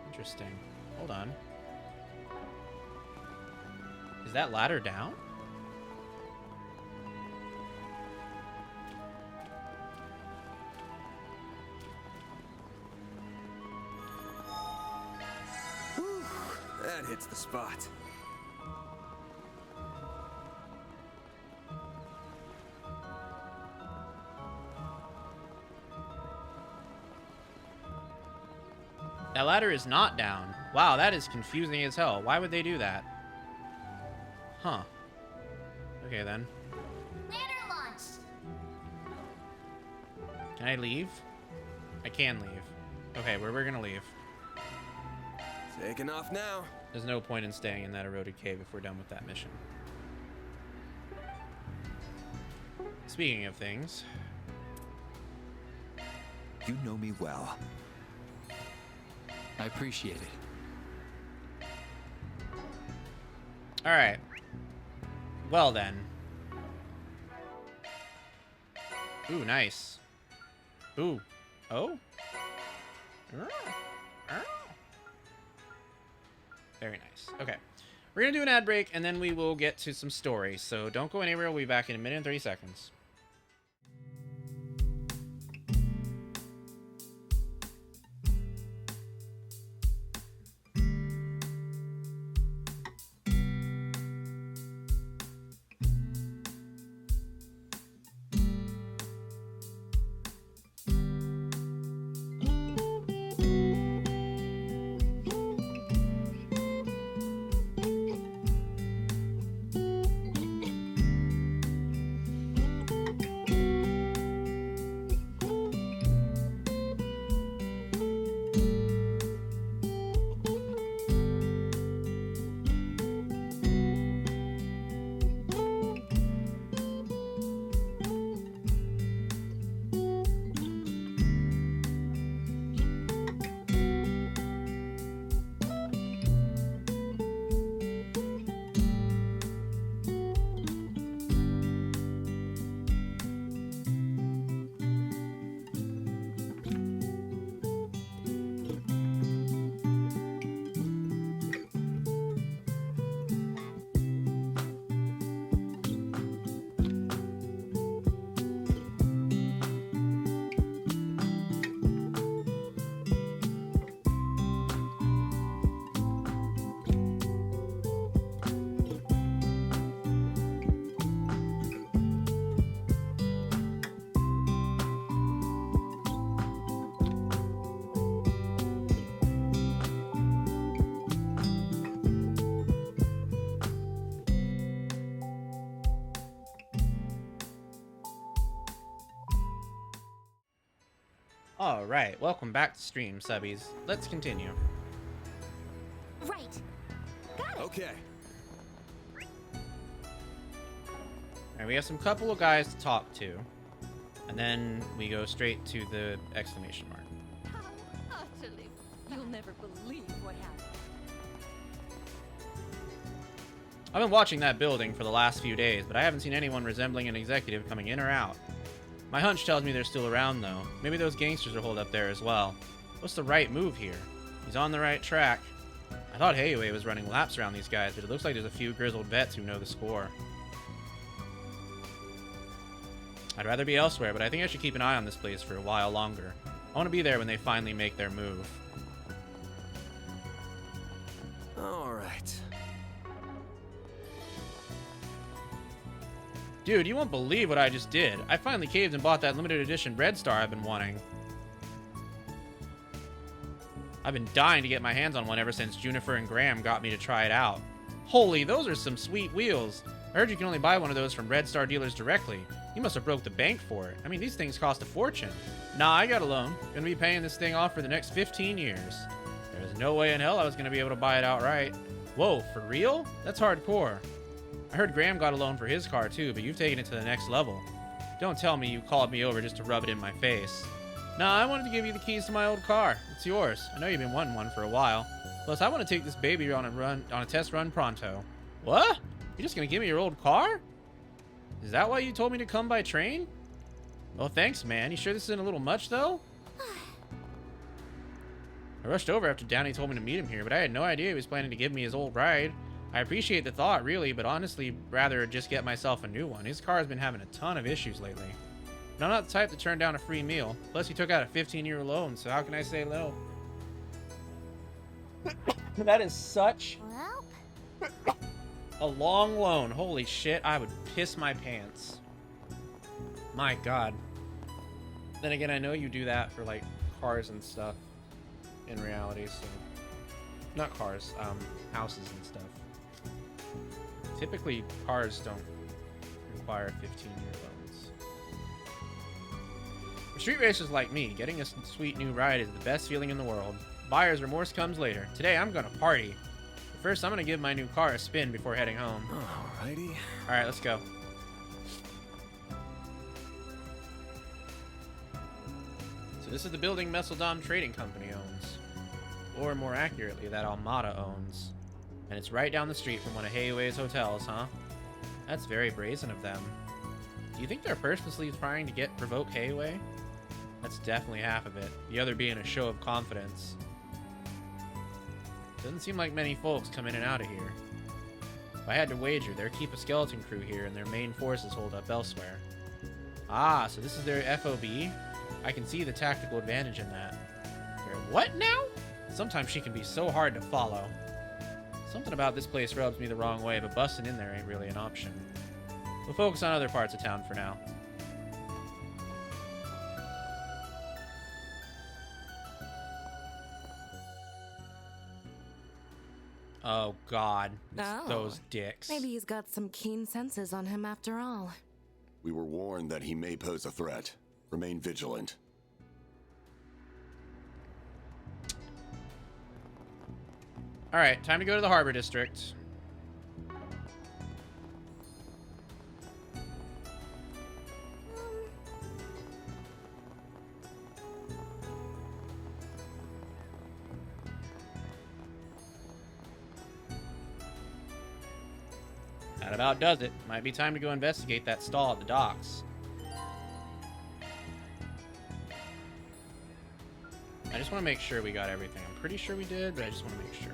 Interesting. Hold on. Is that ladder down? Whew, that hits the spot. That ladder is not down. Wow, that is confusing as hell. Why would they do that? Huh. Okay, then. Ladder launched. Can I leave? I can leave. Okay, where we're gonna leave. Taking off now. There's no point in staying in that eroded cave if we're done with that mission. Speaking of things... You know me well. I appreciate it. Alright. Well then. Ooh, nice. Ooh. Oh? Very nice. Okay. We're gonna do an ad break, and then we will get to some stories. So don't go anywhere. We'll be back in a minute and 30 seconds. Alright, welcome back to stream, subbies. Let's continue. Right. Got it. Okay. Alright, we have some couple of guys to talk to. And then we go straight to the exclamation mark. How utterly. You'll never believe what happened. I've been watching that building for the last few days, but I haven't seen anyone resembling an executive coming in or out. My hunch tells me they're still around, though. Maybe those gangsters are holed up there as well. What's the right move here? He's on the right track. I thought Heiwei was running laps around these guys, but it looks like there's a few grizzled vets who know the score. I'd rather be elsewhere, but I think I should keep an eye on this place for a while longer. I want to be there when they finally make their move. All right. Dude, you won't believe what I just did. I finally caved and bought that limited edition Red Star I've been wanting. I've been dying to get my hands on one ever since Junifer and Graham got me to try it out. Holy, those are some sweet wheels. I heard you can only buy one of those from Red Star dealers directly. You must have broke the bank for it. I mean, these things cost a fortune. Nah, I got a loan. Gonna be paying this thing off for the next 15 years. There's no way in hell I was gonna be able to buy it outright. Whoa, for real? That's hardcore. I heard Graham got a loan for his car too, but you've taken it to the next level. Don't tell me you called me over just to rub it in my face. Nah, I wanted to give you the keys to my old car. It's yours. I know you've been wanting one for a while. Plus, I want to take this baby on a test run pronto. What? You're just gonna give me your old car? Is that why you told me to come by train? Well, thanks, man. You sure this isn't a little much, though? I rushed over after Downey told me to meet him here, but I had no idea he was planning to give me his old ride. I appreciate the thought, really, but honestly, rather just get myself a new one. His car has been having a ton of issues lately. And I'm not the type to turn down a free meal. Plus, he took out a 15-year loan, so how can I say no? That is such a long loan. Holy shit, I would piss my pants. My god. Then again, I know you do that for, like, cars and stuff in reality, so... Not cars, houses and stuff. Typically, cars don't require 15-year loans. For street racers like me, getting a sweet new ride is the best feeling in the world. Buyer's remorse comes later. Today, I'm gonna party. But first, I'm gonna give my new car a spin before heading home. Alrighty. Alright, let's go. So this is the building Messeldom Trading Company owns. Or more accurately, that Almada owns. And it's right down the street from one of Heiwei's hotels, huh? That's very brazen of them. Do you think they're purposely trying to provoke Heiwei? That's definitely half of it, the other being a show of confidence. Doesn't seem like many folks come in and out of here. If I had to wager, they'll keep a skeleton crew here and their main forces hold up elsewhere. Ah, so this is their FOB? I can see the tactical advantage in that. Their what now? Sometimes she can be so hard to follow. Something about this place rubs me the wrong way, but busting in there ain't really an option. We'll focus on other parts of town for now. Oh god, those dicks. Maybe he's got some keen senses on him after all. We were warned that he may pose a threat. Remain vigilant. Alright, time to go to the Harbor District. That about does it. Might be time to go investigate that stall at the docks. I just want to make sure we got everything. I'm pretty sure we did, but I just want to make sure.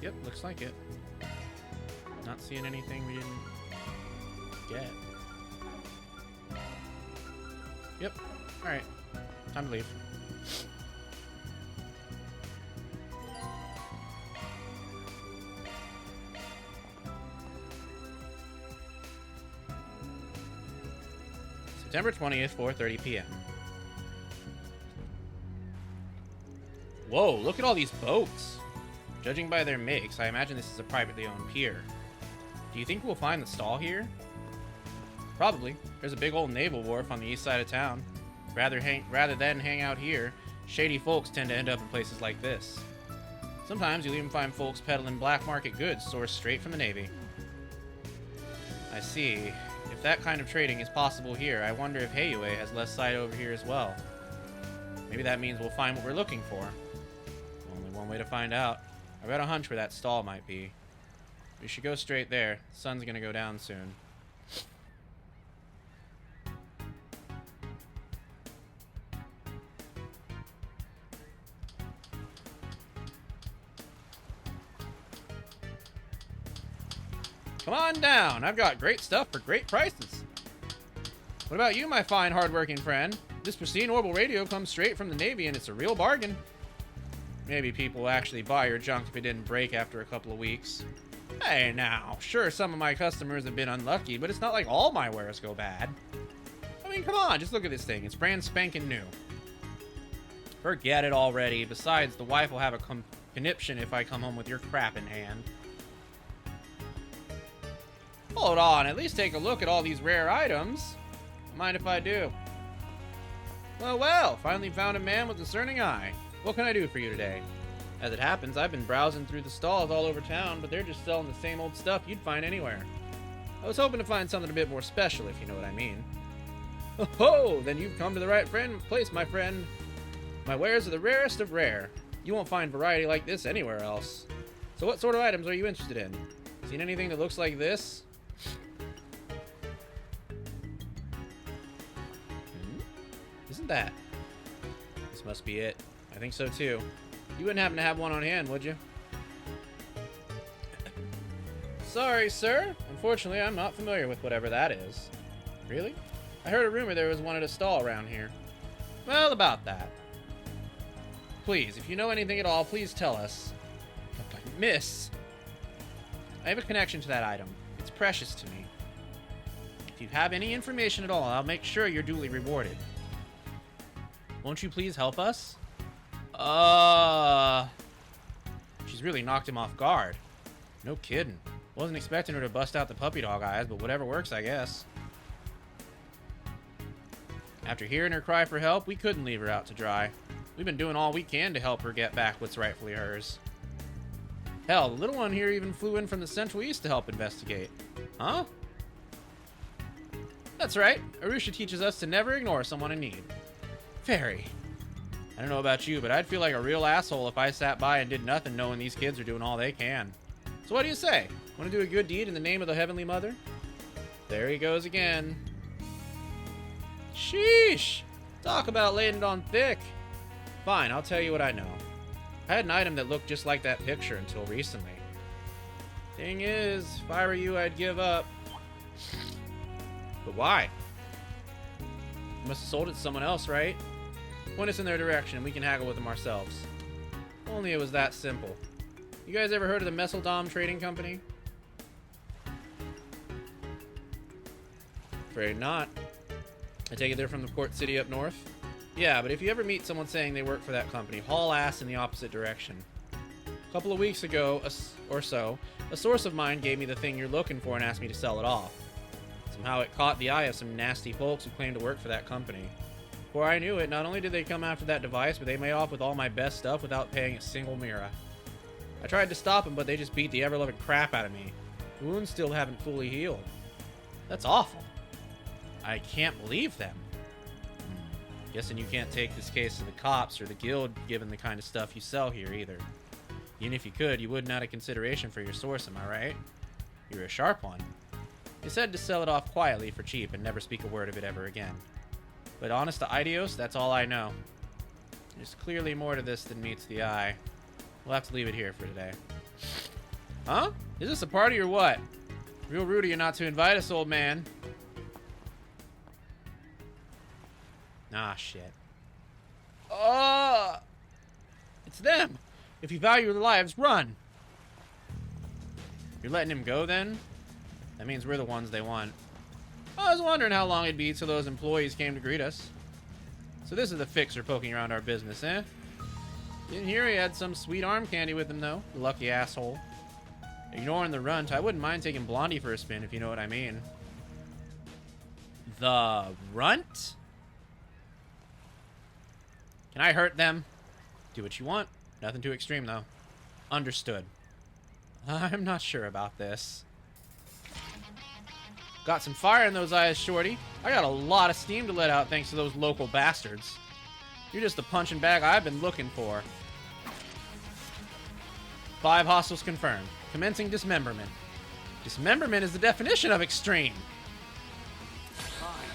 Yep, looks like it. Not seeing anything we didn't get. Yep. Alright. Time to leave. September 20th, 4:30 p.m. Whoa, look at all these boats. Judging by their makes, I imagine this is a privately owned pier. Do you think we'll find the stall here? Probably. There's a big old naval wharf on the east side of town. Rather than hang out here, shady folks tend to end up in places like this. Sometimes you'll even find folks peddling black market goods sourced straight from the Navy. I see. If that kind of trading is possible here, I wonder if Heiyue has less sight over here as well. Maybe that means we'll find what we're looking for. Only one way to find out. I've got a hunch where that stall might be. We should go straight there. The sun's gonna go down soon. Come on down. I've got great stuff for great prices. What about you, my fine, hardworking friend? This pristine orbital radio comes straight from the Navy, and it's a real bargain. Maybe people will actually buy your junk if it didn't break after a couple of weeks. Hey, now, sure, some of my customers have been unlucky, but it's not like all my wares go bad. I mean, come on, just look at this thing. It's brand spanking new. Forget it already. Besides, the wife will have a conniption if I come home with your crap in hand. Hold on, at least take a look at all these rare items. Mind if I do? Well, finally found a man with a discerning eye. What can I do for you today? As it happens, I've been browsing through the stalls all over town, but they're just selling the same old stuff you'd find anywhere. I was hoping to find something a bit more special, if you know what I mean. Oh, then you've come to the right place, my friend. My wares are the rarest of rare. You won't find variety like this anywhere else. So what sort of items are you interested in? Seen anything that looks like this? Isn't that? This must be it. I think so too. You wouldn't happen to have one on hand, would you? Sorry, sir. Unfortunately, I'm not familiar with whatever that is. Really? I heard a rumor there was one at a stall around here. Well, about that. Please, if you know anything at all, please tell us. But, miss, I have a connection to that item. It's precious to me. If you have any information at all, I'll make sure you're duly rewarded. Won't you please help us? She's really knocked him off guard. No kidding. Wasn't expecting her to bust out the puppy dog eyes, but whatever works, I guess. After hearing her cry for help, we couldn't leave her out to dry. We've been doing all we can to help her get back what's rightfully hers. Hell, the little one here even flew in from the Central East to help investigate. Huh? That's right. Arusha teaches us to never ignore someone in need. Very. I don't know about you, but I'd feel like a real asshole if I sat by and did nothing knowing these kids are doing all they can. So what do you say? Want to do a good deed in the name of the Heavenly Mother? There he goes again. Sheesh! Talk about laying it on thick. Fine, I'll tell you what I know. I had an item that looked just like that picture until recently. Thing is, if I were you, I'd give up. But why? You must have sold it to someone else, right? Point us in their direction and we can haggle with them ourselves. Only it was that simple. You guys ever heard of the Messeldom Trading Company? Afraid not. I take it they're from the port city up north? Yeah, but if you ever meet someone saying they work for that company, haul ass in the opposite direction. A couple of weeks ago or so, a source of mine gave me the thing you're looking for and asked me to sell it off. Somehow it caught the eye of some nasty folks who claimed to work for that company. Before I knew it, not only did they come after that device, but they made off with all my best stuff without paying a single mira. I tried to stop them, but they just beat the ever-loving crap out of me. The wounds still haven't fully healed. That's awful. I can't believe them. Guessing you can't take this case to the cops or the guild given the kind of stuff you sell here either. Even if you could, you wouldn't out of consideration for your source, am I right? You're a sharp one. You said to sell it off quietly for cheap and never speak a word of it ever again. But honest to Idios, that's all I know. There's clearly more to this than meets the eye. We'll have to leave it here for today. Huh? Is this a party or what? Real rude of you not to invite us, old man. Ah, shit. It's them. If you value your lives, run. You're letting him go, then? That means we're the ones they want. I was wondering how long it'd be till those employees came to greet us. So this is the fixer poking around our business, eh? Didn't hear he had some sweet arm candy with him, though. Lucky asshole. Ignoring the runt, I wouldn't mind taking Blondie for a spin, if you know what I mean. the runt? Can I hurt them? Do what you want. Nothing too extreme, though. Understood. I'm not sure about this. Got some fire in those eyes, shorty. I got a lot of steam to let out thanks to those local bastards. You're just the punching bag I've been looking for. 5 hostiles confirmed. Commencing dismemberment. Dismemberment is the definition of extreme.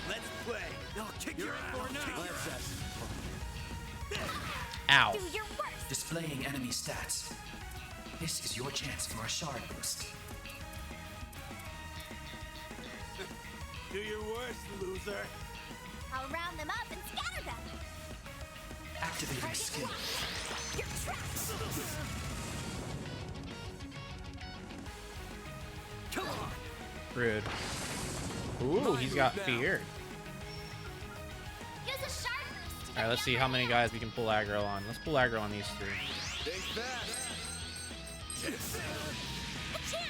Let's play. They'll kick your ass. Ow. Do your worst. Displaying enemy stats. This is your chance for a shard boost. Do your worst, loser. I'll round them up and scatter them. Activating skill. You're trapped. Come on. Rude. Ooh, he's got feared. Use a sharp boost. Alright, let's see how many guys we can pull aggro on. Let's pull aggro on these 3. Stay fast. A chance.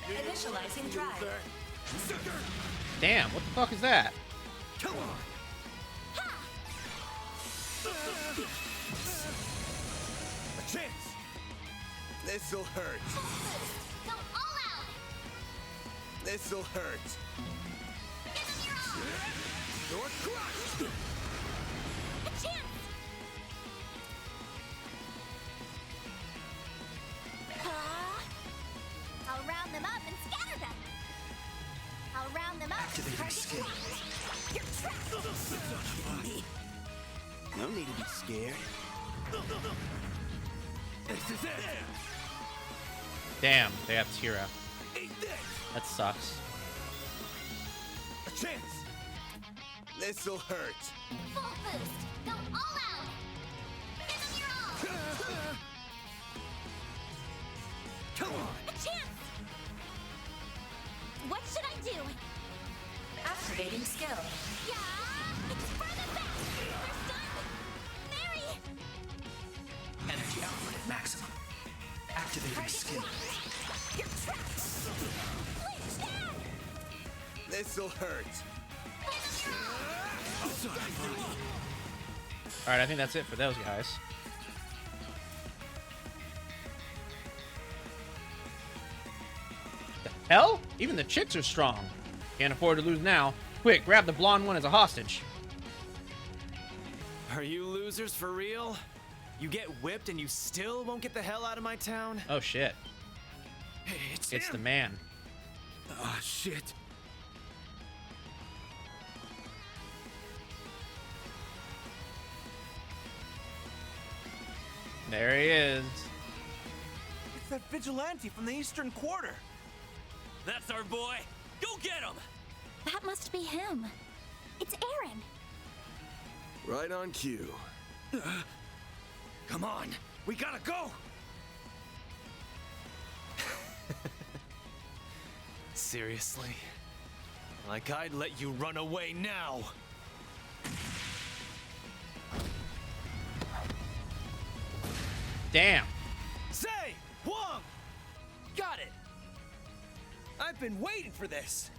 Initializing drive. Damn, what the fuck is that? Come on. A chance. This'll hurt. Go all out. This'll hurt. Give them your all. Door crushed. A chance. I'll round them up and scatter them. I'll round them up. Activating skill. You're trapped. No need to be scared. This is it. Damn, they have Tira. Eat this. That sucks. A chance. This'll hurt. Full boost. Go all out. Give them your all. Come on. A chance. What should I do? Activating skill. Yeah. It's for the best. They're stunned. Mary. Energy output at maximum. Activating skill. You're trapped. Flinch down. This'll hurt. Alright, I think that's it for those guys. The hell? Even the chicks are strong. Can't afford to lose now. Quick, grab the blonde one as a hostage. Are you losers for real? You get whipped and you still won't get the hell out of my town? Oh shit. Hey, it's the him. man. Ah, shit. There he is. It's that vigilante from the Eastern Quarter. That's our boy. Go get him. That must be him. It's Aaron. Right on cue. Come on. We gotta go. Seriously? Like I'd let you run away now. Damn. Say, Wong! Got it. I've been waiting for this.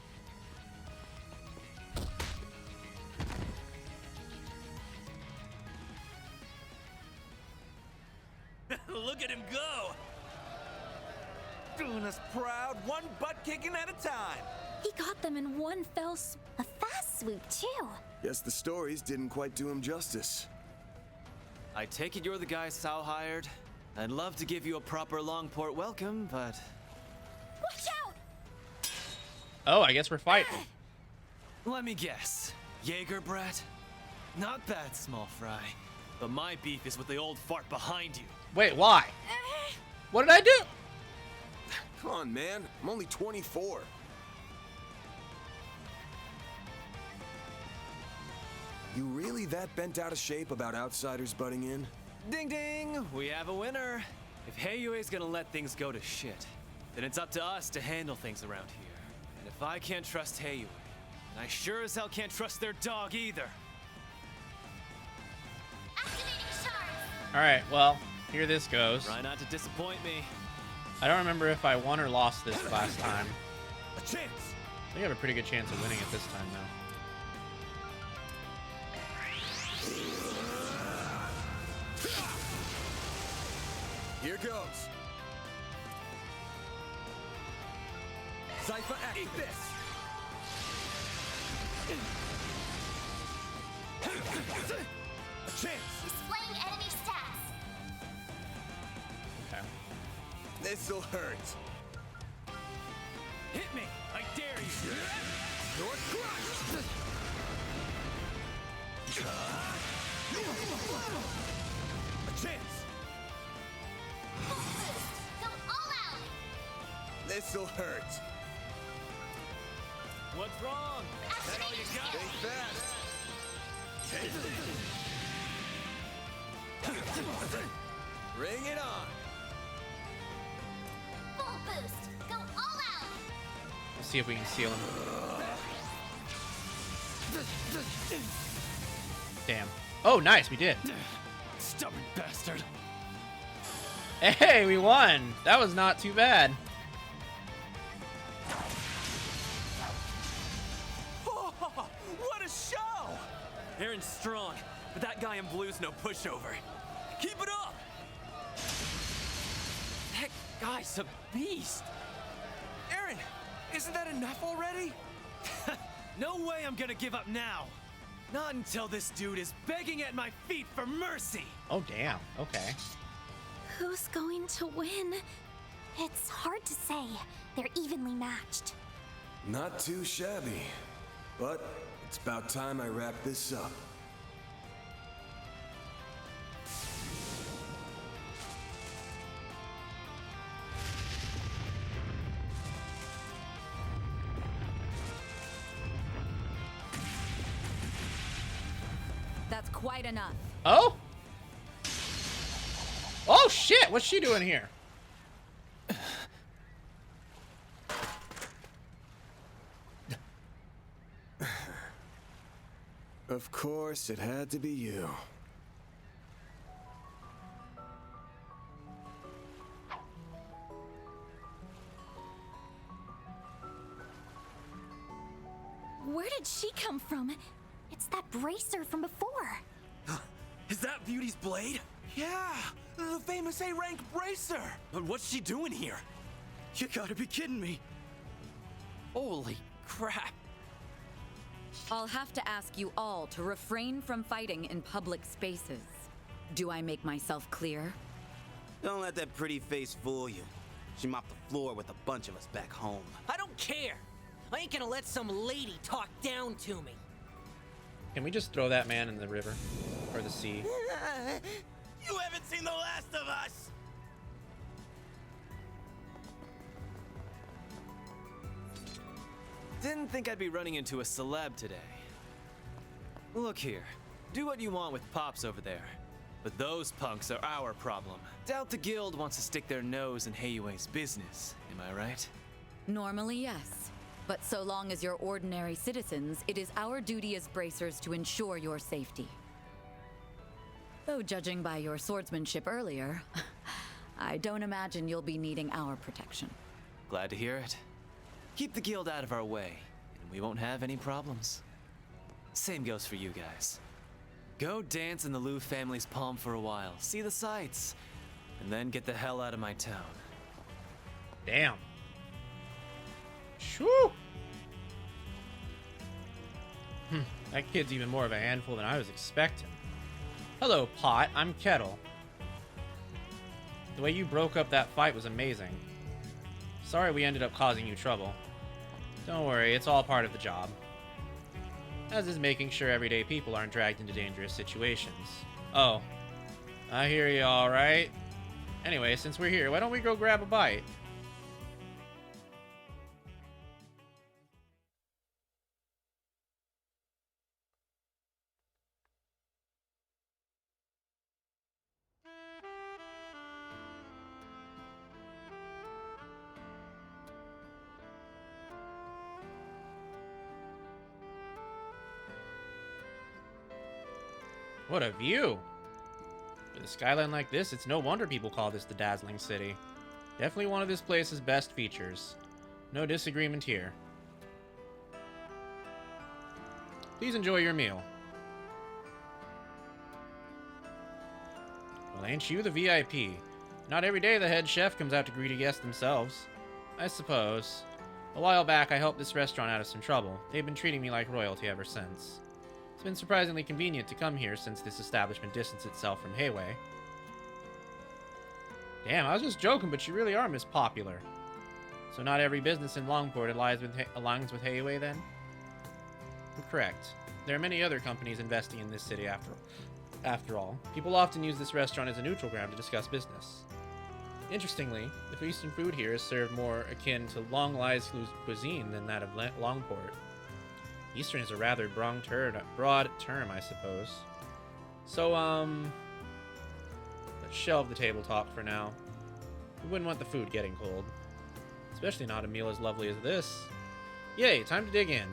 Look at him go. Doing us proud, one butt kicking at a time. He got them in one fell swoop. A fast swoop, too. Guess the stories didn't quite do him justice. I take it you're the guy Sal hired? I'd love to give you a proper Longport welcome, but... Watch out! Oh, I guess we're fighting. Let me guess. Jaeger brat? Not bad, small fry. But my beef is with the old fart behind you. Wait, why? What did I do? Come on, man. I'm only 24. You really that bent out of shape about outsiders butting in? Ding ding! We have a winner. If Heiyue's gonna let things go to shit, then it's up to us to handle things around here. And if I can't trust Heiyue, then I sure as hell can't trust their dog either. Activating shards. Alright, well, Here this goes. Try not to disappoint me. I don't remember if I won or lost this last time. A chance. I think I have a pretty good chance of winning it this time, though. Here goes. Zypher, eat this. A chance. Displaying enemy stats. Okay. This'll hurt. Hit me. I dare you. North Crush. A chance. Full boost. Go all out. This'll hurt. What's wrong? That all you got? Think fast. Bring it on. Full boost. Go all out. Let's see if we can seal him. Damn. Oh, nice. We did. Stubborn bastard. Hey, we won. That was not too bad. Oh, what a show! Aaron's strong, but that guy in blue's no pushover. Keep it up! That guy's a beast. Aaron, isn't that enough already? No way I'm gonna give up now. Not until this dude is begging at my feet for mercy. Oh, damn. Okay. Who's going to win? It's hard to say. They're evenly matched. Not too shabby. But it's about time I wrap this up. That's quite enough. Oh? Oh, shit. What's she doing here? Of course, it had to be you. Where did she come from? It's that bracer from before. Is that Beauty's blade? Yeah, the famous A-rank bracer. But what's she doing here? You gotta be kidding me. Holy crap. I'll have to ask you all to refrain from fighting in public spaces. Do I make myself clear? Don't let that pretty face fool you. She mopped the floor with a bunch of us back home. I don't care. I ain't gonna let some lady talk down to me. Can we just throw that man in the river? Or the sea? You haven't seen the last of us! Didn't think I'd be running into a celeb today. Look here. Do what you want with Pops over there. But those punks are our problem. Doubt the guild wants to stick their nose in Heiyue's business. Am I right? Normally, yes. But so long as you're ordinary citizens, it is our duty as bracers to ensure your safety. Though judging by your swordsmanship earlier, I don't imagine you'll be needing our protection. Glad to hear it. Keep the guild out of our way, and we won't have any problems. Same goes for you guys. Go dance in the Liu family's palm for a while, see the sights, and then get the hell out of my town. Damn. Shoo! That kid's even more of a handful than I was expecting. Hello, Pot. I'm Kettle. The way you broke up that fight was amazing. Sorry we ended up causing you trouble. Don't worry, it's all part of the job. As is making sure everyday people aren't dragged into dangerous situations. Oh. I hear you alright. Anyway, since we're here, why don't we go grab a bite? What a view! With a skyline like this, it's no wonder people call this the dazzling city. Definitely one of this place's best features. No disagreement here. Please enjoy your meal. Well, ain't you the VIP? Not every day the head chef comes out to greet a guest themselves. I suppose. A while back, I helped this restaurant out of some trouble. They've been treating me like royalty ever since. It's been surprisingly convenient to come here since this establishment distanced itself from Hayway. Damn, I was just joking, but you really are Miss Popular. So not every business in Longport aligns with Hayway, then? You're correct. There are many other companies investing in this city after all. People often use this restaurant as a neutral ground to discuss business. Interestingly, the Eastern food here is served more akin to Longlai's cuisine than that of Longport. Eastern is a rather broad term, I suppose. So, let's shelve the table talk for now. We wouldn't want the food getting cold. Especially not a meal as lovely as this. Yay, time to dig in.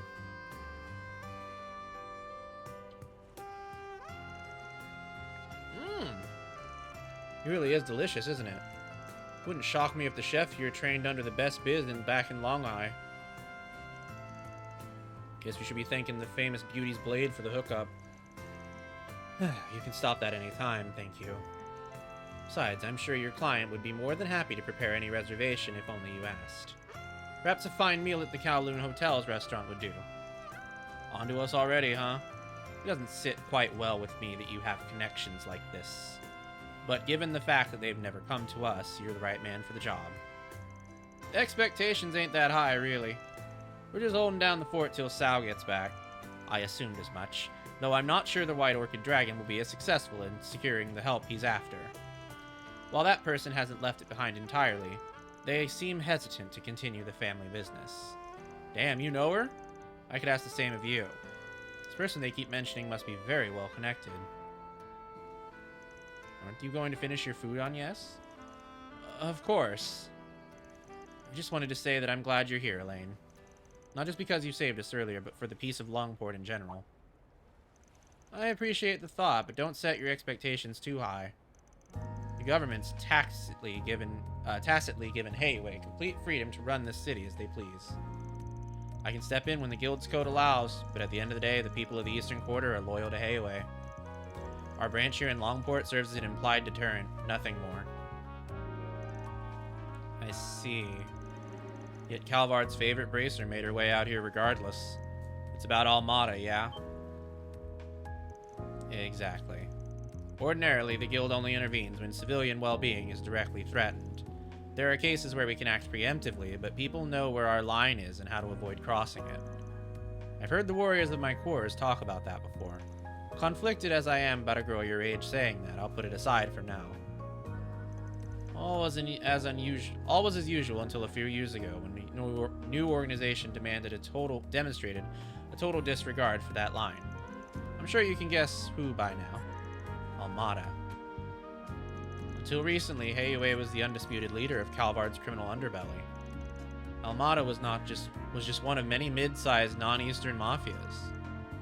It really is delicious, isn't it? Wouldn't shock me if the chef here trained under the best biz back in Longai. Guess we should be thanking the famous Beauty's Blade for the hookup. You can stop that any time, thank you. Besides, I'm sure your client would be more than happy to prepare any reservation if only you asked. Perhaps a fine meal at the Kowloon Hotel's restaurant would do. On to us already, huh? It doesn't sit quite well with me that you have connections like this. But given the fact that they've never come to us, you're the right man for the job. Expectations ain't that high, really. We're just holding down the fort till Sal gets back. I assumed as much, though I'm not sure the White Orchid Dragon will be as successful in securing the help he's after. While that person hasn't left it behind entirely, they seem hesitant to continue the family business. Damn, you know her? I could ask the same of you. This person they keep mentioning must be very well connected. Aren't you going to finish your food on yes? Of course. I just wanted to say that I'm glad you're here, Elaine. Not just because you saved us earlier, but for the peace of Longport in general. I appreciate the thought, but don't set your expectations too high. The government's tacitly given Hayway complete freedom to run this city as they please. I can step in when the guild's code allows, but at the end of the day, the people of the Eastern Quarter are loyal to Hayway. Our branch here in Longport serves as an implied deterrent, nothing more. I see. Yet Calvard's favorite bracer made her way out here regardless. It's about Almada, yeah? Exactly. Ordinarily, the guild only intervenes when civilian well-being is directly threatened. There are cases where we can act preemptively, but people know where our line is and how to avoid crossing it. I've heard the warriors of my corps talk about that before. Conflicted as I am about a girl your age saying that, I'll put it aside for now. All was as usual until a few years ago when the new organization demonstrated a total disregard for that line. I'm sure you can guess who by now. Almada. Until recently, Hayway was the undisputed leader of Calvard's criminal underbelly. Almada was just one of many mid-sized non-Eastern mafias.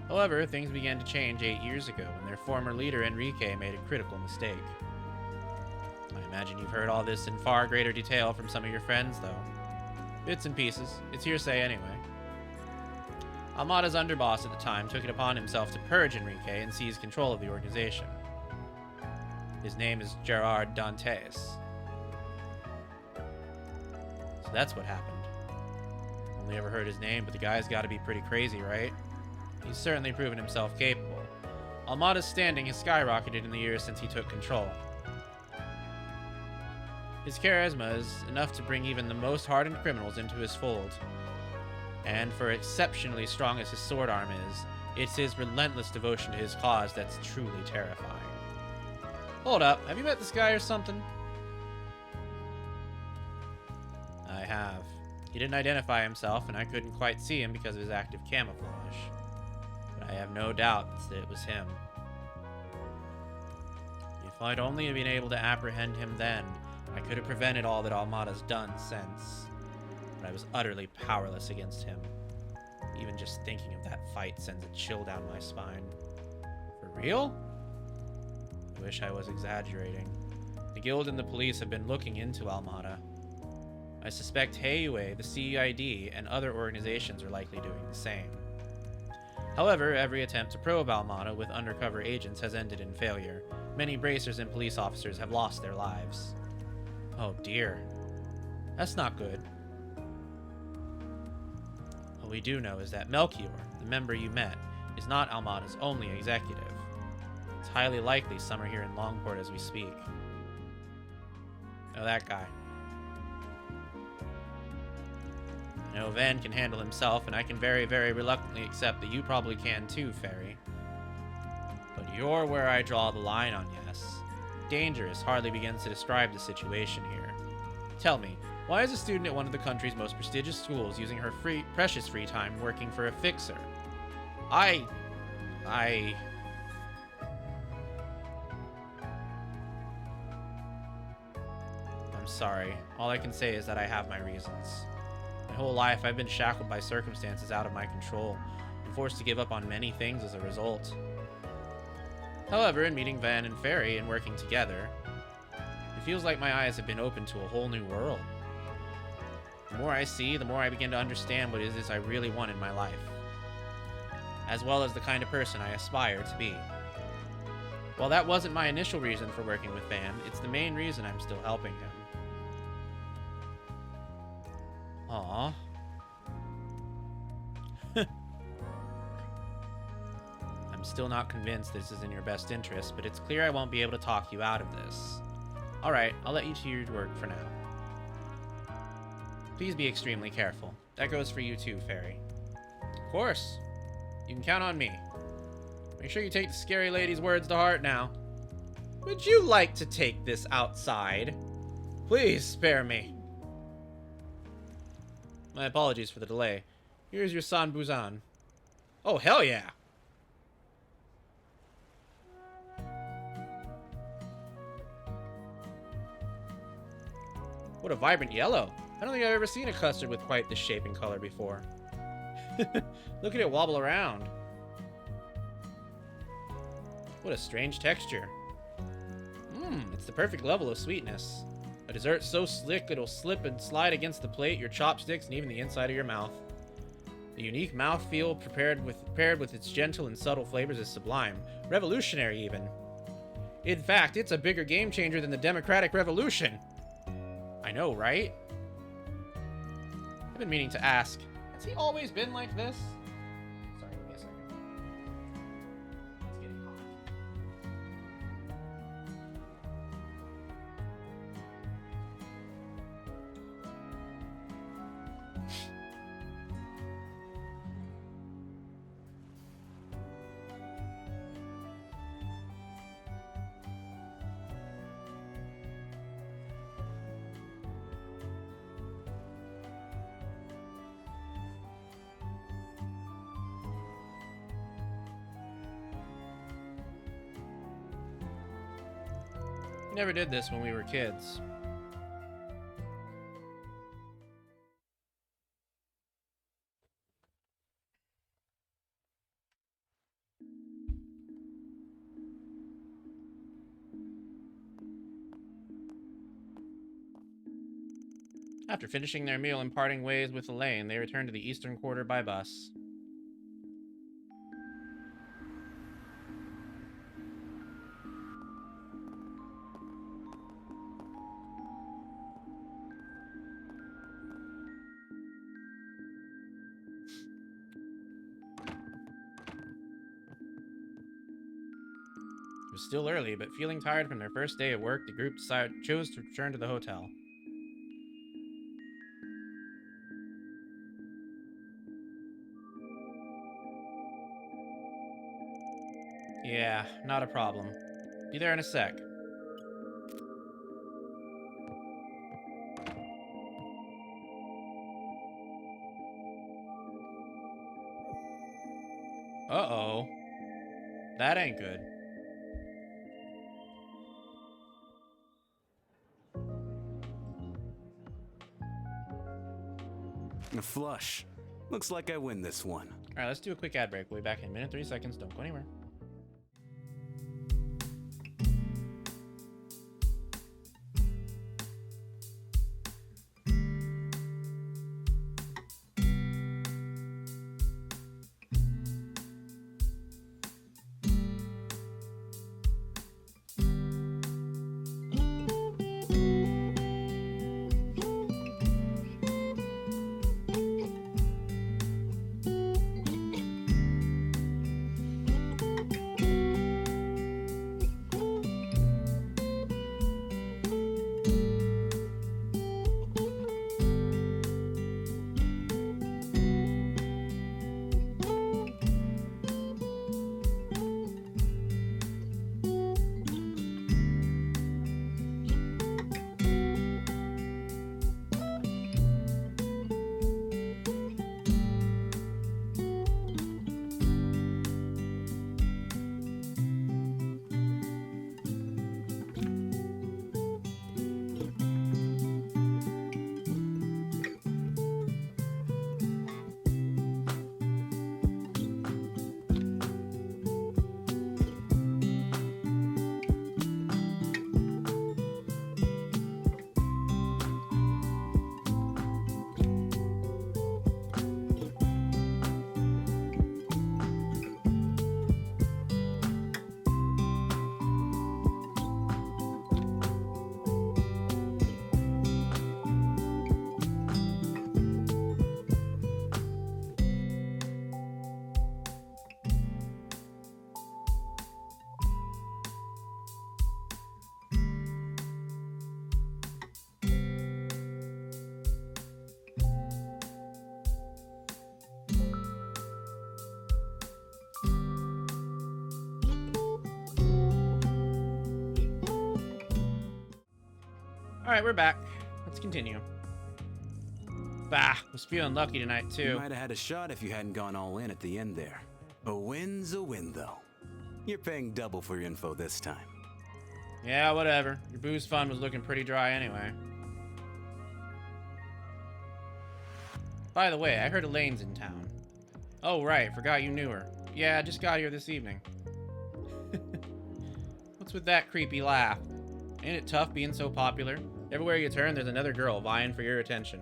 However, things began to change 8 years ago when their former leader Enrique made a critical mistake. I imagine you've heard all this in far greater detail from some of your friends, though. Bits and pieces. It's hearsay anyway. Almada's underboss at the time took it upon himself to purge Enrique and seize control of the organization. His name is Gerard Dantes. So that's what happened. Only ever heard his name, but the guy's gotta be pretty crazy, right? He's certainly proven himself capable. Almada's standing has skyrocketed in the years since he took control. His charisma is enough to bring even the most hardened criminals into his fold. And for exceptionally strong as his sword arm is, it's his relentless devotion to his cause that's truly terrifying. Hold up, have you met this guy or something? I have. He didn't identify himself, and I couldn't quite see him because of his active camouflage. But I have no doubt that it was him. If I'd only been able to apprehend him then, I could have prevented all that Almada's done since. But I was utterly powerless against him. Even just thinking of that fight sends a chill down my spine. For real? I wish I was exaggerating. The guild and the police have been looking into Almada. I suspect Heiyue, the CID, and other organizations are likely doing the same. However, every attempt to probe Almada with undercover agents has ended in failure. Many bracers and police officers have lost their lives. Oh dear. That's not good. What we do know is that Melchior, the member you met, is not Almada's only executive. It's highly likely some are here in Longport as we speak. Oh, that guy. I know Van can handle himself, and I can very, very reluctantly accept that you probably can too, Fairy. But you're where I draw the line on yes. Dangerous hardly begins to describe the situation here. Tell me, why is a student at one of the country's most prestigious schools using her precious free time working for a fixer? I'm sorry. All I can say is that I have my reasons. My whole life I've been shackled by circumstances out of my control and forced to give up on many things as a result. However, in meeting Van and Fairy and working together, it feels like my eyes have been opened to a whole new world. The more I see, the more I begin to understand what it is I really want in my life, as well as the kind of person I aspire to be. While that wasn't my initial reason for working with Van, it's the main reason I'm still helping him. Aww. I'm still not convinced this is in your best interest, but it's clear I won't be able to talk you out of this. Alright, I'll let you to your work for now. Please be extremely careful. That goes for you too, Fairy. Of course. You can count on me. Make sure you take the scary lady's words to heart now. Would you like to take this outside? Please spare me. My apologies for the delay. Here's your San Buzan. Oh, hell yeah! What a vibrant yellow. I don't think I've ever seen a custard with quite this shape and color before. Look at it wobble around. What a strange texture. It's the perfect level of sweetness. A dessert so slick it'll slip and slide against the plate, your chopsticks, and even the inside of your mouth. The unique mouthfeel paired with its gentle and subtle flavors is sublime. Revolutionary, even. In fact, it's a bigger game changer than the Democratic Revolution. I know, right? I've been meaning to ask, has he always been like this? Sorry, give me a second. It's getting hot. We never did this when we were kids. After finishing their meal and parting ways with Elaine, they returned to the eastern quarter by bus. It was still early, but feeling tired from their first day of work, the group chose to return to the hotel. Yeah, not a problem. Be there in a sec. Uh-oh. That ain't good. A flush. Looks like I win this one. Alright, let's do a quick ad break. We'll be back in a minute, 30 seconds. Don't go anywhere. Alright, we're back. Let's continue. Bah, was feeling lucky tonight, too. You might have had a shot if you hadn't gone all in at the end there. A win's a win, though. You're paying double for your info this time. Yeah, whatever. Your booze fund was looking pretty dry anyway. By the way, I heard Elaine's in town. Oh, right. Forgot you knew her. Yeah, I just got here this evening. What's with that creepy laugh? Ain't it tough being so popular? Everywhere you turn, there's another girl vying for your attention.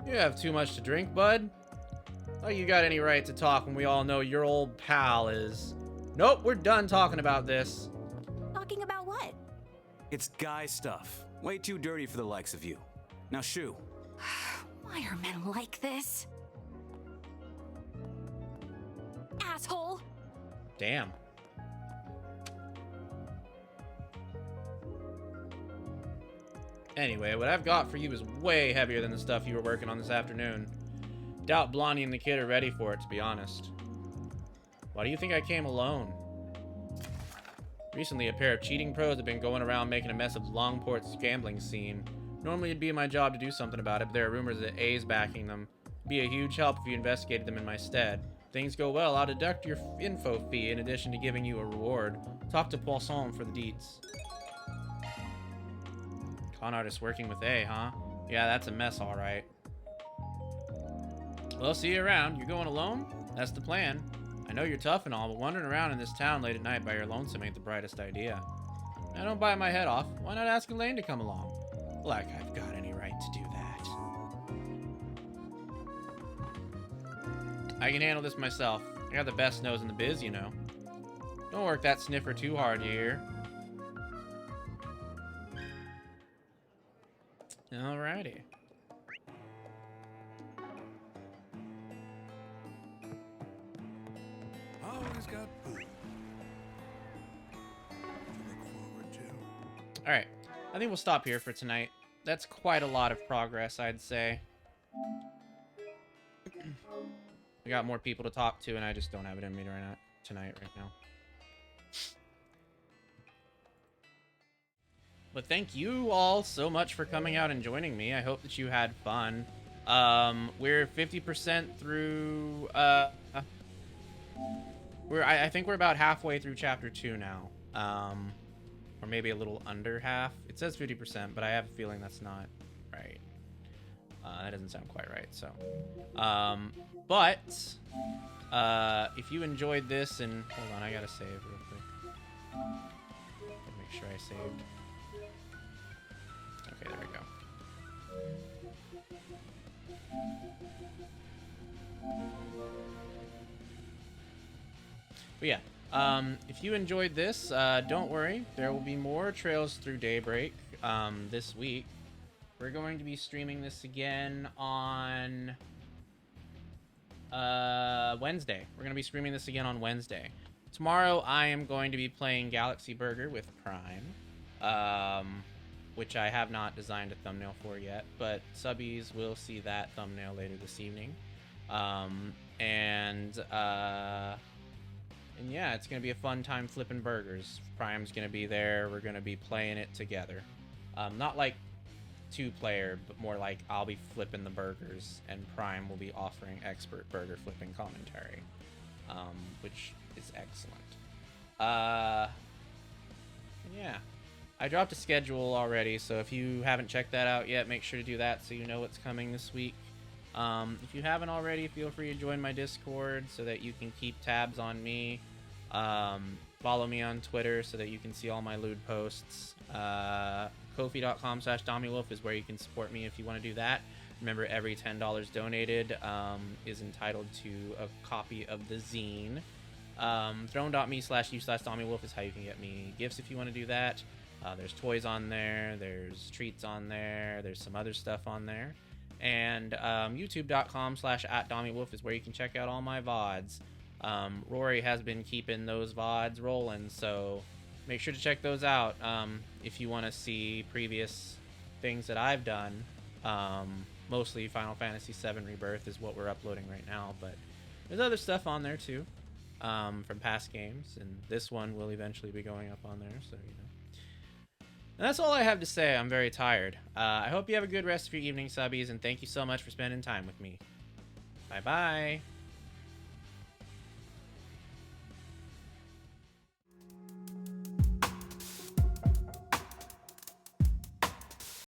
You have too much to drink, bud? Oh, you got any right to talk when we all know your old pal is... Nope, we're done talking about this. Talking about what? It's guy stuff. Way too dirty for the likes of you. Now shoo. Why are men like this? Asshole! Damn. Anyway, what I've got for you is way heavier than the stuff you were working on this afternoon. Doubt Blondie and the kid are ready for it, to be honest. Why do you think I came alone? Recently, a pair of cheating pros have been going around making a mess of Longport's gambling scene. Normally, it'd be my job to do something about it, but there are rumors that A's backing them. It'd be a huge help if you investigated them in my stead. If things go well, I'll deduct your info fee in addition to giving you a reward. Talk to Poisson for the deets. Con artist working with A, huh? Yeah, that's a mess, all right. Well, see you around. You're going alone? That's the plan. I know you're tough and all, but wandering around in this town late at night by your lonesome ain't the brightest idea. Now, don't bite my head off. Why not ask Elaine to come along? Like I've got any right to do that. I can handle this myself. I got the best nose in the biz, you know. Don't work that sniffer too hard, you hear? Alrighty. Always got food to look forward to. Alright. I think we'll stop here for tonight. That's quite a lot of progress, I'd say. We got more people to talk to, and I just don't have it in me right now. But thank you all so much for coming out and joining me. I hope that you had fun. We're 50% through, I think we're about halfway through chapter 2 now. Or maybe a little under half. It says 50%, but I have a feeling that's not right. That doesn't sound quite right, so. If you enjoyed this, and hold on, I gotta save real quick. Gotta make sure I saved. Okay, there we go. But yeah, if you enjoyed this, don't worry. There will be more Trails Through Daybreak this week. We're going to be streaming this again on Wednesday. We're going to be streaming this again on Wednesday. Tomorrow, I am going to be playing Galaxy Burger with Prime, which I have not designed a thumbnail for yet, but subbies will see that thumbnail later this evening. And yeah, it's going to be a fun time flipping burgers. Prime's going to be there. We're going to be playing it together. Not like 2-player, but more like I'll be flipping the burgers and Prime will be offering expert burger flipping commentary, which is excellent. Yeah, I dropped a schedule already, so if you haven't checked that out yet, make sure to do that so you know what's coming this week. If you haven't already, feel free to join my Discord so that you can keep tabs on me. Follow me on Twitter so that you can see all my lewd posts. Ko-fi.com/Domiwoof is where you can support me if you want to do that. Remember, every $10 donated is entitled to a copy of the zine. Throne.me/u/Domiwoof is how you can get me gifts if you want to do that. There's toys on there. There's treats on there. There's some other stuff on there. And youtube.com/@Domiwoof is where you can check out all my VODs. Rory has been keeping those VODs rolling, so make sure to check those out if you want to see previous things that I've done. Mostly Final Fantasy VII Rebirth is what we're uploading right now, but there's other stuff on there too from past games, and this one will eventually be going up on there, so you know. And that's all I have to say. I'm very tired. I hope you have a good rest of your evening, subbies, and thank you so much for spending time with me. Bye-bye.